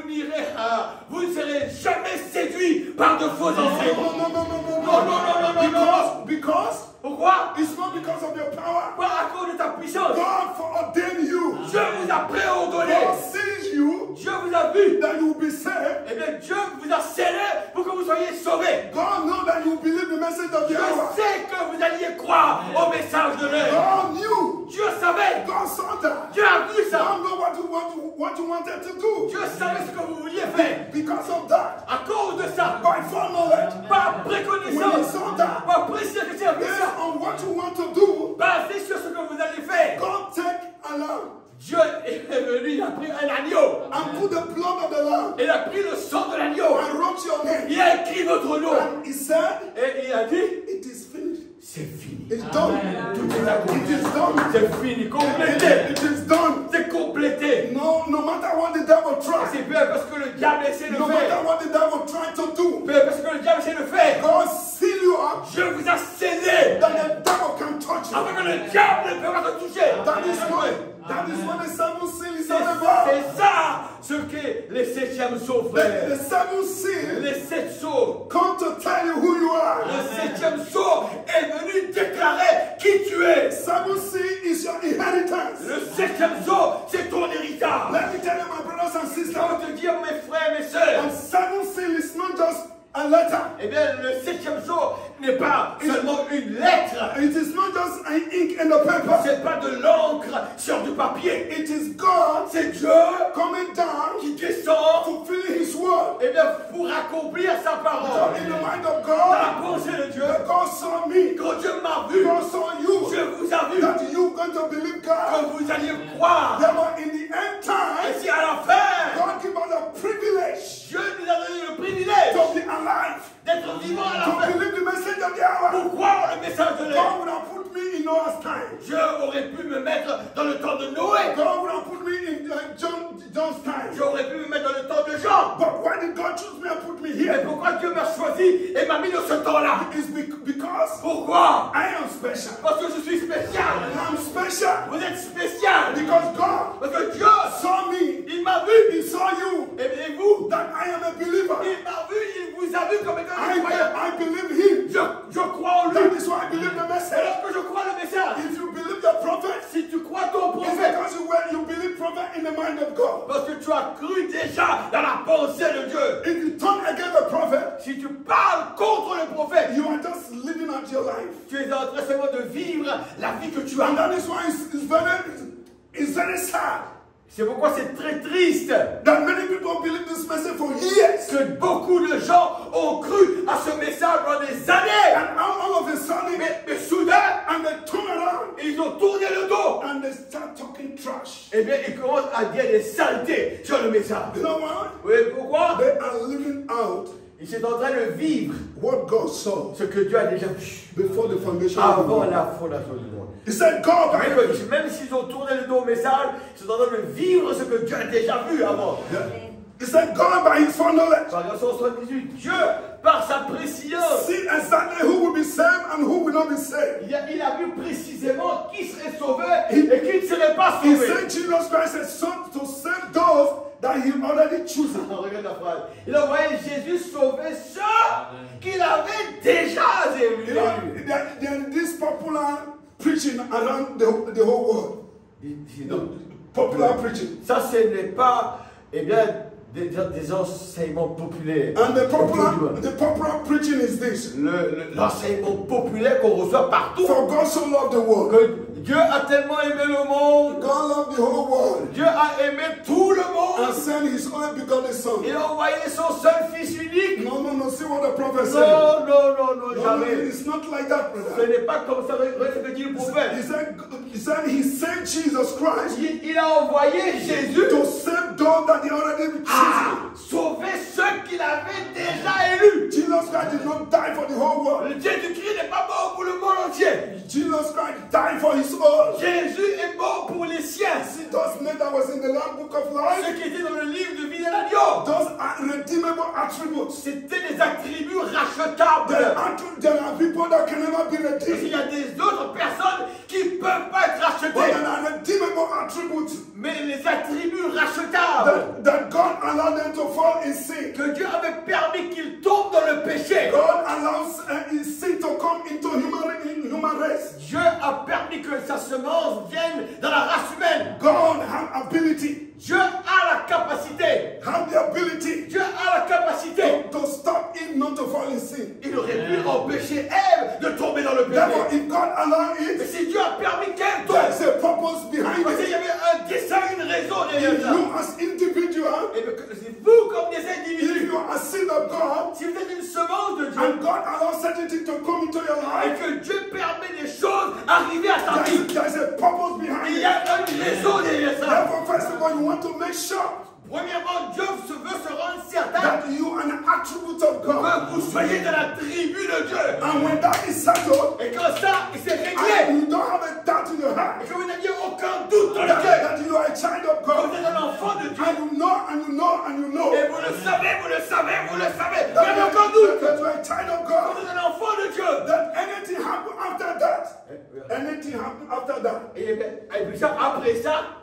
Speaker 3: ne serez jamais séduit par de faux enseignements.
Speaker 2: No. Because
Speaker 3: Pourquoi?
Speaker 2: it's not because of your power.
Speaker 3: Pas à cause de ta puissance.
Speaker 2: God foreordained you.
Speaker 3: Dieu vous a préordonné.
Speaker 2: God sees you
Speaker 3: Dieu vous a vu.
Speaker 2: that you will be saved.
Speaker 3: Eh bien, Dieu vous a scellé pour que vous soyez sauvés.
Speaker 2: God knows that you will believe the message of the
Speaker 3: Dieu
Speaker 2: hour.
Speaker 3: sait que vous alliez croire au message de l'heure.
Speaker 2: God knew.
Speaker 3: Dieu savait.
Speaker 2: God saw that.
Speaker 3: Dieu a vu ça.
Speaker 2: God know what you wanted to do.
Speaker 3: Dieu savait ce que vous vouliez faire.
Speaker 2: Because of that,
Speaker 3: À cause de ça,
Speaker 2: by foreknowledge,
Speaker 3: par
Speaker 2: when he
Speaker 3: préconnaissance,
Speaker 2: saw that,
Speaker 3: par précieux que tu as vu
Speaker 2: based
Speaker 3: ça,
Speaker 2: on what you want to do,
Speaker 3: basé sur ce que vous allez faire,
Speaker 2: God take a lamb
Speaker 3: Dieu est venu, il a pris un agneau.
Speaker 2: and put the blood of the lamb
Speaker 3: Il a pris le sang de l'agneau.
Speaker 2: and wrote your name.
Speaker 3: Il a écrit votre nom.
Speaker 2: And he said,
Speaker 3: Et il a dit,
Speaker 2: it is finished.
Speaker 3: c'est fini.
Speaker 2: It's done.
Speaker 3: Tout est accompli.
Speaker 2: It is done.
Speaker 3: C'est fini, complété.
Speaker 2: It is done.
Speaker 3: C'est complété.
Speaker 2: No matter what the devil tries,
Speaker 3: C'est peu parce que le diable essaie de
Speaker 2: no matter
Speaker 3: faire.
Speaker 2: what the devil tried to do,
Speaker 3: Peu parce que le diable essaie de faire.
Speaker 2: God seal you up
Speaker 3: Dieu vous a scellé.
Speaker 2: that the devil can touch you.
Speaker 3: Afin que le diable ne peut pas te toucher.
Speaker 2: That is what the seven seal is all about.
Speaker 3: C'est ça ce qu'est les septièmes sceaux, frère.
Speaker 2: The seven seal
Speaker 3: Les sept sceaux.
Speaker 2: come to tell you who you are.
Speaker 3: Le septième sceau est venu déclarer qui tu es.
Speaker 2: Seven seal is your inheritance.
Speaker 3: Le septième sceau, c'est ton héritage.
Speaker 2: Let me tell you, my brothers and
Speaker 3: Je
Speaker 2: sisters,
Speaker 3: veux te dire, mes frères, mes sœurs,
Speaker 2: and seven seal is not just a letter.
Speaker 3: eh bien, le septième sceau n'est pas seulement une lettre.
Speaker 2: It is not just an ink and a paper.
Speaker 3: C'est pas de l'encre sur du papier.
Speaker 2: It is God
Speaker 3: C'est Dieu
Speaker 2: coming down,
Speaker 3: qui descend,
Speaker 2: fulfilling His word.
Speaker 3: eh bien, pour accomplir sa parole.
Speaker 2: In the mind of
Speaker 3: Dans la
Speaker 2: God,
Speaker 3: pensée de Dieu,
Speaker 2: God saw me.
Speaker 3: quand Dieu m'a vu,
Speaker 2: God saw you.
Speaker 3: Dieu vous a vu,
Speaker 2: That you going to believe God.
Speaker 3: que vous alliez croire.
Speaker 2: Therefore, in the end
Speaker 3: Et
Speaker 2: time,
Speaker 3: si à la fin,
Speaker 2: God give us a privilege
Speaker 3: Dieu nous a donné le privilège
Speaker 2: to be alive,
Speaker 3: d'être vivant à la
Speaker 2: to
Speaker 3: fin,
Speaker 2: believe the message of the hour.
Speaker 3: pour croire le message de l'heure.
Speaker 2: God would have put me in Noah's time.
Speaker 3: Dieu aurait pu me mettre dans le temps de Noé.
Speaker 2: God would have put me in John's time.
Speaker 3: Dieu aurait pu me mettre dans le temps de Jean.
Speaker 2: But why did God choose me and put me
Speaker 3: Mais
Speaker 2: here?
Speaker 3: pourquoi Dieu m'a choisi et m'a mis dans ce temps-là?
Speaker 2: It's because
Speaker 3: Pourquoi?
Speaker 2: I am special.
Speaker 3: Parce que je suis spécial.
Speaker 2: I'm special
Speaker 3: Vous êtes spécial.
Speaker 2: because God
Speaker 3: Parce que Dieu,
Speaker 2: saw me.
Speaker 3: il m'a vu.
Speaker 2: He saw you.
Speaker 3: Et vous,
Speaker 2: That I am a believer.
Speaker 3: il m'a vu, il vous a vu comme étant un croyant.
Speaker 2: I believe Him.
Speaker 3: Je crois en lui.
Speaker 2: That is why I believe the
Speaker 3: Et
Speaker 2: message.
Speaker 3: lorsque je crois le message,
Speaker 2: If you believe the prophet,
Speaker 3: si tu crois ton
Speaker 2: it's
Speaker 3: prophète,
Speaker 2: because you believe prophet in the mind of God.
Speaker 3: parce que tu as cru déjà dans la pensée de Dieu.
Speaker 2: If you turn against the prophet,
Speaker 3: Si tu parles contre le prophète,
Speaker 2: you are just living out your life.
Speaker 3: tu es en train seulement de vivre la vie que tu
Speaker 2: And
Speaker 3: as.
Speaker 2: that is why it's very sad
Speaker 3: C'est pourquoi c'est très triste
Speaker 2: that many people believe this message for years.
Speaker 3: que beaucoup de gens ont cru à ce message pendant des années.
Speaker 2: And all of a sudden,
Speaker 3: Mais soudain,
Speaker 2: and they turn around
Speaker 3: ils ont tourné le dos.
Speaker 2: and they start talking trash.
Speaker 3: Eh bien, ils commencent à dire des saletés sur le message.
Speaker 2: You know why?
Speaker 3: Oui, pourquoi?
Speaker 2: They are living out
Speaker 3: Ils sont en train de vivre
Speaker 2: what God saw
Speaker 3: ce que Dieu a déjà vu
Speaker 2: before the foundation of the
Speaker 3: avant
Speaker 2: world.
Speaker 3: la fondation du monde.
Speaker 2: He said, God,
Speaker 3: Même s'ils ont tourné le dos au message, ils sont en train de vivre ce que Dieu a déjà vu avant.
Speaker 2: He said, God by His foreknowledge,
Speaker 3: Par verset 78, Dieu, par sa préscience,
Speaker 2: see exactly who will be saved and who will not be saved.
Speaker 3: il a vu précisément qui serait sauvé et qui ne serait pas
Speaker 2: He
Speaker 3: sauvé.
Speaker 2: sent Jesus Christ as son to save those that He already chosen.
Speaker 3: Regarde la phrase. Il a envoyé Jésus sauver ceux qu'il avait déjà
Speaker 2: You
Speaker 3: élus.
Speaker 2: know, there is popular preaching around the whole world. Popular preaching.
Speaker 3: Ça, ce n'est pas, eh bien, des enseignements populaires.
Speaker 2: And the popular preaching is this.
Speaker 3: L'enseignement populaire qu'on reçoit partout.
Speaker 2: For God so loved the world.
Speaker 3: Que Dieu a tellement aimé le monde.
Speaker 2: God loved the whole world.
Speaker 3: Dieu a aimé tout le monde.
Speaker 2: has sent his only begotten son.
Speaker 3: Il a envoyé son seul fils unique.
Speaker 2: No, no, no. See what the prophet said.
Speaker 3: Non, non, non, non,
Speaker 2: No, no,
Speaker 3: jamais.
Speaker 2: it's not like that,
Speaker 3: Ce
Speaker 2: brother.
Speaker 3: n'est pas comme ça que dit le prophète.
Speaker 2: He said he sent Jesus Christ
Speaker 3: Il a envoyé Jésus
Speaker 2: to save those that he already
Speaker 3: à
Speaker 2: chosen.
Speaker 3: sauver ceux qu'il avait déjà élus.
Speaker 2: Jesus Christ did not die for the whole world.
Speaker 3: Le Jésus-Christ n'est pas mort pour le monde entier.
Speaker 2: Jesus Christ died for his own.
Speaker 3: Jésus est mort pour les siens.
Speaker 2: See those names that was in the Lamb Book of Life?
Speaker 3: Ceux qui étaient dans le livre de vie de l'agneau.
Speaker 2: Those are redeemable attributes.
Speaker 3: C'était des attributs rachetables.
Speaker 2: There are people that can never be
Speaker 3: Parce qu'il y
Speaker 2: redeemed.
Speaker 3: a des autres personnes qui ne peuvent pas être
Speaker 2: But
Speaker 3: rachetées.
Speaker 2: there are redeemable attributes
Speaker 3: Mais les attributs rachetables
Speaker 2: that God allowed them to fall in sin.
Speaker 3: que Dieu avait permis qu'ils tombent dans le péché.
Speaker 2: God allows his sin to come into human race.
Speaker 3: Dieu a permis que sa semence vienne dans la race humaine.
Speaker 2: God has ability,
Speaker 3: Dieu a la capacité.
Speaker 2: have the ability
Speaker 3: Dieu a la capacité.
Speaker 2: to stop him not to fall in sin.
Speaker 3: Il aurait pu empêcher Ève de tomber dans le
Speaker 2: Therefore,
Speaker 3: péché.
Speaker 2: if God allowed
Speaker 3: Mais
Speaker 2: it,
Speaker 3: si Dieu a permis qu'elle
Speaker 2: there
Speaker 3: tombe,
Speaker 2: is a purpose behind
Speaker 3: parce qu'il y
Speaker 2: it.
Speaker 3: avait un dessein, une raison derrière ça.
Speaker 2: You as individual,
Speaker 3: Et bien, c'est vous comme des
Speaker 2: if
Speaker 3: individus,
Speaker 2: you are a seed of God,
Speaker 3: si vous êtes une semence de Dieu,
Speaker 2: and God allows certain things to come into your
Speaker 3: et
Speaker 2: life,
Speaker 3: que Dieu permet des choses arriver à ta vie,
Speaker 2: there is a purpose behind
Speaker 3: il y
Speaker 2: it.
Speaker 3: a une raison derrière ça.
Speaker 2: Therefore, first of all, you want to make sure
Speaker 3: Premièrement, Dieu veut se rendre certain
Speaker 2: that you are an attribute of God.
Speaker 3: que vous soyez dans la tribu de Dieu.
Speaker 2: And when that is settled,
Speaker 3: Et quand ça, il s'est
Speaker 2: and
Speaker 3: réglé,
Speaker 2: you don't have a doubt in your heart
Speaker 3: et que vous n'aviez aucun doute dans le cœur,
Speaker 2: that you are a child of
Speaker 3: que
Speaker 2: God,
Speaker 3: vous êtes un enfant de Dieu,
Speaker 2: and you know, and you know, and you know
Speaker 3: et vous le savez, vous le savez, vous le savez, vous
Speaker 2: that
Speaker 3: n'avez aucun doute,
Speaker 2: that you are a child of
Speaker 3: que
Speaker 2: God,
Speaker 3: vous êtes un enfant de Dieu.
Speaker 2: that anything happen after that, anything happen after that,
Speaker 3: Et puis ça, après ça,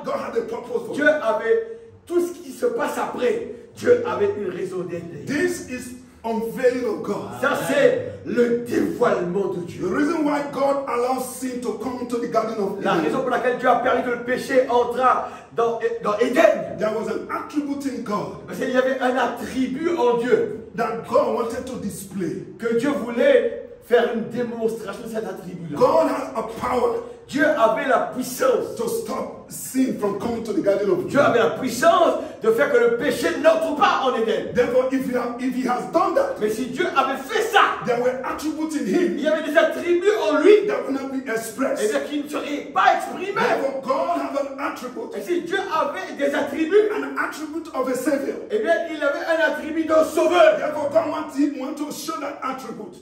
Speaker 2: God had a purpose for
Speaker 3: Dieu
Speaker 2: it.
Speaker 3: avait tout ce qui se passe après. Dieu avait une raison d'être.
Speaker 2: This is unveiling of God.
Speaker 3: Ça, c'est le dévoilement de
Speaker 2: The
Speaker 3: Dieu.
Speaker 2: reason why God allows sin to come into the Garden of
Speaker 3: La raison
Speaker 2: Eden,
Speaker 3: pour laquelle Dieu a permis que le péché entra dans Éden,
Speaker 2: there was an attribute in God
Speaker 3: parce qu'il y avait un attribut en Dieu,
Speaker 2: that God wanted to display.
Speaker 3: que Dieu voulait faire une démonstration de cet attribut-là.
Speaker 2: God has a power
Speaker 3: Dieu avait la puissance.
Speaker 2: to stop sin from coming to the Garden of
Speaker 3: Dieu
Speaker 2: Eden.
Speaker 3: avait la puissance de faire que le péché n'entre pas en Éden.
Speaker 2: Therefore, if he has done that,
Speaker 3: Mais si Dieu avait fait ça,
Speaker 2: there were attributes in him
Speaker 3: il y avait des attributs en lui,
Speaker 2: that would not be
Speaker 3: et
Speaker 2: expressed.
Speaker 3: bien qui ne seraient pas exprimés.
Speaker 2: Therefore, God has an attribute,
Speaker 3: Et si Dieu avait des attributs,
Speaker 2: an attribute of a savior.
Speaker 3: eh bien il avait un attribut d'un sauveur.
Speaker 2: Therefore, God want to show that attribute.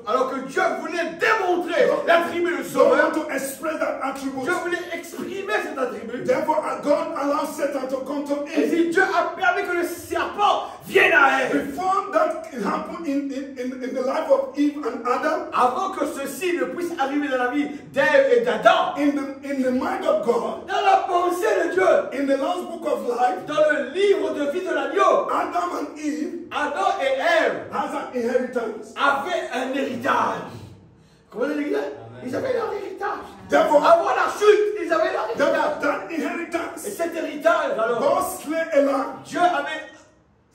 Speaker 3: Alors que Dieu voulait démontrer l'attribut de
Speaker 2: God
Speaker 3: sauveur,
Speaker 2: want to express that attribute.
Speaker 3: Dieu voulait exprimer cet attribut.
Speaker 2: Therefore, God allows Satan to come to
Speaker 3: Et
Speaker 2: Eve.
Speaker 3: si Dieu a permis que le serpent vienne à Ève,
Speaker 2: Before that happened in the life of Eve and Adam,
Speaker 3: avant que ceci ne puisse arriver dans la vie d'Ève et d'Adam,
Speaker 2: in the mind of God,
Speaker 3: dans la pensée de Dieu,
Speaker 2: in the last book of life,
Speaker 3: dans le livre de vie de l'agneau,
Speaker 2: Adam and Eve
Speaker 3: Adam et Ève
Speaker 2: has an inheritance.
Speaker 3: avaient un héritage. Comment on dit ça? Ils avaient leur héritage.
Speaker 2: Therefore,
Speaker 3: Avant la chute, ils avaient leur héritage.
Speaker 2: that
Speaker 3: Et
Speaker 2: inheritance,
Speaker 3: cet héritage, alors,
Speaker 2: God slay a lamb
Speaker 3: Dieu avait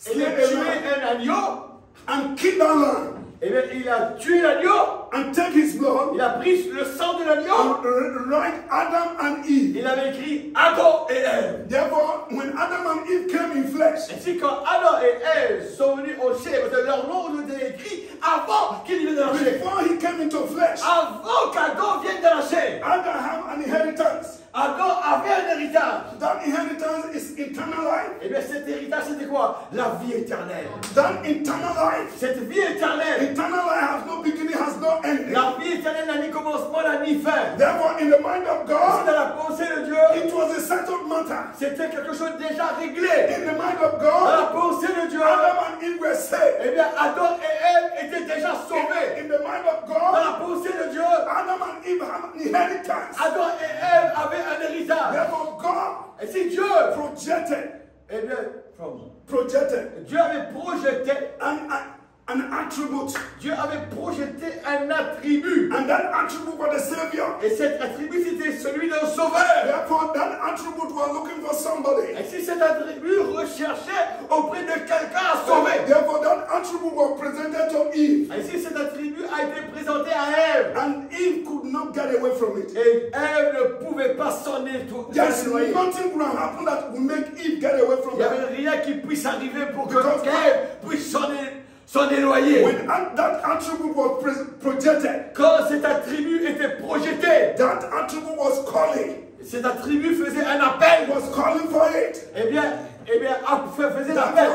Speaker 3: tué un agneau,
Speaker 2: and kill that lamb
Speaker 3: et bien il a tué l'agneau,
Speaker 2: and take his blood
Speaker 3: il a pris le sang de l'agneau,
Speaker 2: and write Adam and Eve.
Speaker 3: il avait écrit Adam et Ève.
Speaker 2: Therefore, when Adam and Eve came in flesh,
Speaker 3: Ainsi quand Adam et Ève sont venus au chair, parce que leur nom nous est écrit avant qu'ils viennent dans la chair.
Speaker 2: before he came into flesh,
Speaker 3: Avant qu'Adam vienne dans la chair,
Speaker 2: Adam had an inheritance.
Speaker 3: Adam avait un héritage.
Speaker 2: That inheritance is eternal life.
Speaker 3: Et bien cet héritage c'était quoi? La vie éternelle.
Speaker 2: That eternal life.
Speaker 3: Cette vie éternelle,
Speaker 2: Eternal life has no beginning, has no ending.
Speaker 3: la vie éternelle n'a ni commencement, n'a ni fin.
Speaker 2: Therefore, in the mind of
Speaker 3: C'est
Speaker 2: God,
Speaker 3: dans la pensée de Dieu,
Speaker 2: it was a settled matter.
Speaker 3: c'était quelque chose de déjà réglé.
Speaker 2: In the mind of
Speaker 3: Dans la
Speaker 2: God,
Speaker 3: pensée de Dieu,
Speaker 2: Adam and Eve were saved.
Speaker 3: eh bien Adam et Ève étaient déjà sauvés.
Speaker 2: In the mind of
Speaker 3: Dans
Speaker 2: God,
Speaker 3: la pensée de Dieu,
Speaker 2: Adam and Eve have an inheritance.
Speaker 3: Adam et Ève avaient un héritage.
Speaker 2: Therefore, God
Speaker 3: Et si Dieu,
Speaker 2: projected,
Speaker 3: eh bien,
Speaker 2: projected,
Speaker 3: Dieu avait projeté
Speaker 2: and an attribute.
Speaker 3: Dieu avait projeté un attribut.
Speaker 2: And that attribute was the Savior.
Speaker 3: Et cet attribut, c'était celui d'un sauveur.
Speaker 2: Therefore, that attribute was looking for somebody.
Speaker 3: Et si cet attribut recherchait auprès de quelqu'un à sauver.
Speaker 2: Therefore, that attribute was presented to Eve.
Speaker 3: Et si cet attribut a été présenté à Ève.
Speaker 2: And Eve could not get away from it.
Speaker 3: Et Ève ne pouvait pas s'en éloigner.
Speaker 2: There's nothing going to happen that will make Eve get away from
Speaker 3: Il n'y
Speaker 2: that.
Speaker 3: avait rien qui puisse arriver pour que
Speaker 2: Because
Speaker 3: Ève puisse s'en éloigner.
Speaker 2: When that attribute was projected,
Speaker 3: Quand cet attribut était projeté,
Speaker 2: that attribute was calling.
Speaker 3: cet attribut faisait un appel.
Speaker 2: Was calling for it.
Speaker 3: Eh bien, faisait l'appel.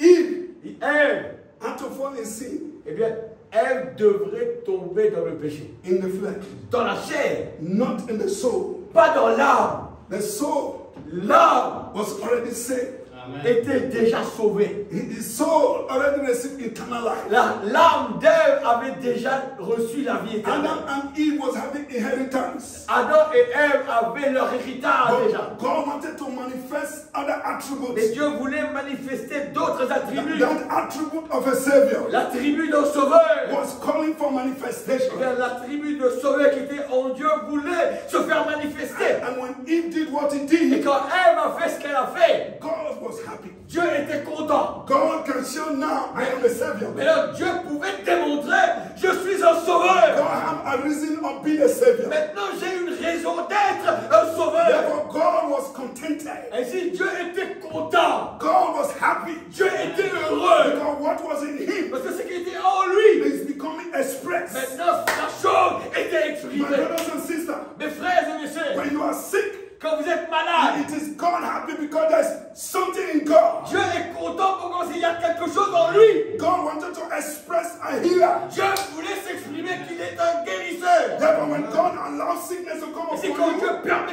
Speaker 2: Eve
Speaker 3: Ève,
Speaker 2: had to fall in sin.
Speaker 3: eh bien, Ève devrait tomber dans le péché.
Speaker 2: In the flesh.
Speaker 3: Dans la chair.
Speaker 2: Not in the soul.
Speaker 3: Pas dans l'âme.
Speaker 2: The soul.
Speaker 3: L'âme
Speaker 2: Was already saved.
Speaker 3: était déjà sauvée.
Speaker 2: His soul already received eternal life.
Speaker 3: L'âme d'Ève avait déjà reçu la vie éternelle.
Speaker 2: Adam and Eve was having inheritance.
Speaker 3: Adam et Ève avaient leur héritage déjà.
Speaker 2: God wanted to manifest other attributes.
Speaker 3: Mais Dieu voulait manifester d'autres attributs.
Speaker 2: That attribute of a savior.
Speaker 3: L'attribut d'un sauveur.
Speaker 2: Was calling for manifestation.
Speaker 3: L'attribut de sauveur qui était en Dieu voulait se faire manifester.
Speaker 2: And when Eve did what he did,
Speaker 3: et quand Ève a fait ce qu'elle a fait,
Speaker 2: God was happy.
Speaker 3: Dieu était content.
Speaker 2: God can show now I am a savior.
Speaker 3: Mais là, Dieu pouvait démontrer, je suis un sauveur.
Speaker 2: God have a reason of being a savior.
Speaker 3: Maintenant, j'ai une raison d'être un sauveur.
Speaker 2: Therefore, God was contented.
Speaker 3: Et si Dieu était content,
Speaker 2: God was happy.
Speaker 3: Dieu était heureux.
Speaker 2: Because what was in him,
Speaker 3: parce que ce qui était en lui,
Speaker 2: is becoming expressed.
Speaker 3: Maintenant, la chose était exprimée.
Speaker 2: My brothers and sisters,
Speaker 3: mes frères et mes sœurs,
Speaker 2: when you are sick,
Speaker 3: quand vous êtes malade,
Speaker 2: it is God happy because there's something in God.
Speaker 3: Dieu est content pour qu'il y a quelque chose en lui.
Speaker 2: God wanted to express a healer.
Speaker 3: Dieu voulait s'exprimer qu'il est un guérisseur.
Speaker 2: Therefore, when God allows sickness to come
Speaker 3: c'est
Speaker 2: upon
Speaker 3: quand
Speaker 2: you,
Speaker 3: Dieu permet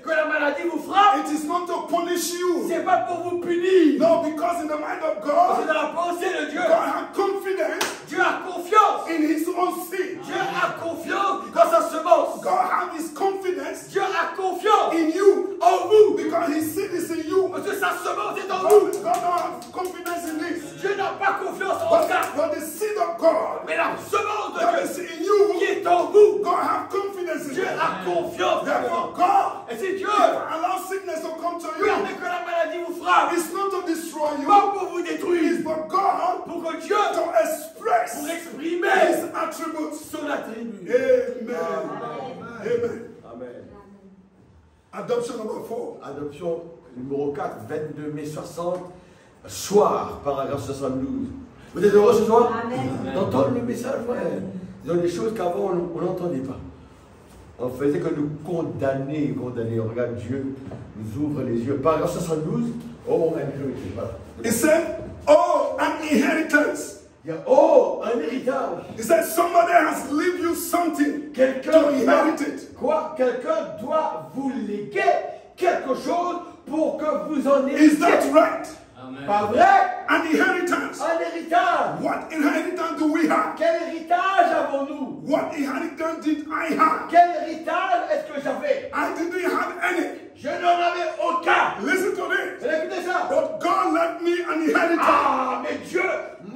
Speaker 3: que la maladie vous frappe,
Speaker 2: it is not to punish you.
Speaker 3: C'est pas pour vous punir.
Speaker 2: No, because in the mind of
Speaker 3: Parce que
Speaker 2: God,
Speaker 3: dans la pensée de Dieu,
Speaker 2: God has confidence
Speaker 3: Dieu a confiance.
Speaker 2: in his own seed.
Speaker 3: Dieu a confiance dans sa semence.
Speaker 2: God has his confidence
Speaker 3: Dieu a confiance
Speaker 2: in you.
Speaker 3: en vous.
Speaker 2: Because his seed is in you.
Speaker 3: Parce que sa semence est en vous.
Speaker 2: God don't have confidence in this.
Speaker 3: Dieu n'a pas confiance en ça.
Speaker 2: But the seed of God
Speaker 3: Mais la semence de
Speaker 2: that
Speaker 3: Dieu
Speaker 2: is in you,
Speaker 3: qui est en vous,
Speaker 2: God have confidence in
Speaker 3: Dieu
Speaker 2: it.
Speaker 3: a confiance
Speaker 2: Therefore,
Speaker 3: dedans.
Speaker 2: God,
Speaker 3: Et si Dieu
Speaker 2: allow sickness to come to you,
Speaker 3: permet que la maladie vous frappe,
Speaker 2: it's not to destroy you,
Speaker 3: pas pour vous
Speaker 2: it's
Speaker 3: détruire,
Speaker 2: for God
Speaker 3: pour que Dieu
Speaker 2: to express
Speaker 3: pour
Speaker 2: his
Speaker 3: exprimer
Speaker 2: attributes.
Speaker 3: son attribut.
Speaker 2: Amen. Amen.
Speaker 3: Amen.
Speaker 2: Adoption number 4.
Speaker 3: Adoption numéro 4, 22 mai 60, soir, paragraphe 72. Vous êtes heureux ce soir?
Speaker 4: Amen.
Speaker 3: D'entendre le message, frère. Dans des choses qu'avant on n'entendait pas. On faisait que nous condamner. On regarde Dieu, nous ouvre les yeux. Paragraphe 72, oh, inheritance. Voilà.
Speaker 2: He said, oh, an inheritance.
Speaker 3: Il y a, oh, un héritage.
Speaker 2: He said, somebody has leave you something
Speaker 3: Quelqu'un
Speaker 2: to inherit it.
Speaker 3: Quoi? Quelqu'un doit vous léguer quelque chose pour que vous en
Speaker 2: Is
Speaker 3: héritiez.
Speaker 2: that right?
Speaker 4: Amen.
Speaker 3: Pas vrai?
Speaker 2: An inheritance.
Speaker 3: Un héritage.
Speaker 2: What inheritance do we have?
Speaker 3: Quel héritage avons-nous?
Speaker 2: What inheritance did I have?
Speaker 3: Quel héritage est-ce que j'avais?
Speaker 2: I didn't have any.
Speaker 3: Je n'en avais aucun.
Speaker 2: Listen to this.
Speaker 3: Écoutez ça.
Speaker 2: But God left me an inheritance.
Speaker 3: Ah, mais Dieu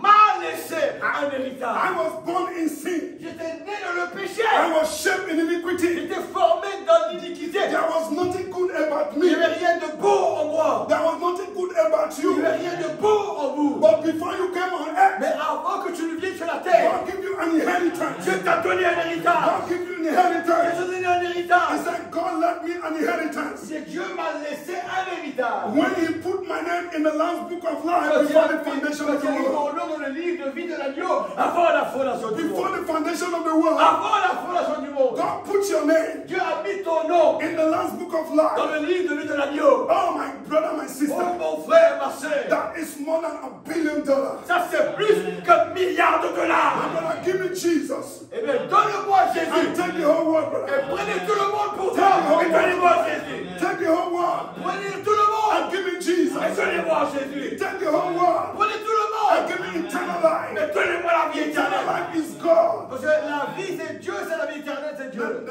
Speaker 3: m'a laissé un
Speaker 2: I
Speaker 3: héritage.
Speaker 2: was born in sin.
Speaker 3: J'étais né dans le péché.
Speaker 2: I was shaped in iniquity.
Speaker 3: J'étais formé dans l'iniquité.
Speaker 2: There was nothing good about
Speaker 3: Il n'y
Speaker 2: me.
Speaker 3: avait rien de beau en moi.
Speaker 2: There was nothing good about
Speaker 3: Il
Speaker 2: you.
Speaker 3: n'y avait rien de beau en vous.
Speaker 2: But before you came on earth,
Speaker 3: Mais avant que tu ne viennes sur la terre,
Speaker 2: God gave you an inheritance.
Speaker 3: Dieu t'a donné un héritage.
Speaker 2: God gave you an
Speaker 3: Dieu
Speaker 2: inheritance.
Speaker 3: t'a donné un
Speaker 2: He
Speaker 3: héritage.
Speaker 2: said, God left me an inheritance.
Speaker 3: C'est Dieu m'a laissé un héritage.
Speaker 2: When he put my name in the Lamb's Book of Life
Speaker 3: Quand il
Speaker 2: before
Speaker 3: a
Speaker 2: the foundation of
Speaker 3: mis
Speaker 2: the world.
Speaker 3: mon nom dans le livre de vie de l'agneau, avant la fondation du
Speaker 2: Before
Speaker 3: monde.
Speaker 2: the foundation of the world,
Speaker 3: Avant la fondation du monde.
Speaker 2: God put your name
Speaker 3: Dieu a mis ton nom
Speaker 2: in the Lamb's Book of
Speaker 3: dans
Speaker 2: Life.
Speaker 3: le livre de vie de l'agneau.
Speaker 2: Oh, my brother, my
Speaker 3: Oh
Speaker 2: sister,
Speaker 3: mon frère, ma soeur.
Speaker 2: that is more than $1 billion.
Speaker 3: Ça c'est plus qu'un milliard de
Speaker 2: My
Speaker 3: dollars.
Speaker 2: brother, give me Jesus.
Speaker 3: Eh bien, donne-moi
Speaker 2: And
Speaker 3: Jésus.
Speaker 2: take the whole world,
Speaker 3: Et
Speaker 2: brother.
Speaker 3: prenez tout le monde pour toi. Et donnez-moi Jésus.
Speaker 2: Take the whole world
Speaker 3: Prenez tout le monde.
Speaker 2: and give me Jesus.
Speaker 3: Et donnez-moi Jésus.
Speaker 2: Take the whole world
Speaker 3: Prenez tout le
Speaker 2: and
Speaker 3: monde.
Speaker 2: give me eternal life.
Speaker 3: Et donnez-moi la vie
Speaker 2: Eternal
Speaker 3: éternelle.
Speaker 2: life is God.
Speaker 3: Parce que la vie c'est Dieu, c'est la vie éternelle, c'est Dieu.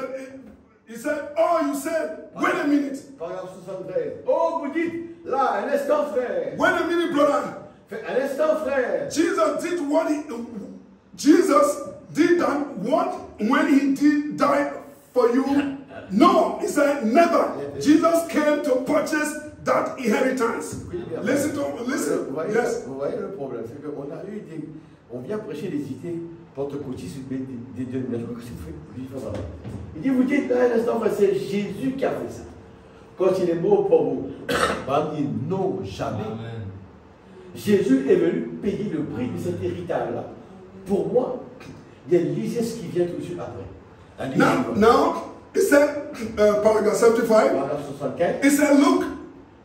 Speaker 2: He said, oh, you said, wait a minute.
Speaker 3: Paragraphe 73. Oh, vous dites, là, un instant, frère.
Speaker 2: Wait a minute, brother.
Speaker 3: Un instant, frère.
Speaker 2: Jesus did that when he did die for you. No, he said never. Jesus came to purchase that inheritance. Listen. Yes.
Speaker 3: Vous voyez le problème, c'est qu'on a eu on vient prêcher des idées pentecôtistes des dénominations. Il dit, vous dites, un instant, c'est Jésus qui a fait ça. Quand il est mort pour vous, il dit non, jamais. Amen. Jésus est venu payer le prix de cet héritage-là. Pour moi, il y a lisez ce qui vient tout de suite après.
Speaker 2: Now, it said, paragraph 75, it said, look,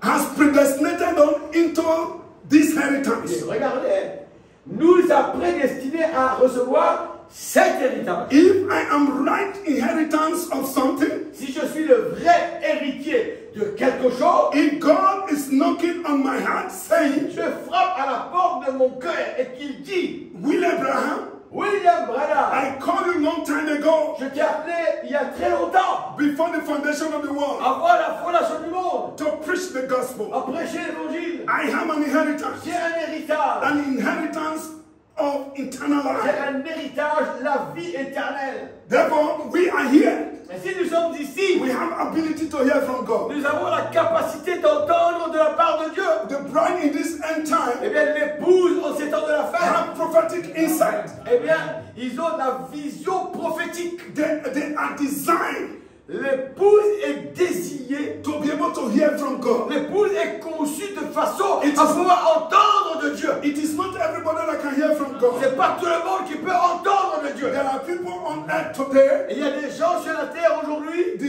Speaker 2: has predestinated us into this inheritance.
Speaker 3: Et regardez, nous a prédestinés à recevoir cet héritage.
Speaker 2: If I am right inheritance of something,
Speaker 3: si je suis le vrai héritier de quelque chose,
Speaker 2: if God is knocking on my heart saying,
Speaker 3: je frappe à la porte de mon cœur et qu'il dit,
Speaker 2: William Branham, I called you long time ago.
Speaker 3: Je t'ai appelé il y a très longtemps.
Speaker 2: Before the foundation of the world.
Speaker 3: Avant la fondation du monde.
Speaker 2: To preach the gospel.
Speaker 3: À prêcher l'évangile.
Speaker 2: I have an inheritance.
Speaker 3: J'ai un héritage.
Speaker 2: An inheritance of eternal life.
Speaker 3: J'ai un héritage, la vie éternelle.
Speaker 2: Therefore, we are here.
Speaker 3: Et si nous sommes ici,
Speaker 2: we have ability to hear from God.
Speaker 3: Nous avons la capacité d'entendre de la part de Dieu.
Speaker 2: The bride in this end time,
Speaker 3: eh bien, l'épouse en ces temps de la fin,
Speaker 2: have prophetic insight.
Speaker 3: Eh bien, ils ont la vision prophétique.
Speaker 2: They are designed.
Speaker 3: L'épouse est désignée
Speaker 2: to be able to hear from God.
Speaker 3: L'épouse est conçue de façon à pouvoir entendre de Dieu.
Speaker 2: It is not everybody that can hear from God.
Speaker 3: C'est pas tout le monde qui peut entendre de Dieu.
Speaker 2: There are people on earth today.
Speaker 3: Il y a des gens sur la terre aujourd'hui.
Speaker 2: They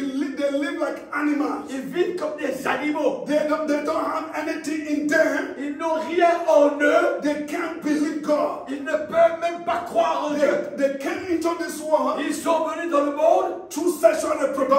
Speaker 2: live like animals.
Speaker 3: Ils vivent comme des animaux.
Speaker 2: They don't have anything in them.
Speaker 3: Ils n'ont rien en eux.
Speaker 2: They can't believe God.
Speaker 3: Ils ne peuvent même pas croire en Dieu.
Speaker 2: They came into this world.
Speaker 3: Ils sont venus dans le monde
Speaker 2: through sexual reproduction.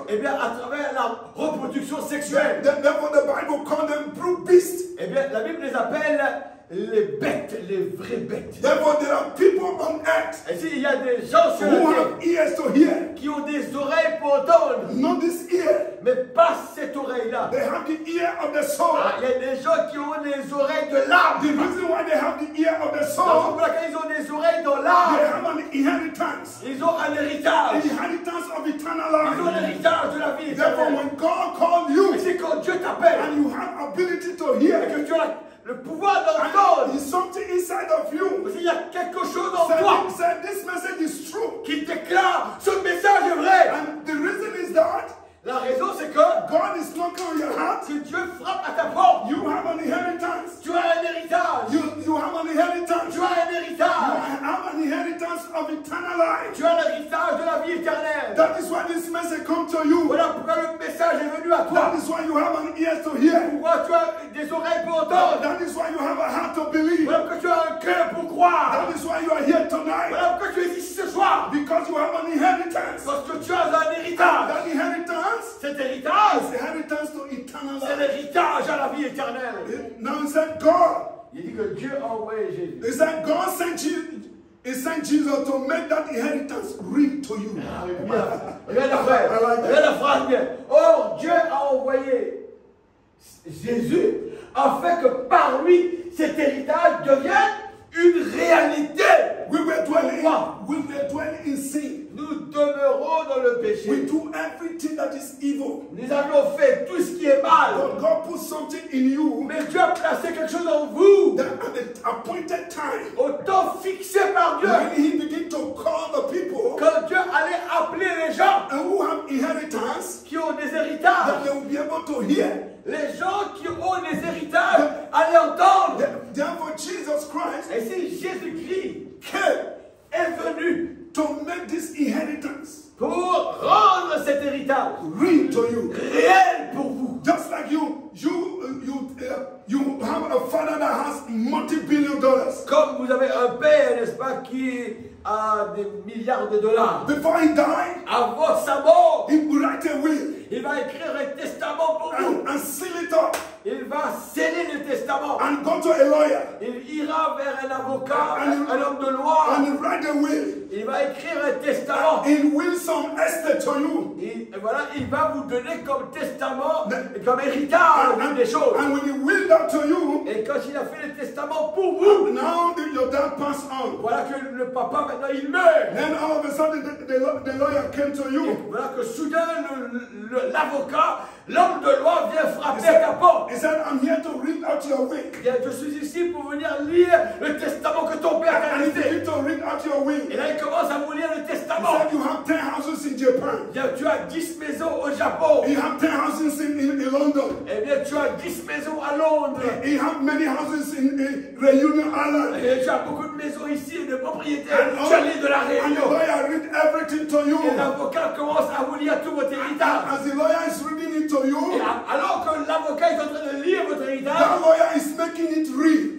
Speaker 3: Eh bien, à travers la reproduction sexuelle.
Speaker 2: Therefore, the Bible calls them brute beasts.
Speaker 3: Eh bien, la Bible les appelle les bêtes, les vraies bêtes.
Speaker 2: Therefore, there are people on earth.
Speaker 3: Et s'il y a des gens sur la
Speaker 2: who
Speaker 3: terre
Speaker 2: have ears to hear.
Speaker 3: Qui ont des oreilles pour entendre.
Speaker 2: Not this ear.
Speaker 3: Mais pas cette oreille-là.
Speaker 2: They have the ear of the soul.
Speaker 3: Il y a des gens qui ont des oreilles de l'âme.
Speaker 2: The reason why they have the ear of the soul.
Speaker 3: La raison pour laquelle ils ont des oreilles dans l'âme.
Speaker 2: They have an inheritance.
Speaker 3: Ils ont un héritage.
Speaker 2: An inheritance of eternal life.
Speaker 3: Ils ont l'héritage de la vie.
Speaker 2: Therefore, when God calls you,
Speaker 3: c'est quand Dieu t'appelle,
Speaker 2: and you have ability to hear,
Speaker 3: et que tu as le pouvoir d'entendre,
Speaker 2: is something inside of you.
Speaker 3: Il y a quelque chose en toi.
Speaker 2: Said this message is true.
Speaker 3: Qui déclare ce message est vrai.
Speaker 2: And the reason is that
Speaker 3: la raison c'est que
Speaker 2: God is knocking on your heart.
Speaker 3: Si Dieu frappe à ta porte,
Speaker 2: you have an inheritance.
Speaker 3: Tu as un héritage.
Speaker 2: You have an inheritance.
Speaker 3: Tu as un héritage.
Speaker 2: You have an inheritance of eternal life.
Speaker 3: Tu as l'héritage de la vie éternelle.
Speaker 2: That is why this message comes to you.
Speaker 3: Voilà pourquoi le message est venu à toi.
Speaker 2: That is why you have an ear to hear.
Speaker 3: Pourquoi tu as des oreilles pour entendre.
Speaker 2: That is why you have a heart to believe.
Speaker 3: Voilà pourquoi tu as un cœur pour croire.
Speaker 2: That is why you are here tonight.
Speaker 3: Voilà pourquoi tu es ici ce soir.
Speaker 2: Because you have an inheritance.
Speaker 3: Parce que tu as un héritage.
Speaker 2: That inheritance.
Speaker 3: Cet héritage.
Speaker 2: Is the inheritance to eternal life.
Speaker 3: C'est l'héritage à la vie éternelle.
Speaker 2: Now he said God.
Speaker 3: Il dit que Dieu a envoyé Jésus.
Speaker 2: He said God sent you. He sent Jesus to make that inheritance real to you.
Speaker 3: Regarde la phrase. Regarde la phrase bien. Or Dieu a envoyé Jésus afin que par lui cet héritage devienne une réalité.
Speaker 2: We were dwelling in sin.
Speaker 3: Nous demeurons dans le péché.
Speaker 2: We do everything that is evil.
Speaker 3: Nous avions fait tout ce qui est mal.
Speaker 2: But God put something in you.
Speaker 3: Mais Dieu a placé quelque chose en vous.
Speaker 2: That at the appointed time.
Speaker 3: Au temps fixé par Dieu.
Speaker 2: When He began to call the people.
Speaker 3: Quand Dieu allait appeler les gens.
Speaker 2: And who have inheritance.
Speaker 3: Qui ont des héritages.
Speaker 2: That they will be able to hear.
Speaker 3: Les gens qui ont des héritages allaient entendre.
Speaker 2: Therefore Jesus Christ.
Speaker 3: Et si Jésus-Christ est venu
Speaker 2: to make this inheritance
Speaker 3: pour rendre cet héritage
Speaker 2: real to you,
Speaker 3: réel pour vous.
Speaker 2: Just like you have a father that has multi-billion dollars.
Speaker 3: Comme vous avez un père, n'est-ce pas, qui a des milliards de dollars.
Speaker 2: Before he died,
Speaker 3: avant sa mort,
Speaker 2: he will write a will.
Speaker 3: Il va écrire un testament pour vous.
Speaker 2: And seal it up.
Speaker 3: Il va sceller le testament.
Speaker 2: And go to a lawyer.
Speaker 3: Il ira vers un avocat, un homme de loi.
Speaker 2: And write a will.
Speaker 3: Il va écrire un testament.
Speaker 2: In will some estate to you.
Speaker 3: Et voilà, il va vous donner comme testament
Speaker 1: comme héritage des choses.
Speaker 2: And when he willed that to you,
Speaker 1: Et quand il a fait le testament pour vous,
Speaker 2: now your dad passed on.
Speaker 1: voilà que le papa maintenant il meurt.
Speaker 2: Then all of a sudden the lawyer came to
Speaker 1: Et
Speaker 2: you.
Speaker 1: voilà que soudain l'avocat, l'homme de loi vient frapper à ta porte.
Speaker 2: He said, I'm here to read out your will.
Speaker 1: Je suis ici pour venir lire le testament que ton père a
Speaker 2: And he
Speaker 1: réalisé.
Speaker 2: begin to read out your will.
Speaker 1: Et là il commence à vous lire le
Speaker 2: He
Speaker 1: testament.
Speaker 2: said, you have 10 houses in Japan.
Speaker 1: Tu as 10 maisons au Japon.
Speaker 2: You have 10 houses in London.
Speaker 1: Eh bien tu as 10 maisons à Londres.
Speaker 2: You have many houses in Reunion Island.
Speaker 1: Et tu as beaucoup de maisons ici et de propriétés.
Speaker 2: And
Speaker 1: Tu as l'île de la
Speaker 2: and the
Speaker 1: Réunion.
Speaker 2: lawyer read everything to you.
Speaker 1: Et l'avocat commence à vous lire tout votre héritage.
Speaker 2: As the lawyer is reading it to
Speaker 1: Et
Speaker 2: you,
Speaker 1: alors que l'avocat est en train de lire votre héritage,
Speaker 2: that lawyer is making it real.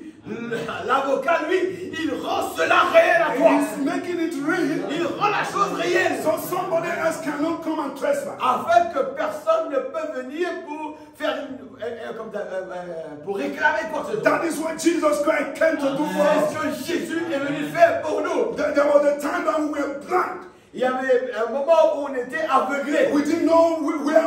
Speaker 1: l'avocat, lui, il rend cela réel à toi.
Speaker 2: He's making it real.
Speaker 1: Il rend la chose réelle.
Speaker 2: So somebody else cannot come and trespass.
Speaker 1: Afin que personne ne peut venir pour faire pour réclamer quoi que ce soit.
Speaker 2: That is what Jesus Christ came to do for
Speaker 1: C'est
Speaker 2: us.
Speaker 1: ce que Jésus est venu faire pour nous.
Speaker 2: There was a time that we were blind.
Speaker 1: Il y avait un moment où on était aveuglés.
Speaker 2: We didn't know where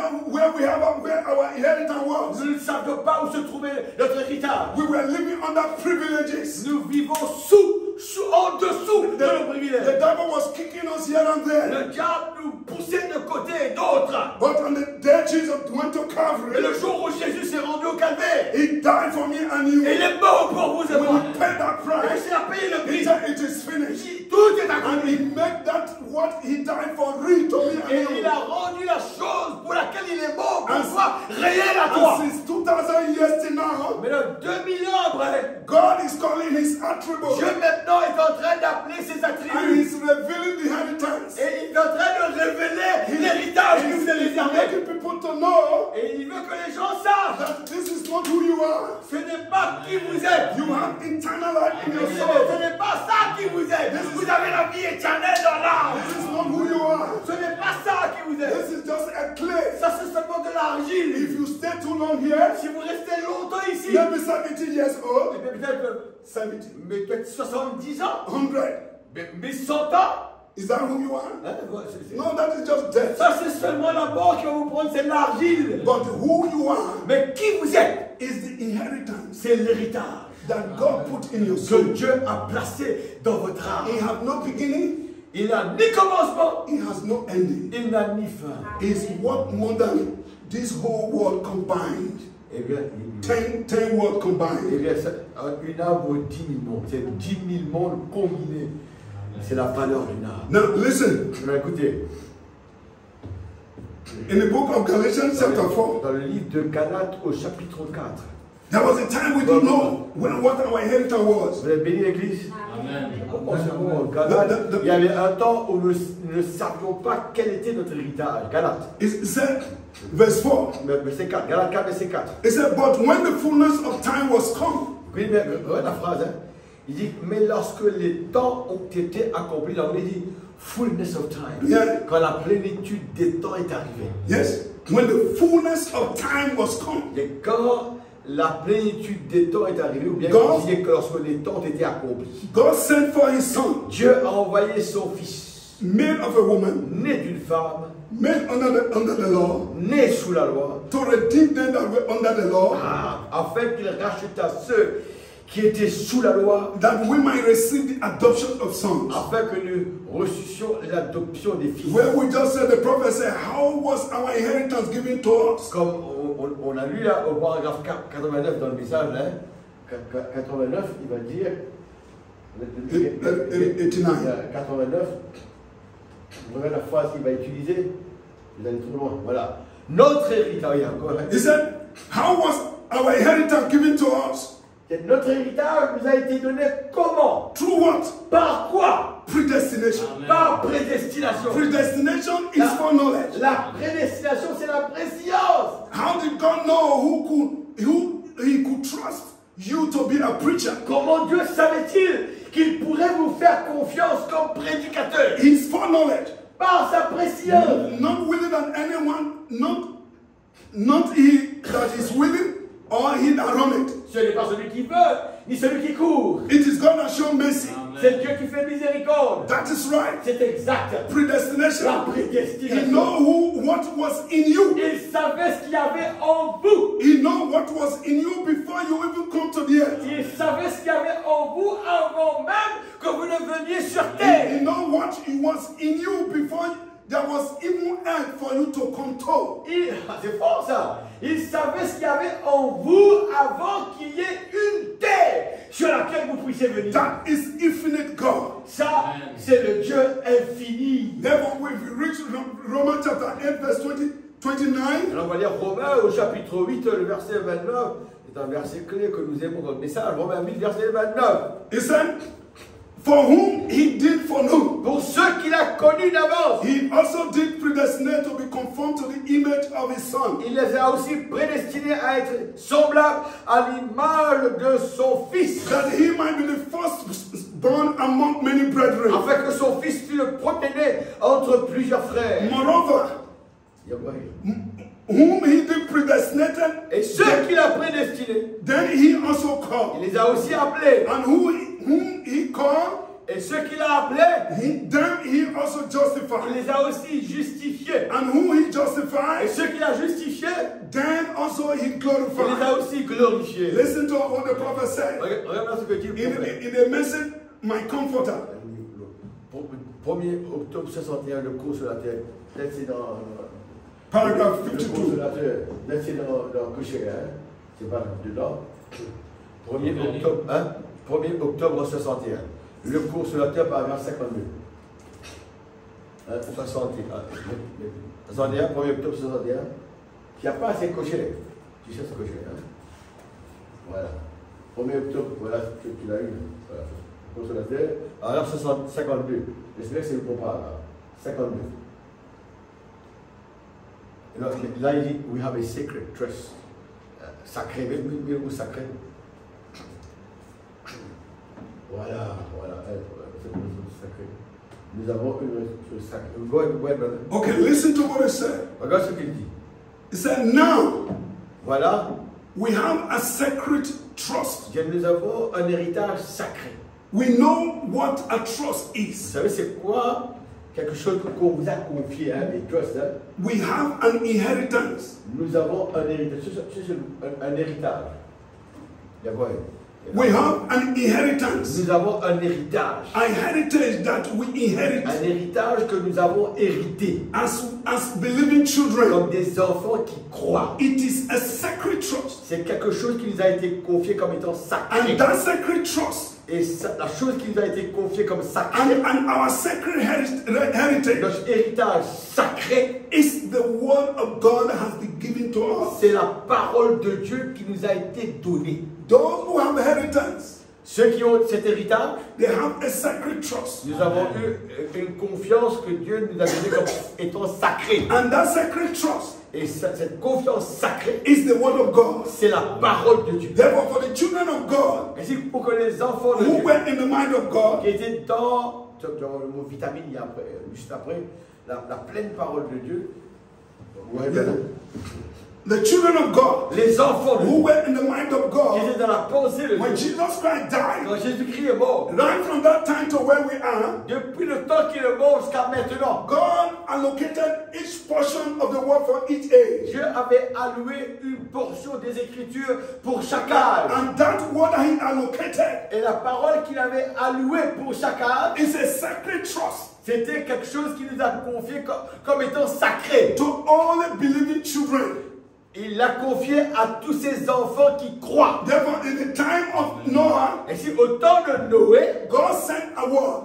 Speaker 2: our inheritance was.
Speaker 1: Nous ne savions pas où se trouvait notre héritage.
Speaker 2: We were living under privileges.
Speaker 1: Nous vivons en dessous de nos privilèges.
Speaker 2: The devil was kicking us here and there.
Speaker 1: Le diable nous poussait de côté et d'autre.
Speaker 2: But on the day Jesus went to
Speaker 1: Et
Speaker 2: Calvary,
Speaker 1: le jour où Jésus s'est rendu au calvaire,
Speaker 2: he died for me and you.
Speaker 1: et il est mort pour vous et moi.
Speaker 2: When he paid that
Speaker 1: Et
Speaker 2: price,
Speaker 1: il a payé le
Speaker 2: he
Speaker 1: prix.
Speaker 2: said it is finished.
Speaker 1: Tout est
Speaker 2: And
Speaker 1: accompli.
Speaker 2: he made that what he died for real to me
Speaker 1: Et
Speaker 2: and
Speaker 1: il
Speaker 2: you.
Speaker 1: a rendu la chose pour laquelle il est mort pour toi réelle à
Speaker 2: And
Speaker 1: toi.
Speaker 2: since 2000 years till now,
Speaker 1: Mais dans 2000 ans après,
Speaker 2: God is calling his attributes.
Speaker 1: Dieu maintenant est en train d'appeler ses
Speaker 2: And
Speaker 1: attributs.
Speaker 2: he's revealing the inheritance.
Speaker 1: Et il est en train de révéler l'héritage que vous avez
Speaker 2: He's
Speaker 1: réservé.
Speaker 2: making people to know
Speaker 1: Et il veut que les gens sachent,
Speaker 2: that this is not who you are.
Speaker 1: ce n'est pas qui vous êtes.
Speaker 2: You have eternal life in your
Speaker 1: Ce
Speaker 2: soul.
Speaker 1: n'est pas ça qui vous êtes. Vous avez la vie éternelle dans l'âme.
Speaker 2: This is not who you are.
Speaker 1: Ce n'est pas ça qui vous êtes.
Speaker 2: This is just a clay.
Speaker 1: Ça, c'est seulement de l'argile.
Speaker 2: If you stay too long here,
Speaker 1: Si vous restez longtemps ici,
Speaker 2: maybe 70 years old,
Speaker 1: peut-être
Speaker 2: 70,
Speaker 1: mais peut-être 70 ans,
Speaker 2: 100.
Speaker 1: mais 100 ans.
Speaker 2: Is that who you are?
Speaker 1: Hein,
Speaker 2: No, that is just death.
Speaker 1: Ça, c'est seulement la mort qui va vous prendre, c'est l'argile.
Speaker 2: But who you are
Speaker 1: Mais qui vous êtes,
Speaker 2: is the inheritance
Speaker 1: c'est l'héritage
Speaker 2: that God put in your
Speaker 1: que
Speaker 2: soul.
Speaker 1: Dieu a placé dans votre âme.
Speaker 2: It have no beginning,
Speaker 1: Il n'a ni commencement,
Speaker 2: it has no ending.
Speaker 1: il n'a ni fin.
Speaker 2: It's what more than this whole world combined.
Speaker 1: Eh bien,
Speaker 2: 10 world combined.
Speaker 1: une âme vaut 10 000 mondes. C'est 10 000 mondes combinés. C'est la valeur d'une âme.
Speaker 2: Now listen,
Speaker 1: Mais écoutez,
Speaker 2: in the book of Galatians chapter 4,
Speaker 1: dans le livre de Galates au chapitre 4,
Speaker 2: there was a time we didn't know what our inheritance was.
Speaker 1: vous avez béni l'église?
Speaker 4: Amen.
Speaker 1: Oh, c'est bon, Galates. Il y avait un temps où nous ne savions pas quel était notre héritage. Galates.
Speaker 2: It said, verse 4,
Speaker 1: Verset 4. Galates 4, verset 4.
Speaker 2: it said, but when the fullness of time was come,
Speaker 1: Vous voyez bien, regardez la phrase. Hein? Il dit, mais lorsque les temps ont été accomplis, là on dit, fullness of time.
Speaker 2: Yeah.
Speaker 1: Quand la plénitude des temps est arrivée.
Speaker 2: yes, when the fullness of time was come,
Speaker 1: Et quand la plénitude des temps est arrivée, ou bien
Speaker 2: God-
Speaker 1: vous disiez que lorsque les temps ont été accomplis,
Speaker 2: God sent for his son,
Speaker 1: Dieu a envoyé son fils,
Speaker 2: made of a woman,
Speaker 1: né d'une femme,
Speaker 2: made under the law,
Speaker 1: né sous la loi,
Speaker 2: to redeem them that were under the law,
Speaker 1: afin qu'il racheta ceux qui étaient sous la loi,
Speaker 2: that we might receive the adoption of sons.
Speaker 1: afin que nous reçussions l'adoption des fils.
Speaker 2: Where we just said, the prophet said, how was our inheritance given to us?
Speaker 1: Comme on a lu là au paragraphe 89 dans le message, hein, 89, il va dire,
Speaker 2: 89.
Speaker 1: 89, vous voyez la phrase qu'il va utiliser, vous allez trop loin, voilà. Notre héritage, encore, hein.
Speaker 2: He said, how was our inheritance given to us?
Speaker 1: Notre héritage nous a été donné comment?
Speaker 2: Through what?
Speaker 1: Par quoi?
Speaker 2: Predestination.
Speaker 1: Par prédestination.
Speaker 2: Predestination is for knowledge.
Speaker 1: La prédestination, c'est la préscience.
Speaker 2: How did God know who he could trust you to be a preacher?
Speaker 1: Comment Dieu savait-il qu'il pourrait vous faire confiance comme prédicateur?
Speaker 2: He's for knowledge.
Speaker 1: Par sa préscience.
Speaker 2: Not willing that anyone, not he that is willing or he that runneth.
Speaker 1: Ce n'est pas celui qui veut, ni celui qui court.
Speaker 2: It is God that shows mercy.
Speaker 3: C'est Dieu qui fait miséricorde.
Speaker 2: That is right.
Speaker 3: C'est exact.
Speaker 2: Predestination.
Speaker 3: La prédestination.
Speaker 2: He know what was in you.
Speaker 3: Il savait ce qu'il y avait en vous.
Speaker 2: He know what was in you before you even come to the earth.
Speaker 3: Il savait ce qu'il y avait en vous avant même que vous ne veniez sur terre.
Speaker 2: He know what was in you before there was even earth for you to control.
Speaker 3: C'est fort ça. Il savait ce qu'il y avait en vous avant qu'il y ait une terre sur laquelle vous puissiez venir.
Speaker 2: That is infinite God.
Speaker 3: Ça, c'est le Dieu infini.
Speaker 2: Therefore, we reach Romans chapter 8, verse 29.
Speaker 3: Alors on va lire Romains au chapitre 8, le verset 29. C'est un verset clé que nous aimons dans le message. Romains 8, verset 29.
Speaker 2: He said, for whom he did foreknow,
Speaker 3: pour ceux qu'il a connus d'avance,
Speaker 2: he also did predestinate to be conformed to the image of his son.
Speaker 3: il les a aussi prédestinés à être semblables à l'image de son fils,
Speaker 2: That he might be the firstborn among many brethren.
Speaker 3: afin que son fils fût le premier entre plusieurs frères.
Speaker 2: Moreover, whom he did predestinate,
Speaker 3: Et ceux qu'il a prédestinés,
Speaker 2: then he also called.
Speaker 3: il les a aussi appelés.
Speaker 2: And whom he called,
Speaker 3: Et ceux qu'il a appelés,
Speaker 2: then he also
Speaker 3: il
Speaker 2: justified.
Speaker 3: les a aussi justifiés.
Speaker 2: And whom he
Speaker 3: Et
Speaker 2: justified,
Speaker 3: ceux qu'il a justifiés,
Speaker 2: then also he
Speaker 3: il les
Speaker 2: glorified.
Speaker 3: a aussi glorifiés.
Speaker 2: Listen to what the prophet said.
Speaker 3: Regarde ce que dit le prophète.
Speaker 2: In a message, my comforter.
Speaker 3: 1er octobre 61, le cours sur la terre. Peut-être c'est dans.
Speaker 2: Paragraph
Speaker 3: Le cours
Speaker 2: 52.
Speaker 3: sur la terre. Peut-être c'est dans Coucher, hein. C'est pas dedans. 1er octobre, hein. 1er octobre 61. Le cours sur la terre, paragraphe 52. 61, 1er octobre 61. Il n'y a pas assez coché. Tu sais ce cocher, hein. Voilà. 1er octobre, voilà ce qu'il a eu. Voilà. Cours sur la terre, alors 52. J'espère que c'est le bon paragraphe. 52. Là, il dit, we have a sacred trust. Sacré, même le mot sacré. Voilà, c'est le mot sacré. Nous avons une sacré. Go ahead, brother.
Speaker 2: Okay, listen to what it said.
Speaker 3: Regarde ce qu'il dit.
Speaker 2: It said, now
Speaker 3: Voilà,
Speaker 2: we have a sacred trust.
Speaker 3: nous avons un héritage sacré.
Speaker 2: We know what a trust
Speaker 3: Vous
Speaker 2: is.
Speaker 3: savez, c'est quoi? Quelque chose qu'on vous a confié, hein, les trusts, hein?
Speaker 2: We have an inheritance.
Speaker 3: Nous avons un héritage. C'est un héritage. D'accord.
Speaker 2: We have an inheritance.
Speaker 3: Nous avons un héritage.
Speaker 2: A heritage that we inherit
Speaker 3: Un héritage que nous avons hérité.
Speaker 2: as believing children.
Speaker 3: Comme des enfants qui croient.
Speaker 2: It is a sacred trust.
Speaker 3: C'est quelque chose qui nous a été confié comme étant sacré.
Speaker 2: And that sacred trust
Speaker 3: Et la chose qui nous a été confiée comme sacré,
Speaker 2: and our sacred heritage
Speaker 3: notre héritage sacré,
Speaker 2: is the word of God has been given to us.
Speaker 3: c'est la parole de Dieu qui nous a été donnée.
Speaker 2: Those who have inheritance,
Speaker 3: Ceux qui ont cet héritage,
Speaker 2: they have a sacred trust.
Speaker 3: nous avons eu une confiance que Dieu nous a donnée comme étant sacrée.
Speaker 2: And that sacred trust
Speaker 3: Et cette confiance sacrée,
Speaker 2: is the word of God.
Speaker 3: c'est la parole de Dieu.
Speaker 2: Therefore, for the children of God
Speaker 3: Et c'est pour que les enfants de
Speaker 2: who
Speaker 3: Dieu,
Speaker 2: were in the mind of God,
Speaker 3: qui étaient dans le mot vitamine, il y a juste après, la pleine parole de Dieu. Ouais,
Speaker 2: the children of God
Speaker 3: les enfants de
Speaker 2: who
Speaker 3: Dieu,
Speaker 2: were in the mind of
Speaker 3: qui
Speaker 2: God,
Speaker 3: étaient dans la pensée de
Speaker 2: when
Speaker 3: Dieu.
Speaker 2: Jesus Christ died,
Speaker 3: Quand Jésus-Christ est mort,
Speaker 2: right from that time to where we are,
Speaker 3: depuis le temps qu'il est mort jusqu'à maintenant,
Speaker 2: God allocated each portion of the word for each age.
Speaker 3: Dieu avait alloué une portion des Écritures pour chaque âge.
Speaker 2: And that word that he allocated
Speaker 3: Et la parole qu'il avait allouée pour chaque âge,
Speaker 2: is a sacred trust
Speaker 3: c'était quelque chose qui nous a confié comme étant sacré.
Speaker 2: to all the believing children.
Speaker 3: Il l'a confié à tous ces enfants qui croient.
Speaker 2: Therefore, in the time of Noah,
Speaker 3: Et si au temps de Noé,
Speaker 2: God sent a word.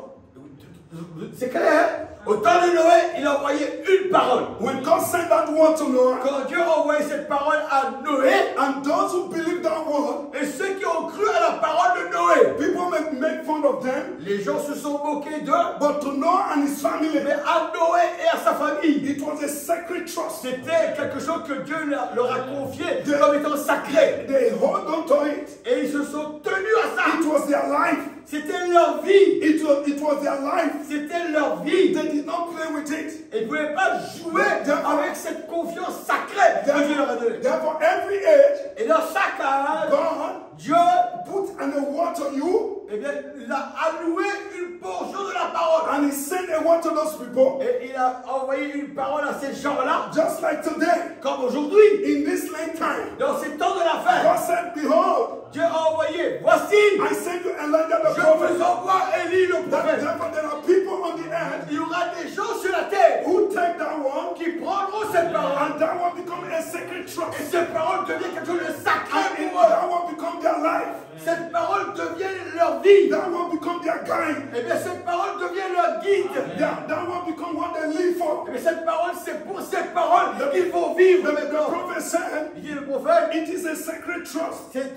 Speaker 3: c'est clair, hein? Au temps de Noé, il a envoyé une parole.
Speaker 2: When God sent that word to Noah,
Speaker 3: Quand Dieu a envoyé cette parole à Noé,
Speaker 2: and those who believe that word,
Speaker 3: et ceux qui ont cru à la parole de Noé,
Speaker 2: people may make fun of them,
Speaker 3: les gens se sont moqués d'eux,
Speaker 2: but to Noah and his family,
Speaker 3: mais à Noé et à sa famille,
Speaker 2: it was a sacred trust.
Speaker 3: c'était quelque chose que Dieu leur a confié comme étant sacré.
Speaker 2: They hold on to it.
Speaker 3: Et ils se sont tenus à ça.
Speaker 2: It was their life.
Speaker 3: C'était leur vie.
Speaker 2: It was their life.
Speaker 3: C'était leur vie.
Speaker 2: They did not play with it.
Speaker 3: Ils ne pouvaient pas jouer avec cette confiance sacrée que Dieu leur a donnée.
Speaker 2: Therefore, every age,
Speaker 3: Et dans chaque âge,
Speaker 2: God
Speaker 3: Dieu,
Speaker 2: put an award on you
Speaker 3: eh bien, il a alloué a envoyé une parole à ces gens-là,
Speaker 2: just like today,
Speaker 3: comme aujourd'hui,
Speaker 2: in this late time,
Speaker 3: dans ces temps de la fin.
Speaker 2: God said, behold,
Speaker 3: Dieu a envoyé, voici,
Speaker 2: I send you Elijah the
Speaker 3: je
Speaker 2: prophet.
Speaker 3: vous envoie Élie le
Speaker 2: That
Speaker 3: prophète.
Speaker 2: therefore there are people on the earth
Speaker 3: Il y aura des gens sur la terre
Speaker 2: who take that one
Speaker 3: qui prendront cette parole.
Speaker 2: and that one become a sacred
Speaker 3: Et
Speaker 2: trust.
Speaker 3: cette parole devient quelque chose de sacré
Speaker 2: And
Speaker 3: pour eux.
Speaker 2: that one become their life.
Speaker 3: Cette parole devient leur vie.
Speaker 2: That one become their guide.
Speaker 3: Et bien cette parole devient leur guide.
Speaker 2: That one become what they live for.
Speaker 3: Et bien cette parole, c'est pour cette parole qu'il faut vivre
Speaker 2: The
Speaker 3: maintenant.
Speaker 2: prophet said,
Speaker 3: Il dit le prophète,
Speaker 2: it is a sacred trust.
Speaker 3: c'est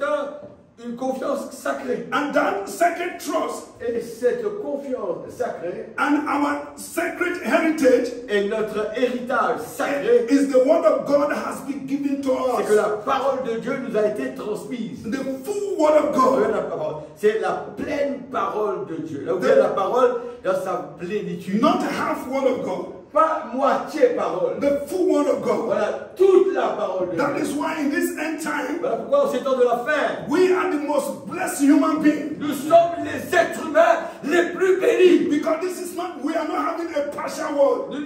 Speaker 3: une confiance sacrée.
Speaker 2: And that sacred trust
Speaker 3: Et cette confiance sacrée
Speaker 2: and our sacred heritage
Speaker 3: et notre héritage sacré,
Speaker 2: is the word of God has been given to
Speaker 3: c'est que
Speaker 2: us.
Speaker 3: la parole de Dieu nous a été transmise.
Speaker 2: The full word of God.
Speaker 3: C'est la pleine parole de Dieu. Là où il y a la parole dans sa plénitude.
Speaker 2: Not half word of God.
Speaker 3: Pas moitié parole.
Speaker 2: The full word of God.
Speaker 3: Voilà toute la parole de
Speaker 2: That
Speaker 3: Dieu.
Speaker 2: is why in this end time,
Speaker 3: Voilà pourquoi en ces temps de la fin,
Speaker 2: we are the most blessed human beings.
Speaker 3: nous sommes les êtres humains les plus bénis.
Speaker 2: Because this is not, we are not having a partial word.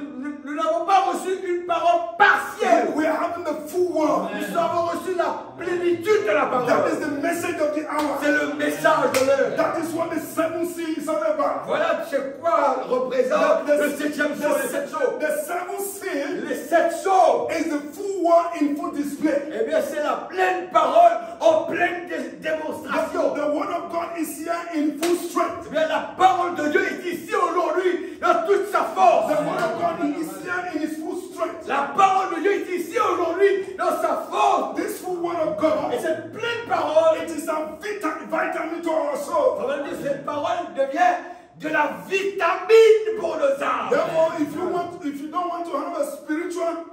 Speaker 3: Nous n'avons pas reçu une parole partielle.
Speaker 2: We are having the full word.
Speaker 3: Nous avons reçu la plénitude de la
Speaker 2: That
Speaker 3: parole.
Speaker 2: is the message of the hour.
Speaker 3: C'est le message de l'heure.
Speaker 2: That is what the seven seals is all about.
Speaker 3: Voilà c'est quoi représente le septième jour, les sept jours.
Speaker 2: The seven seals
Speaker 3: Les sept jours.
Speaker 2: is the full word in full display.
Speaker 3: Eh bien, c'est la pleine parole en pleine démonstration.
Speaker 2: The word of God is here in full strength.
Speaker 3: Eh bien, la parole de Dieu est ici aujourd'hui dans toute sa force.
Speaker 2: The word of God is here in its full strength.
Speaker 3: La parole de Dieu est ici aujourd'hui dans sa force.
Speaker 2: This full word of God,
Speaker 3: Et cette pleine parole,
Speaker 2: it is a vitamin to our soul.
Speaker 3: ça veut dire que cette parole devient de la vitamine pour nos âmes.
Speaker 2: Therefore, if you don't want to have a spiritual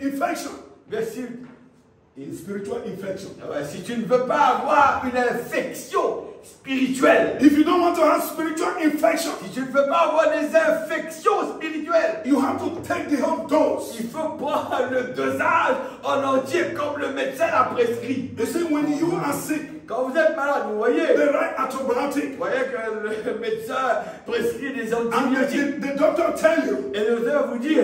Speaker 2: infection,
Speaker 3: Bien sûr,
Speaker 2: spiritual infection.
Speaker 3: si tu ne veux pas avoir une infection spirituelle,
Speaker 2: If you don't want to have spiritual infection,
Speaker 3: si tu ne veux pas avoir des infections spirituelles,
Speaker 2: you have to take the whole dose.
Speaker 3: il faut prendre le dosage en entier comme le médecin l'a prescrit.
Speaker 2: You see, when you are sick,
Speaker 3: Quand vous êtes malade, vous voyez,
Speaker 2: they write antibiotic.
Speaker 3: vous voyez que le médecin prescrit des
Speaker 2: And
Speaker 3: antibiotiques.
Speaker 2: the doctor tell you,
Speaker 3: Et le docteur vous dit,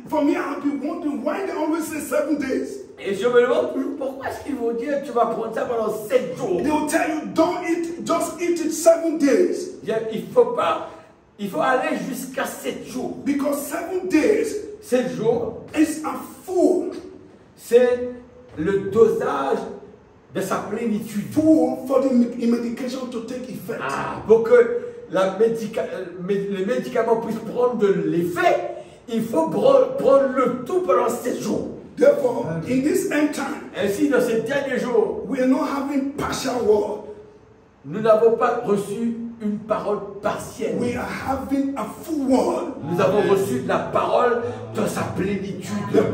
Speaker 2: for me, I've been wondering why they always say 7 days.
Speaker 3: et je me demande toujours pourquoi est-ce qu'ils vont dire tu vas prendre ça pendant 7 jours.
Speaker 2: They will tell you, don't eat, just eat it 7 days.
Speaker 3: Il faut aller jusqu'à 7 jours.
Speaker 2: Because 7 days
Speaker 3: 7 jours,
Speaker 2: is a full
Speaker 3: c'est le dosage de sa plénitude.
Speaker 2: for the medication to take effect.
Speaker 3: Pour que les médicaments puissent prendre de l'effet, il faut prendre le tout pendant 7 jours.
Speaker 2: Therefore, in this end time,
Speaker 3: Ainsi, dans ces derniers jours,
Speaker 2: we are not having partial word.
Speaker 3: nous n'avons pas reçu une parole partielle.
Speaker 2: We are having a full word.
Speaker 3: Nous avons reçu la parole dans sa plénitude.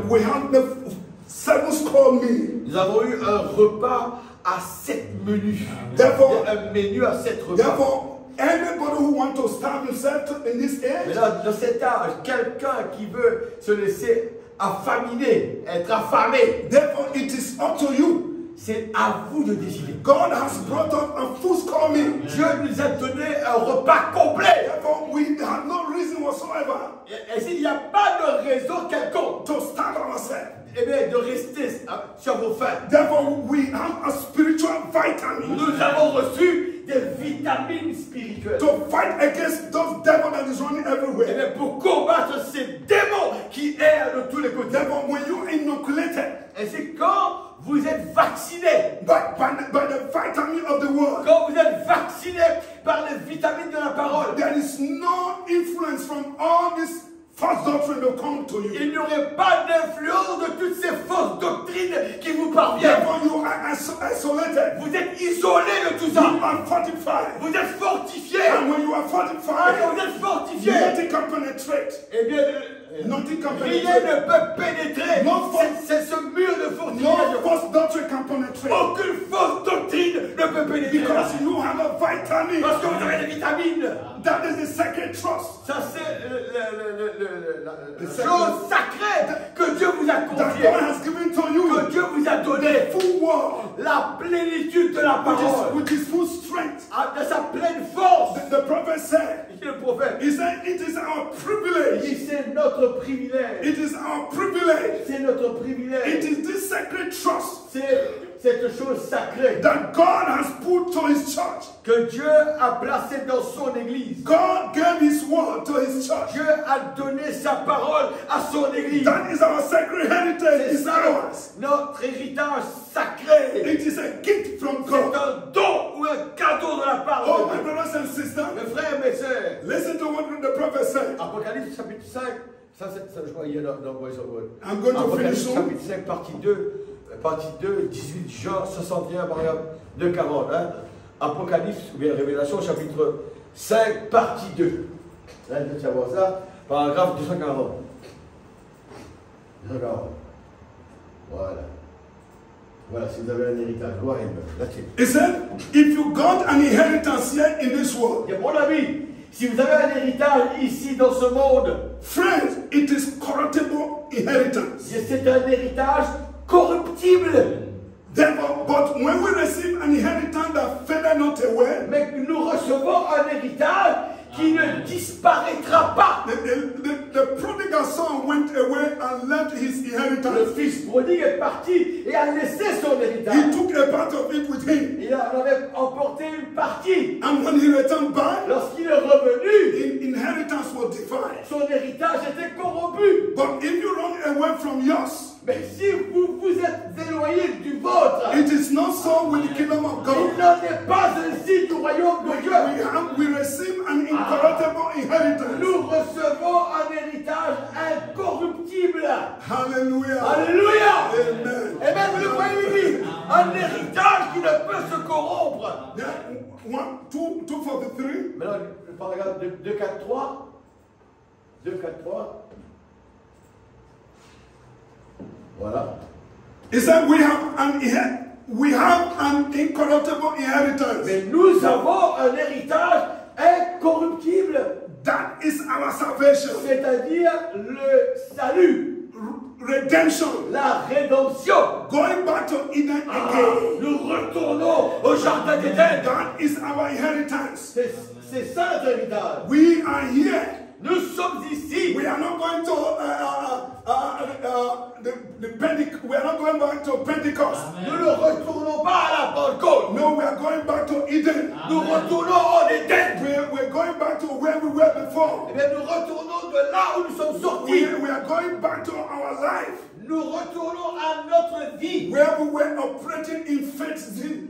Speaker 2: We have the 7 score meal.
Speaker 3: Nous avons eu un repas à 7 menus.
Speaker 2: Therefore,
Speaker 3: Un menu à 7 repas.
Speaker 2: therefore, anybody who wants to starve himself in this
Speaker 3: Mais
Speaker 2: age,
Speaker 3: là, dans cet âge, quelqu'un qui veut se laisser affaminer, être affamé,
Speaker 2: therefore it is up to you.
Speaker 3: c'est à vous de décider.
Speaker 2: God has brought up a full score meal.
Speaker 3: Dieu nous a donné un repas complet.
Speaker 2: Therefore, we have no reason whatsoever
Speaker 3: Et s'il n'y a pas de raison quelconque,
Speaker 2: to starve ourselves.
Speaker 3: eh bien, de rester sur vos faim.
Speaker 2: Therefore, we have a spiritual vitamin
Speaker 3: Nous avons reçu des vitamines spirituelles.
Speaker 2: to fight against those devils that is running
Speaker 3: Eh
Speaker 2: everywhere.
Speaker 3: bien, pour combattre ces démons qui errent de tous les côtés.
Speaker 2: Therefore, when you inoculated
Speaker 3: Et c'est quand vous êtes vacciné,
Speaker 2: by the vitamin of the word,
Speaker 3: quand vous êtes vacciné par les vitamines de la parole,
Speaker 2: there is no influence from all this false doctrine that come to you.
Speaker 3: il n'y aurait pas d'influence de toutes ces fausses doctrines qui vous parviennent.
Speaker 2: Therefore, you are isolated.
Speaker 3: Vous êtes isolé de tout
Speaker 2: You
Speaker 3: ça.
Speaker 2: are fortified.
Speaker 3: Vous êtes fortifié.
Speaker 2: And when you are
Speaker 3: Et quand
Speaker 2: fortified,
Speaker 3: vous êtes fortifié,
Speaker 2: nothing can penetrate.
Speaker 3: eh bien,
Speaker 2: Nothing can
Speaker 3: rien
Speaker 2: penetrate.
Speaker 3: ne peut pénétrer.
Speaker 2: Non,
Speaker 3: C'est ce mur de
Speaker 2: No
Speaker 3: fortification.
Speaker 2: false doctrine can penetrate.
Speaker 3: Aucune fausse doctrine ne peut pénétrer.
Speaker 2: Because you have a vitamin.
Speaker 3: Parce que vous avez des vitamines.
Speaker 2: That is the sacred trust.
Speaker 3: Ça, c'est la chose sacrée que Dieu vous a
Speaker 2: That
Speaker 3: confiée.
Speaker 2: God has given to you.
Speaker 3: Que Dieu vous a donné.
Speaker 2: Full word.
Speaker 3: La plénitude de la parole.
Speaker 2: Which is full strength.
Speaker 3: De sa pleine force.
Speaker 2: The prophet said.
Speaker 3: Le prophète.
Speaker 2: He said, it is our privilege.
Speaker 3: Il dit, c'est notre privilège.
Speaker 2: It is our privilege.
Speaker 3: C'est notre privilège.
Speaker 2: It is this sacred trust.
Speaker 3: C'est cette chose sacrée
Speaker 2: that God has put to His church.
Speaker 3: Que Dieu a placé dans son église.
Speaker 2: God gave His word to His church.
Speaker 3: Dieu a donné sa parole à son église.
Speaker 2: That is our sacred heritage. It's ours.
Speaker 3: Notre héritage sacré.
Speaker 2: It is a gift from God.
Speaker 3: C'est un don ou un cadeau de la part de
Speaker 2: Oh,
Speaker 3: Dieu.
Speaker 2: my brothers and sisters.
Speaker 3: Mes frères et mes sœurs.
Speaker 2: Listen to what the prophet said.
Speaker 3: Apocalypse chapitre 5. Ça, je crois qu'il y a dans Voice of God.
Speaker 2: I'm going to finish
Speaker 3: Apocalypse chapitre 5, partie 2, 18 Jean 61, paragraphe 240. Hein? Apocalypse, ou bien Révélation, chapitre 5, partie 2. Là, tu vas voir ça, paragraphe 240. 240. Voilà. Voilà, si vous avez un héritage, gloire et honneur. That's it.
Speaker 2: He said, if you got an inheritance here in this world,
Speaker 3: Et mon ami, si vous avez un héritage ici dans ce monde,
Speaker 2: friends, it is corruptible inheritance.
Speaker 3: c'est un héritage corruptible.
Speaker 2: Therefore, but when we receive an inheritance that fadeth not away,
Speaker 3: mais nous recevons un héritage qui ne disparaîtra pas.
Speaker 2: The prodigal son went away and left his
Speaker 3: Le
Speaker 2: inheritance.
Speaker 3: fils prodigue est parti et a laissé son héritage.
Speaker 2: He took a part of it with him.
Speaker 3: Il en avait emporté une partie.
Speaker 2: And when he returned back,
Speaker 3: Lorsqu'il est revenu,
Speaker 2: inheritance was divided.
Speaker 3: son héritage était corrompu.
Speaker 2: But if you run away from yours,
Speaker 3: Mais si vous vous êtes éloigné du vôtre,
Speaker 2: it is not so with the kingdom of
Speaker 3: il
Speaker 2: God.
Speaker 3: n'en est pas ainsi du royaume de Dieu.
Speaker 2: We receive an incorruptible inheritance.
Speaker 3: Nous recevons un héritage incorruptible.
Speaker 2: Hallelujah.
Speaker 3: Alléluia.
Speaker 2: Amen.
Speaker 3: Et même le voyez l'église, un héritage qui ne peut se corrompre.
Speaker 2: Yeah, 243.
Speaker 3: Maintenant, le paragraphe 243. 243. Voilà.
Speaker 2: He said we have an incorruptible inheritance.
Speaker 3: Mais nous avons un héritage incorruptible.
Speaker 2: That is our salvation.
Speaker 3: C'est-à-dire le salut.
Speaker 2: Redemption.
Speaker 3: La rédemption.
Speaker 2: Going back to Eden again.
Speaker 3: Nous retournons au jardin d'Éden.
Speaker 2: That is our inheritance.
Speaker 3: C'est ça notre héritage.
Speaker 2: We are here.
Speaker 3: Nous sommes ici.
Speaker 2: We are not going to we are not going back to Pentecost.
Speaker 3: Nous ne retournons pas à la Pentecôte.
Speaker 2: No, we are going back to Eden.
Speaker 3: Nous retournons en Éden.
Speaker 2: We're going back to where we were before.
Speaker 3: Eh bien, nous retournons de là où nous sommes sortis.
Speaker 2: We are going back to our life.
Speaker 3: Nous retournons à notre vie.
Speaker 2: Where we were operating in faith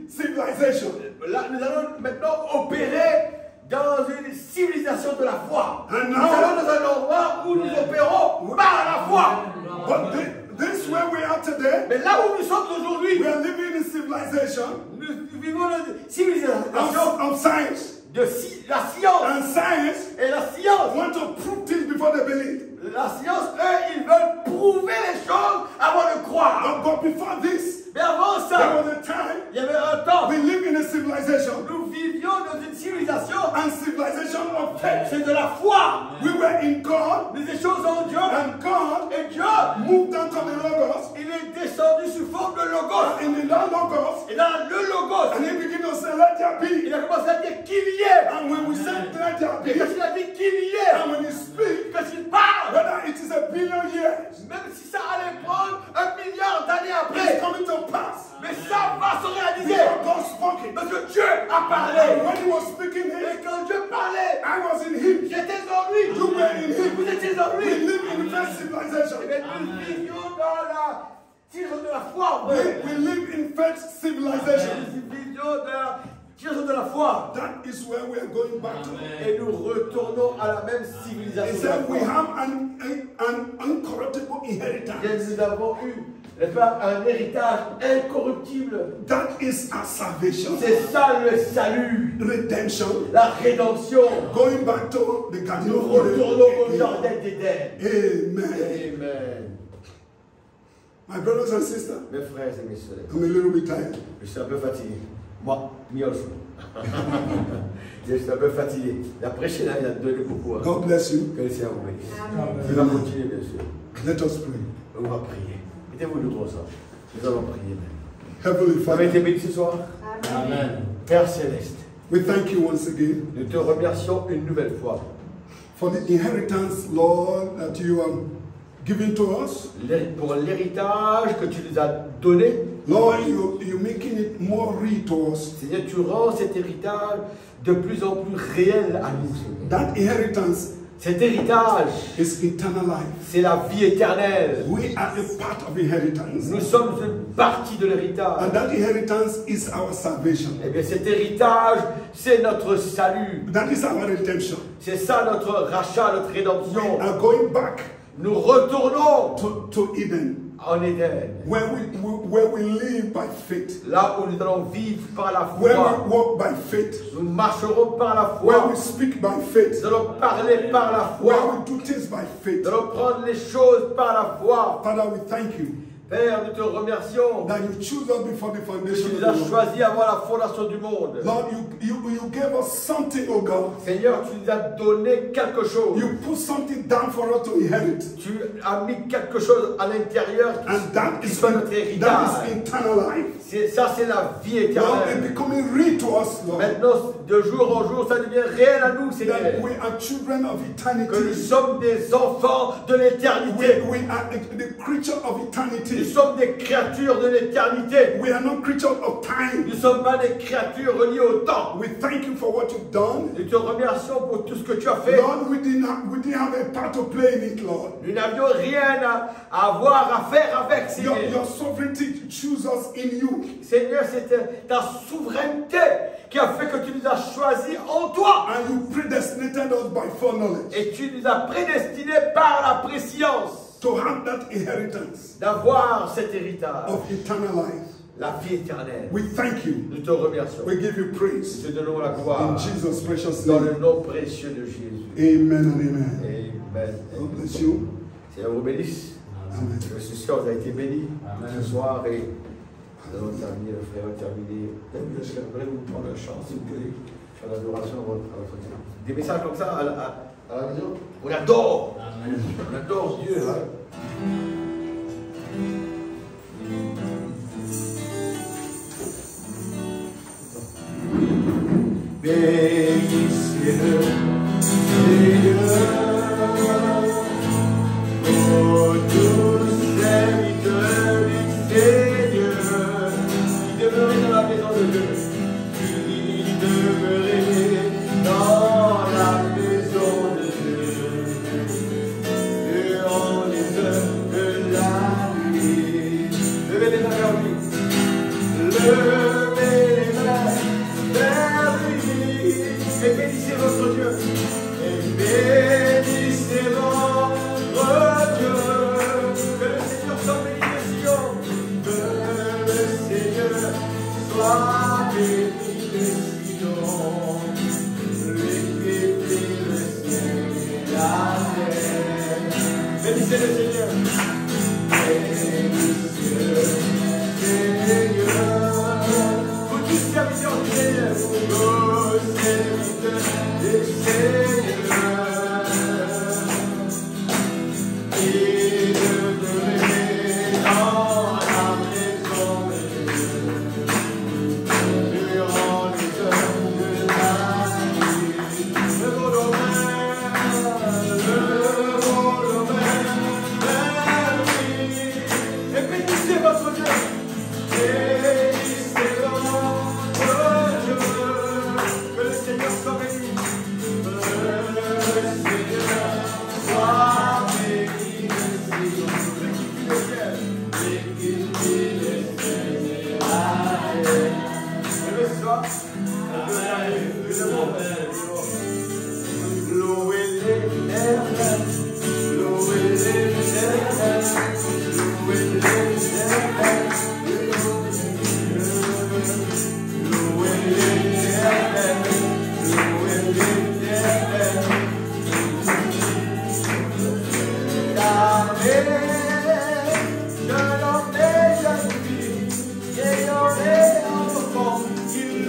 Speaker 2: civilization.
Speaker 3: Là, nous allons maintenant opérer dans une civilisation de la foi.
Speaker 2: And
Speaker 3: Nous
Speaker 2: now,
Speaker 3: allons dans un endroit où nous opérons par la foi.
Speaker 2: but this where we are today.
Speaker 3: Mais là où nous sommes aujourd'hui,
Speaker 2: We are living in civilization
Speaker 3: nous vivons dans une civilisation
Speaker 2: of science.
Speaker 3: de la science.
Speaker 2: And science
Speaker 3: Et la science,
Speaker 2: want to prove things before they believe.
Speaker 3: la science, eux, ils veulent prouver les choses avant de croire.
Speaker 2: But before this,
Speaker 3: Mais avant
Speaker 2: there
Speaker 3: ça,
Speaker 2: was a time
Speaker 3: il y avait un temps.
Speaker 2: we live in a civilization.
Speaker 3: Nous vivions dans une civilisation.
Speaker 2: And civilization of faith.
Speaker 3: C'est de la foi.
Speaker 2: We were in God.
Speaker 3: Nous étions en Dieu.
Speaker 2: And God
Speaker 3: Et Dieu,
Speaker 2: moved down to the Logos.
Speaker 3: il est descendu sous forme de logos.
Speaker 2: In the Logos.
Speaker 3: Et dans le logos,
Speaker 2: And he began to say, let there be.
Speaker 3: il a commencé à dire qu'il y ait.
Speaker 2: And when we said let there
Speaker 3: Et
Speaker 2: be,
Speaker 3: quand il a dit qu'il y ait,
Speaker 2: and when he speaks,
Speaker 3: quand il parle,
Speaker 2: whether it is a billion years,
Speaker 3: même si ça allait prendre 1 milliard d'années
Speaker 2: it's
Speaker 3: après,
Speaker 2: coming to pass.
Speaker 3: mais ça va se réaliser.
Speaker 2: Because God spoke it.
Speaker 3: Parce que Dieu a
Speaker 2: And
Speaker 3: parlé.
Speaker 2: when he was speaking
Speaker 3: Et
Speaker 2: it,
Speaker 3: quand Dieu parlait,
Speaker 2: I was in him.
Speaker 3: j'étais en lui.
Speaker 2: You were in him.
Speaker 3: Vous étiez en
Speaker 2: We
Speaker 3: lui.
Speaker 2: live in first civilization.
Speaker 3: Et nous vivions dans la tire de la foi.
Speaker 2: We live in first civilization.
Speaker 3: Nous vivions dans la tire de la foi.
Speaker 2: That is where we are going back to.
Speaker 3: Et nous retournons à la même
Speaker 2: He
Speaker 3: civilisation. de la
Speaker 2: said we
Speaker 3: foi.
Speaker 2: have an incorruptible inheritance.
Speaker 3: Et nous avons eu, n'est-ce pas, un héritage incorruptible.
Speaker 2: That is our salvation.
Speaker 3: C'est ça le salut,
Speaker 2: Redemption.
Speaker 3: la rédemption.
Speaker 2: Going back to the Garden
Speaker 3: Nous
Speaker 2: of
Speaker 3: retournons au
Speaker 2: Eden.
Speaker 3: jardin d'Éden.
Speaker 2: Amen.
Speaker 3: Amen.
Speaker 2: My brothers and sisters,
Speaker 3: Mes frères et mes sœurs,
Speaker 2: I'm a little bit tired.
Speaker 3: je suis un peu fatigué. Moi, me also. Je suis un peu fatigué. Il a prêché là, il a donné beaucoup. Hein.
Speaker 2: God bless you.
Speaker 3: Que le Seigneur vous bénisse. Il va continuer, bien sûr.
Speaker 2: Let us pray.
Speaker 3: On va prier. Mettez-vous debout ça. Nous allons prier.
Speaker 2: Heavenly
Speaker 3: Vous avez été
Speaker 2: Father,
Speaker 3: béni ce soir.
Speaker 4: Amen.
Speaker 3: Père Céleste,
Speaker 2: we thank you once again
Speaker 3: nous te remercions une nouvelle fois
Speaker 2: for the inheritance, Lord, that you are giving to us.
Speaker 3: pour l'héritage que tu nous as donné.
Speaker 2: Lord, you're making it more real to us.
Speaker 3: Seigneur, tu rends cet héritage de plus en plus réel à nous, Seigneur.
Speaker 2: That inheritance
Speaker 3: Cet héritage,
Speaker 2: is eternal life.
Speaker 3: c'est la vie éternelle.
Speaker 2: We are a part of inheritance.
Speaker 3: Nous sommes une partie de l'héritage.
Speaker 2: And that inheritance is our salvation.
Speaker 3: Eh bien, cet héritage, c'est notre salut.
Speaker 2: That is our redemption.
Speaker 3: C'est ça notre rachat, notre
Speaker 2: We
Speaker 3: rédemption.
Speaker 2: are going back
Speaker 3: Nous retournons
Speaker 2: to Eden,
Speaker 3: en Éden,
Speaker 2: where we live by faith,
Speaker 3: là où nous allons vivre par la
Speaker 2: where we
Speaker 3: foi.
Speaker 2: walk by faith,
Speaker 3: Nous marcherons par la
Speaker 2: where
Speaker 3: foi.
Speaker 2: we speak by faith,
Speaker 3: Nous allons parler par la
Speaker 2: where
Speaker 3: foi.
Speaker 2: we do things by faith.
Speaker 3: Nous allons prendre les choses par la foi.
Speaker 2: Father, we thank you
Speaker 3: Père, nous te remercions
Speaker 2: that you choose us before the
Speaker 3: que
Speaker 2: foundation
Speaker 3: tu
Speaker 2: of
Speaker 3: nous as
Speaker 2: the world.
Speaker 3: choisis avant la fondation du monde.
Speaker 2: Lord, you gave us something, oh God.
Speaker 3: Seigneur, tu nous as donné quelque chose.
Speaker 2: You put something down for us to inherit.
Speaker 3: Tu as mis quelque chose à l'intérieur
Speaker 2: And that
Speaker 3: qui
Speaker 2: is
Speaker 3: soit notre héritage.
Speaker 2: eternal life.
Speaker 3: Ça, c'est la vie
Speaker 2: Lord, it's
Speaker 3: éternelle.
Speaker 2: becoming real to us, Lord.
Speaker 3: Maintenant, de jour en jour, ça devient réel à nous, Seigneur.
Speaker 2: That we are children of
Speaker 3: Que nous
Speaker 2: eternity.
Speaker 3: sommes des enfants de l'éternité.
Speaker 2: We are the creature of
Speaker 3: Nous
Speaker 2: eternity.
Speaker 3: sommes des créatures de l'éternité.
Speaker 2: We are not creatures of time.
Speaker 3: Nous ne sommes pas des créatures reliées au temps.
Speaker 2: We thank you for what you've done.
Speaker 3: Nous te remercions pour tout ce que tu as fait.
Speaker 2: Lord, we didn't have a part to play in it, Lord.
Speaker 3: Nous n'avions rien à avoir à faire avec, Seigneur.
Speaker 2: Your sovereignty choose us in you.
Speaker 3: Seigneur, c'est ta souveraineté qui a fait que tu nous as choisis en toi.
Speaker 2: And you predestinated us by foreknowledge
Speaker 3: Et tu nous as prédestinés par la préscience
Speaker 2: to have that inheritance
Speaker 3: d'avoir cet héritage,
Speaker 2: of eternal life.
Speaker 3: la vie éternelle.
Speaker 2: We thank you.
Speaker 3: Nous te remercions.
Speaker 2: We give you praise.
Speaker 3: Nous te donnons la
Speaker 2: In
Speaker 3: gloire
Speaker 2: Jesus' precious
Speaker 3: dans
Speaker 2: name.
Speaker 3: le nom précieux de Jésus.
Speaker 2: Amen and amen.
Speaker 3: Amen.
Speaker 2: God bless you.
Speaker 3: Seigneur vous bénisse.
Speaker 2: Amen.
Speaker 3: Je suis sûr que vous avez été bénis
Speaker 4: Amen.
Speaker 3: ce soir et nous allons terminer, le frère va terminer. J'aimerais vous prendre un chant, s'il vous plaît, faire l'adoration à votre Dieu. Des messages comme ça à la maison, on adore.
Speaker 4: Amen.
Speaker 3: On adore Dieu. Hein? Bénissez-le, Seigneur, ô tous serviteurs du Seigneur, qui demeurez dans la maison de Dieu, qui demeurez dans la maison de Dieu, durant les heures de la nuit. Levez les mains vers lui. Levez les mains vers lui. Et bénissez votre Dieu. Et bénissez votre Dieu. Que le Seigneur soit béni de Sion. Que le Seigneur soit béni de Sion. Lui qui prie le ciel et la terre. Bénissez le Seigneur. Bénissez le Seigneur. Vous tous serviteurs du Seigneur. Vous serviteurs du Seigneur. Et demeurez dans la maison de Dieu durant les heures de la nuit. Levons nos mains vers lui. Et bénissez votre Dieu. Bénissez votre Dieu. Que le Seigneur soit béni. Que le Seigneur soit béni. L'équipe du ciel. L'équipe du ciel. Le soir. Louez l'Éternel. Louez l'Éternel. Louez l'Éternel. Louez l'Éternel. Louez l'Éternel. L'armée de l'homme et de la vie, et on est enfant, il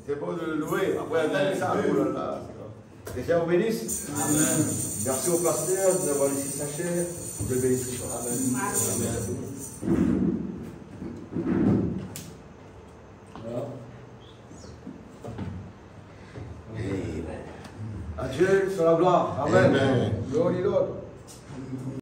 Speaker 3: C'est beau de le louer. Après un temps, ça, oh là là. Déjà, on bénisse. Amen. Merci au pasteur de nous avoir laissé sa chair. Je bénisse. Amen.
Speaker 1: À Dieu sur la gloire. Amen.
Speaker 3: Amen.
Speaker 1: Glory Lord.